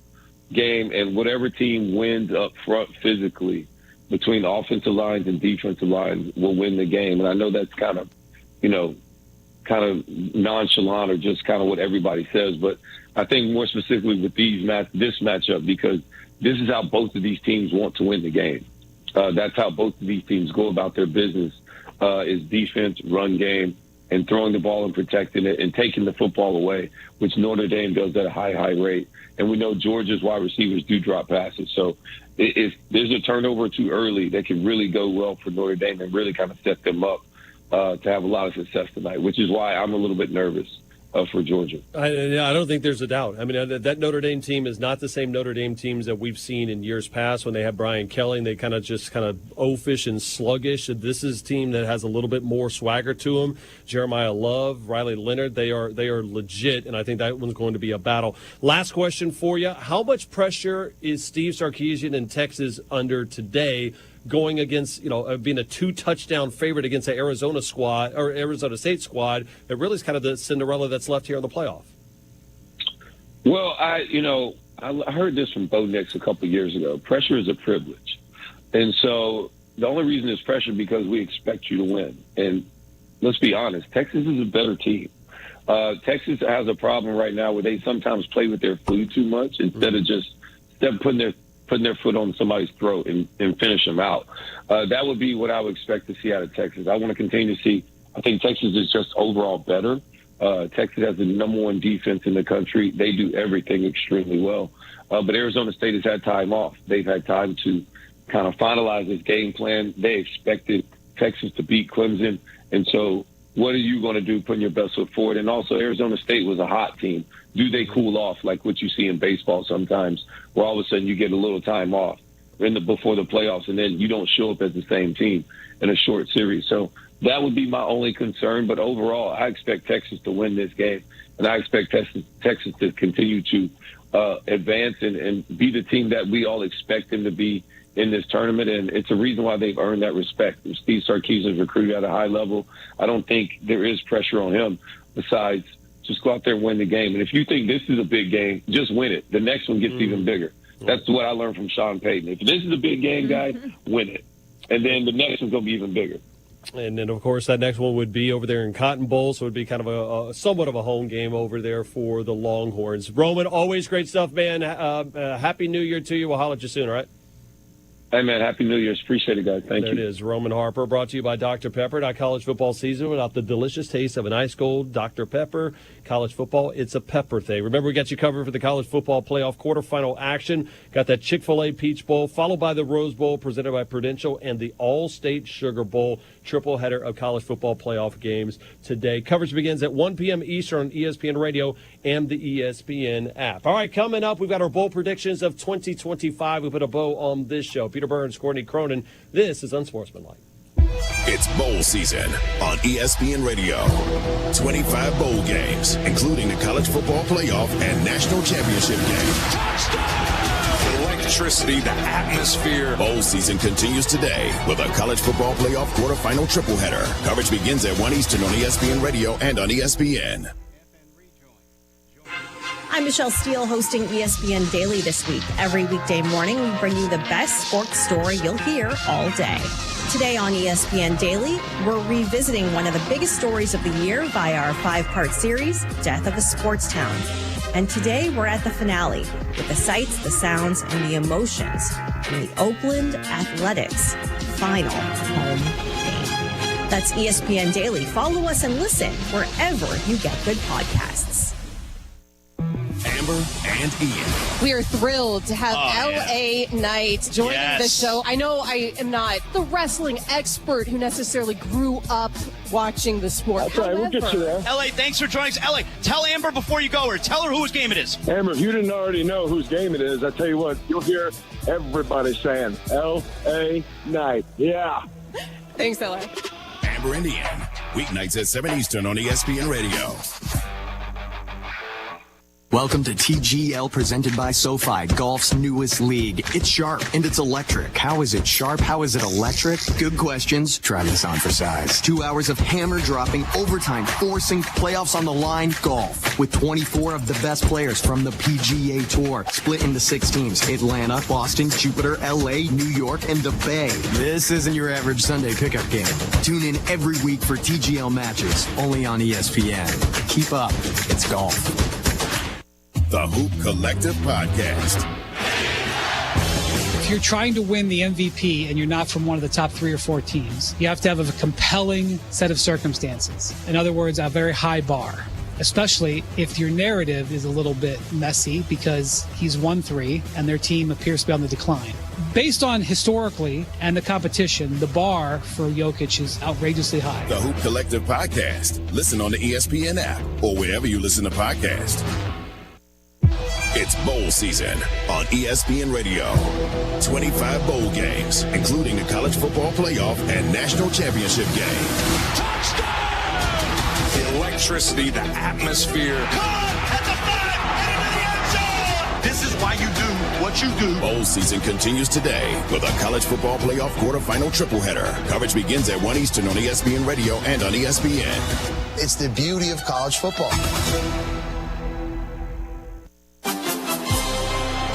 game, and whatever team wins up front physically between offensive lines and defensive lines will win the game. And I know that's kind of nonchalant or just kind of what everybody says, but I think more specifically with this matchup, because this is how both of these teams want to win the game. That's how both of these teams go about their business, is defense, run game, and throwing the ball and protecting it and taking the football away, which Notre Dame does at a high rate. And we know Georgia's wide receivers do drop passes. So if there's a turnover too early, that can really go well for Notre Dame and really kind of set them up to have a lot of success tonight, which is why I'm a little bit nervous for Georgia. I don't think there's a doubt. I mean, that Notre Dame team is not the same Notre Dame teams that we've seen in years past when they had Brian Kelly and they kind of oafish and sluggish. This is a team that has a little bit more swagger to them. Jeremiah Love, Riley Leonard, they are legit, and I think that one's going to be a battle. Last question for you. How much pressure is Steve Sarkisian and Texas under today, going against, being a 2-touchdown favorite against the Arizona State squad that really is kind of the Cinderella that's left here in the playoff? Well, I heard this from Bo Nix a couple of years ago. Pressure is a privilege. And so the only reason it's pressure because we expect you to win. And let's be honest, Texas is a better team. Texas has a problem right now where they sometimes play with their food too much instead of just putting their foot on somebody's throat and finish them out. That would be what I would expect to see out of Texas. I want to continue to see. I think Texas is just overall better. Texas has the number one defense in the country. They do everything extremely well. But Arizona State has had time off. They've had time to kind of finalize this game plan. They expected Texas to beat Clemson. And so what are you going to do putting your best foot forward? And also Arizona State was a hot team. Do they cool off like what you see in baseball sometimes, where all of a sudden you get a little time off before the playoffs and then you don't show up as the same team in a short series? So that would be my only concern. But overall, I expect Texas to win this game, and I expect Texas to continue to advance and be the team that we all expect them to be in this tournament. And it's a reason why they've earned that respect. Steve Sarkisian is recruited at a high level. I don't think there is pressure on him besides just go out there and win the game. And if you think this is a big game, just win it. The next one gets even bigger. That's what I learned from Sean Payton. If this is a big game, guys, win it. And then the next one's going to be even bigger. And then, of course, that next one would be over there in Cotton Bowl, so it would be kind of somewhat of a home game over there for the Longhorns. Roman, always great stuff, man. Happy New Year to you. We'll holler at you soon, all right? Hey, man, Happy New Year's. Appreciate it, guys. Thank you. There it is. Roman Harper, brought to you by Dr. Pepper. Not college football season without the delicious taste of an ice cold Dr. Pepper. College football, it's a pepper thing. Remember, we got you covered for the college football playoff quarterfinal action. Got that Chick-fil-A Peach Bowl, followed by the Rose Bowl, presented by Prudential, and the All-State Sugar Bowl, triple header of college football playoff games today. Coverage begins at 1 p.m. Eastern on ESPN Radio and the ESPN app. All right, coming up, we've got our bowl predictions of 2025. We put a bow on this show. Peter Burns, Courtney Cronin. This is Unsportsmanlike. It's bowl season on ESPN Radio. 25 bowl games, including the college football playoff and national championship game. The electricity, the atmosphere. Bowl season continues today with a college football playoff quarterfinal triple header. Coverage begins at 1 Eastern on ESPN Radio and on ESPN. I'm Michelle Steele, hosting ESPN Daily this week. Every weekday morning, we bring you the best sports story you'll hear all day. Today on ESPN Daily, we're revisiting one of the biggest stories of the year via our 5-part series, Death of a Sports Town. And today, we're at the finale with the sights, the sounds, and the emotions in the Oakland Athletics final home game. That's ESPN Daily. Follow us and listen wherever you get good podcasts. Amber and Ian. We are thrilled to have LA Knight joining the show. I know I am not the wrestling expert who necessarily grew up watching the sport. That's right, we'll get you there. LA, thanks for joining us. LA, tell Amber before you go, or tell her whose game it is. Amber, if you didn't already know whose game it is, I tell you what, you'll hear everybody saying LA Knight. Yeah. Thanks, LA. Amber and Ian, weeknights at 7 Eastern on ESPN Radio. Welcome to TGL presented by SoFi, golf's newest league. It's sharp and it's electric. How is it sharp? How is it electric? Good questions. Try this on for size. 2 hours of hammer dropping, overtime, forcing, playoffs on the line, golf. With 24 of the best players from the PGA Tour, split into 6 teams. Atlanta, Boston, Jupiter, LA, New York, and the Bay. This isn't your average Sunday pickup game. Tune in every week for TGL matches, only on ESPN. Keep up. It's golf. The Hoop Collective Podcast. If you're trying to win the MVP and you're not from one of the top 3 or 4 teams, you have to have a compelling set of circumstances. In other words, a very high bar, especially if your narrative is a little bit messy because he's won 3 and their team appears to be on the decline. Based on historically and the competition, the bar for Jokic is outrageously high. The Hoop Collective Podcast. Listen on the ESPN app or wherever you listen to podcasts. It's bowl season on ESPN Radio. 25 bowl games, including the college football playoff and national championship game. Touchdown! The electricity, the atmosphere. At the 5, and into the end zone! This is why you do what you do. Bowl season continues today with a college football playoff quarterfinal tripleheader. Coverage begins at 1 Eastern on ESPN Radio and on ESPN. It's the beauty of college football.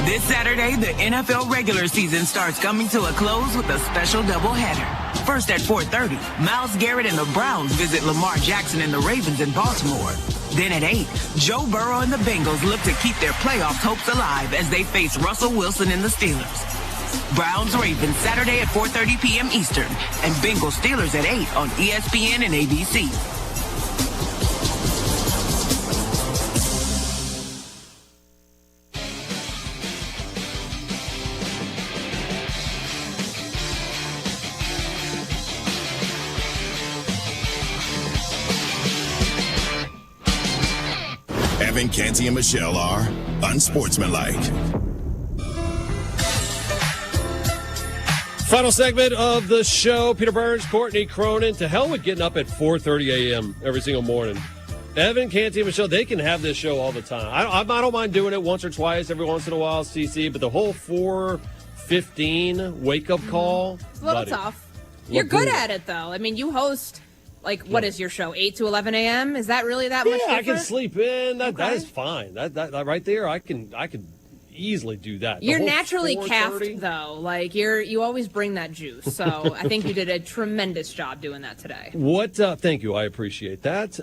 This Saturday, the NFL regular season starts coming to a close with a special doubleheader. First at 4:30, Myles Garrett and the Browns visit Lamar Jackson and the Ravens in Baltimore. Then at 8, Joe Burrow and the Bengals look to keep their playoff hopes alive as they face Russell Wilson and the Steelers. Browns-Ravens Saturday at 4:30 p.m. Eastern, and Bengals-Steelers at 8 on ESPN and ABC. Evan, Canty, and Michelle are unsportsmanlike. Final segment of the show. Peter Burns, Courtney Cronin. To hell with getting up at 4:30 a.m. every single morning. Evan, Canty, and Michelle, they can have this show all the time. I don't mind doing it once or twice every once in a while, CC, but the whole 4:15 wake-up call. It's a little tough. You're good at it, though. I mean, you host... Like, what is your show, 8 to 11 a.m.? Is that really that much different? I can sleep in. That is fine. That right there, I can easily do that. You're naturally caffed, though. Like, you always bring that juice. So I think you did a tremendous job doing that today. Thank you. I appreciate that.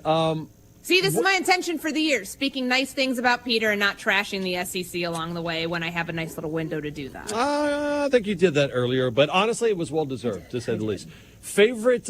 See, this is my intention for the year, speaking nice things about Peter and not trashing the SEC along the way when I have a nice little window to do that. I think you did that earlier, but honestly, it was well-deserved, to say the least. Favorite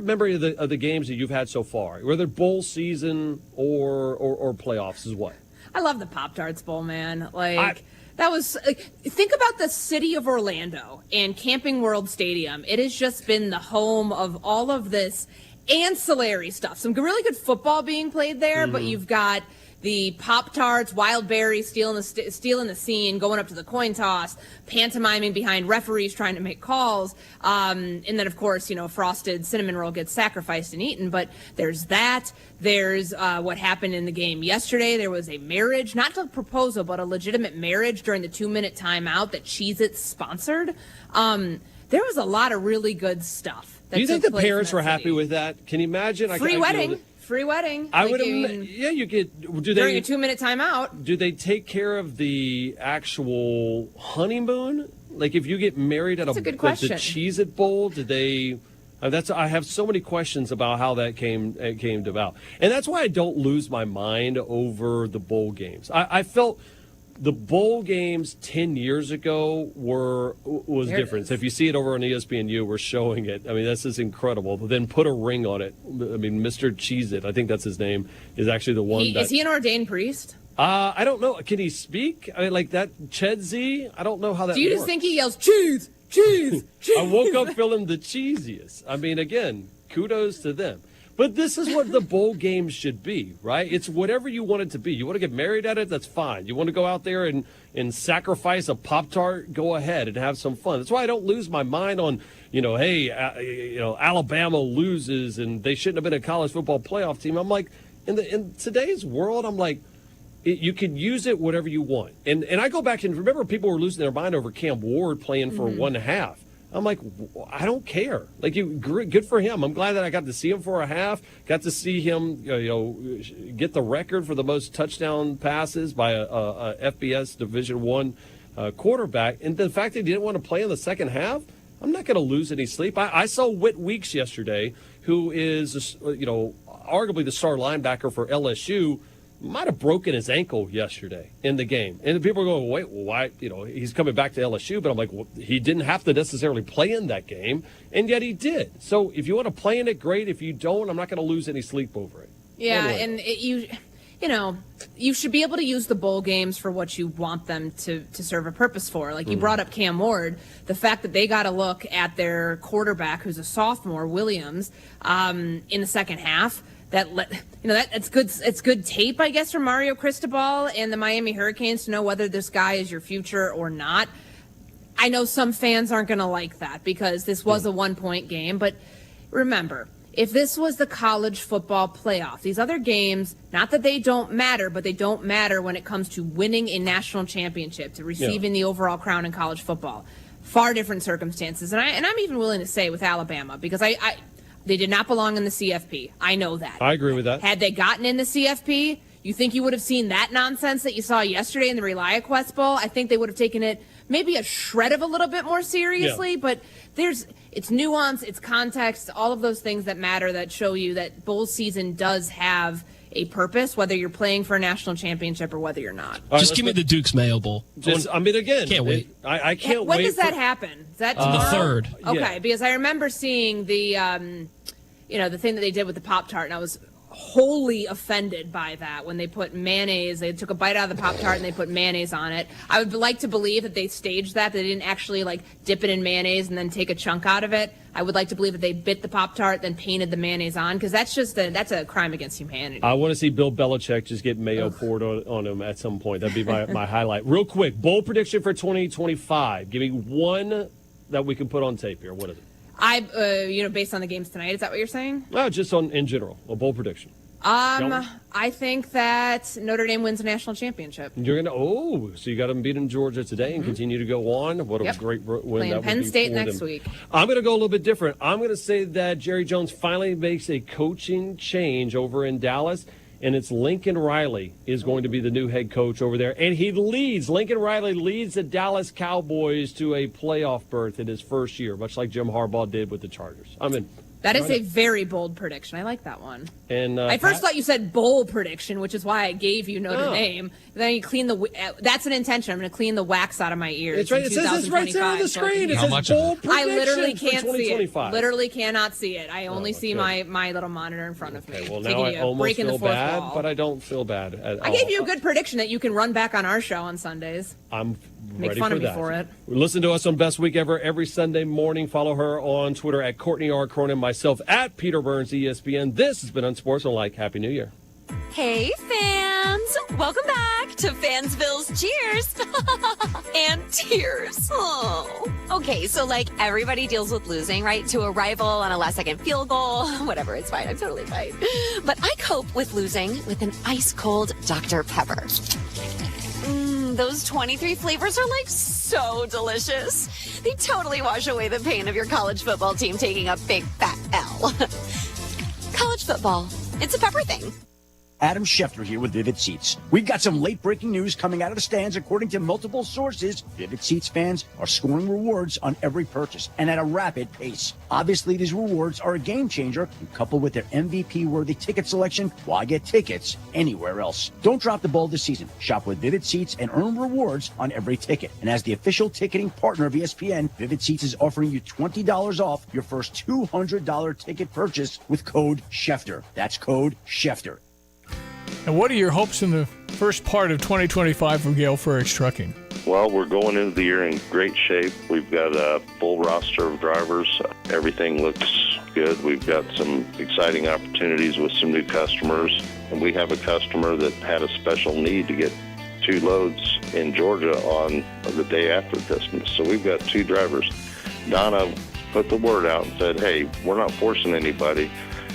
memory of the games that you've had so far, whether bowl season or playoffs, is what? I love the Pop-Tarts Bowl, man. That was think about the city of Orlando and Camping World Stadium. It has just been the home of all of this ancillary stuff. Some really good football being played there, but you've got the Pop-Tarts, wild berries stealing the scene, going up to the coin toss, pantomiming behind referees trying to make calls. And then, of course, a frosted cinnamon roll gets sacrificed and eaten. But there's that. There's what happened in the game yesterday. There was a marriage, not a proposal, but a legitimate marriage during the 2-minute timeout that Cheez-It sponsored. There was a lot of really good stuff. Do you think the parents were happy with that? Can you imagine? Free wedding. Free wedding. You get. During a 2-minute timeout. Do they take care of the actual honeymoon? Like, if you get married at that's a good question. The Cheez-It Bowl, did they? I have so many questions about how that came about, and that's why I don't lose my mind over the bowl games. I felt the bowl games 10 years ago was different. So if you see it over on ESPNU, we're showing it. I mean, this is incredible. But then put a ring on it. I mean, Mr. Cheez-It, I think that's his name, is actually the one. Is he an ordained priest? I don't know. Can he speak? I mean, like that Chedzi? I don't know how that works. Do you just think he yells, cheese, cheese, cheese? I woke up feeling the cheesiest. I mean, again, kudos to them. But this is what the bowl games should be, right? It's whatever you want it to be. You want to get married at it, that's fine. You want to go out there and sacrifice a Pop-Tart, go ahead and have some fun. That's why I don't lose my mind on, Alabama loses and they shouldn't have been a college football playoff team. I'm like, in today's world, I'm like, you can use it whatever you want. And I go back and remember people were losing their mind over Cam Ward playing for 1.5. I'm like, I don't care. Like, good for him. I'm glad that I got to see him for a half. Got to see him, get the record for the most touchdown passes by a FBS Division I quarterback. And the fact that he didn't want to play in the second half, I'm not going to lose any sleep. I saw Whit Weeks yesterday, who is, arguably the star linebacker for LSU. Might have broken his ankle yesterday in the game. And people are going, wait, well, why? He's coming back to LSU. But I'm like, well, he didn't have to necessarily play in that game, and yet he did. So if you want to play in it, great. If you don't, I'm not going to lose any sleep over it. Yeah, anyway. And you should be able to use the bowl games for what you want them to serve a purpose for. Like you brought up Cam Ward, the fact that they got a look at their quarterback, who's a sophomore, Williams, in the second half. It's good. It's good tape, I guess, for Mario Cristobal and the Miami Hurricanes to know whether this guy is your future or not. I know some fans aren't going to like that because this was a 1-point game, but remember, if this was the college football playoff, these other games, not that they don't matter, but they don't matter when it comes to winning a national championship, to receiving the overall crown in college football. Far different circumstances, and I'm even willing to say with Alabama because they did not belong in the CFP. I know that. I agree with that. Had they gotten in the CFP, you think you would have seen that nonsense that you saw yesterday in the ReliaQuest Bowl? I think they would have taken it maybe a shred of a little bit more seriously, but it's nuance, it's context, all of those things that matter that show you that bowl season does have a purpose, whether you're playing for a national championship or whether you're not. Just give me the Duke's Mayo Bowl. Again, can't wait. I can't wait. When does that happen? Is that tomorrow? The 3rd. Okay, because I remember seeing the, the thing that they did with the Pop-Tart, and I was wholly offended by that when they put mayonnaise. They took a bite out of the Pop-Tart and they put mayonnaise on it. I would like to believe that they staged that they didn't actually dip it in mayonnaise and then take a chunk out of it. I would like to believe that they bit the Pop-Tart, then painted the mayonnaise on, because that's a crime against humanity. I want to see Bill Belichick just get mayo poured on him at some point. That'd be my highlight. Real quick, bowl prediction for 2025. Give me one that we can put on tape here. What is it? Based on the games tonight, is that what you're saying? No, just in general, a bowl prediction. I think that Notre Dame wins a national championship. You're so you got them beating Georgia today and continue to go on. What a great win playing that Penn would be State for next them. week. I'm going to go a little bit different. I'm going to say that Jerry Jones finally makes a coaching change over in Dallas, and it's Lincoln Riley is going to be the new head coach over there. And Lincoln Riley leads the Dallas Cowboys to a playoff berth in his first year, much like Jim Harbaugh did with the Chargers. That is a very bold prediction. I like that one. And I first thought you said bowl prediction, which is why I gave you Notre Dame. Then you clean that's an intention. I'm going to clean the wax out of my ears. It's right. It says it's right there on the screen. It says bowl prediction. I literally can't see it. 2025. Literally cannot see it. I only see my little monitor in front of me. Well, now I almost feel bad, but I don't feel bad at all. I gave you a good prediction that you can run back on our show on Sundays. I'm Make ready fun for of me that. for it. Listen to us on Best Week Ever every Sunday morning. Follow her on Twitter at Courtney R. Cronin, myself at Peter Burns ESPN. This has been Unsportsmanlike. Happy New Year. Hey, fans! Welcome back to Fansville's Cheers and Tears. Oh. Okay, so everybody deals with losing, right? To a rival on a last-second field goal. Whatever, it's fine. I'm totally fine. But I cope with losing with an ice-cold Dr. Pepper. Those 23 flavors are so delicious. They totally wash away the pain of your college football team taking a big fat L. College football, it's a pepper thing. Adam Schefter here with Vivid Seats. We've got some late-breaking news coming out of the stands. According to multiple sources, Vivid Seats fans are scoring rewards on every purchase and at a rapid pace. Obviously, these rewards are a game changer, and coupled with their MVP-worthy ticket selection, why get tickets anywhere else? Don't drop the ball this season. Shop with Vivid Seats and earn rewards on every ticket. And as the official ticketing partner of ESPN, Vivid Seats is offering you $20 off your first $200 ticket purchase with code Schefter. That's code Schefter. And what are your hopes in the first part of 2025 from Gale Frericks Trucking? Well, we're going into the year in great shape. We've got a full roster of drivers. Everything looks good. We've got some exciting opportunities with some new customers. And we have a customer that had a special need to get 2 loads in Georgia on the day after Christmas. So we've got 2 drivers. Donna put the word out and said, hey, we're not forcing anybody.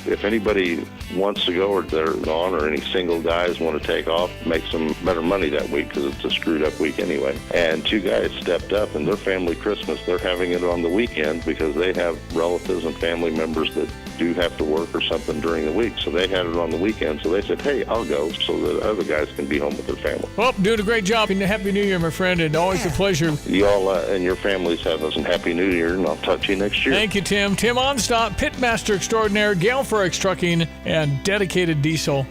if anybody wants to go or they're gone or any single guys want to take off, make some better money that week because it's a screwed up week anyway. And 2 guys stepped up, and their family Christmas, they're having it on the weekend because they have relatives and family members that do have to work or something during the week. So they had it on the weekend. So they said, hey, I'll go so that other guys can be home with their family. Well, doing a great job. And Happy New Year, my friend, and always a pleasure. You all and your families have a Happy New Year, and I'll talk to you next year. Thank you, Tim. Tim Onstop, Pitmaster Extraordinaire, Gale Forex Trucking, and Dedicated Diesel.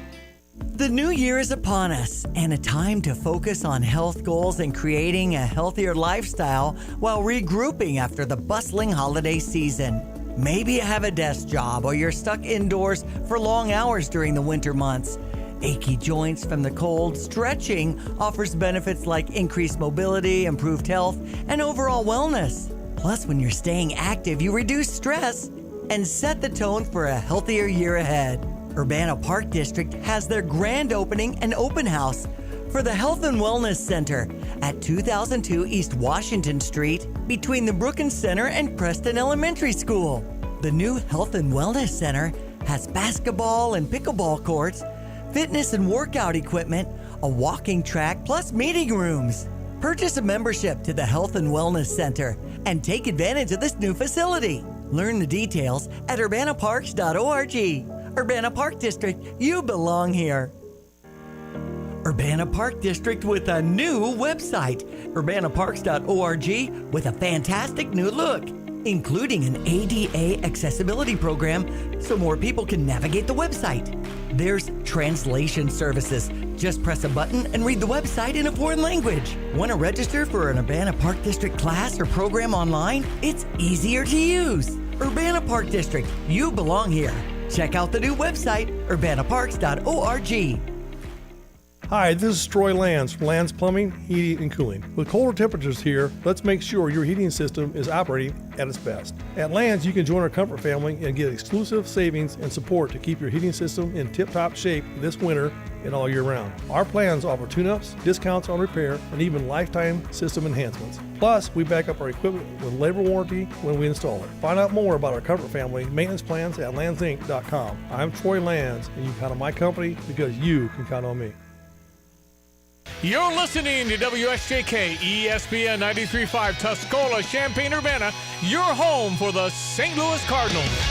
The new year is upon us, and a time to focus on health goals and creating a healthier lifestyle while regrouping after the bustling holiday season. Maybe you have a desk job or you're stuck indoors for long hours during the winter months. Achy joints from the cold, stretching offers benefits like increased mobility, improved health, and overall wellness. Plus, when you're staying active, you reduce stress and set the tone for a healthier year ahead. Urbana Park District has their grand opening and open house for the Health and Wellness Center at 2002 East Washington Street between the Brookins Center and Preston Elementary School. The new Health and Wellness Center has basketball and pickleball courts, fitness and workout equipment, a walking track, plus meeting rooms. Purchase a membership to the Health and Wellness Center and take advantage of this new facility. Learn the details at urbanaparks.org. Urbana Park District, you belong here. Urbana Park District with a new website, urbanaparks.org, with a fantastic new look, including an ADA accessibility program so more people can navigate the website. There's translation services. Just press a button and read the website in a foreign language. Want to register for an Urbana Park District class or program online? It's easier to use. Urbana Park District, you belong here. Check out the new website, urbanaparks.org. Hi, this is Troy Lands from Lands Plumbing, Heating, and Cooling. With colder temperatures here, let's make sure your heating system is operating at its best. At Lands, you can join our comfort family and get exclusive savings and support to keep your heating system in tip-top shape this winter and all year round. Our plans offer tune-ups, discounts on repair, and even lifetime system enhancements. Plus, we back up our equipment with labor warranty when we install it. Find out more about our comfort family maintenance plans at landsinc.com. I'm Troy Lands, and you can count on my company because you can count on me. You're listening to WSJK ESPN 93.5 Tuscola, Champaign-Urbana, your home for the St. Louis Cardinals.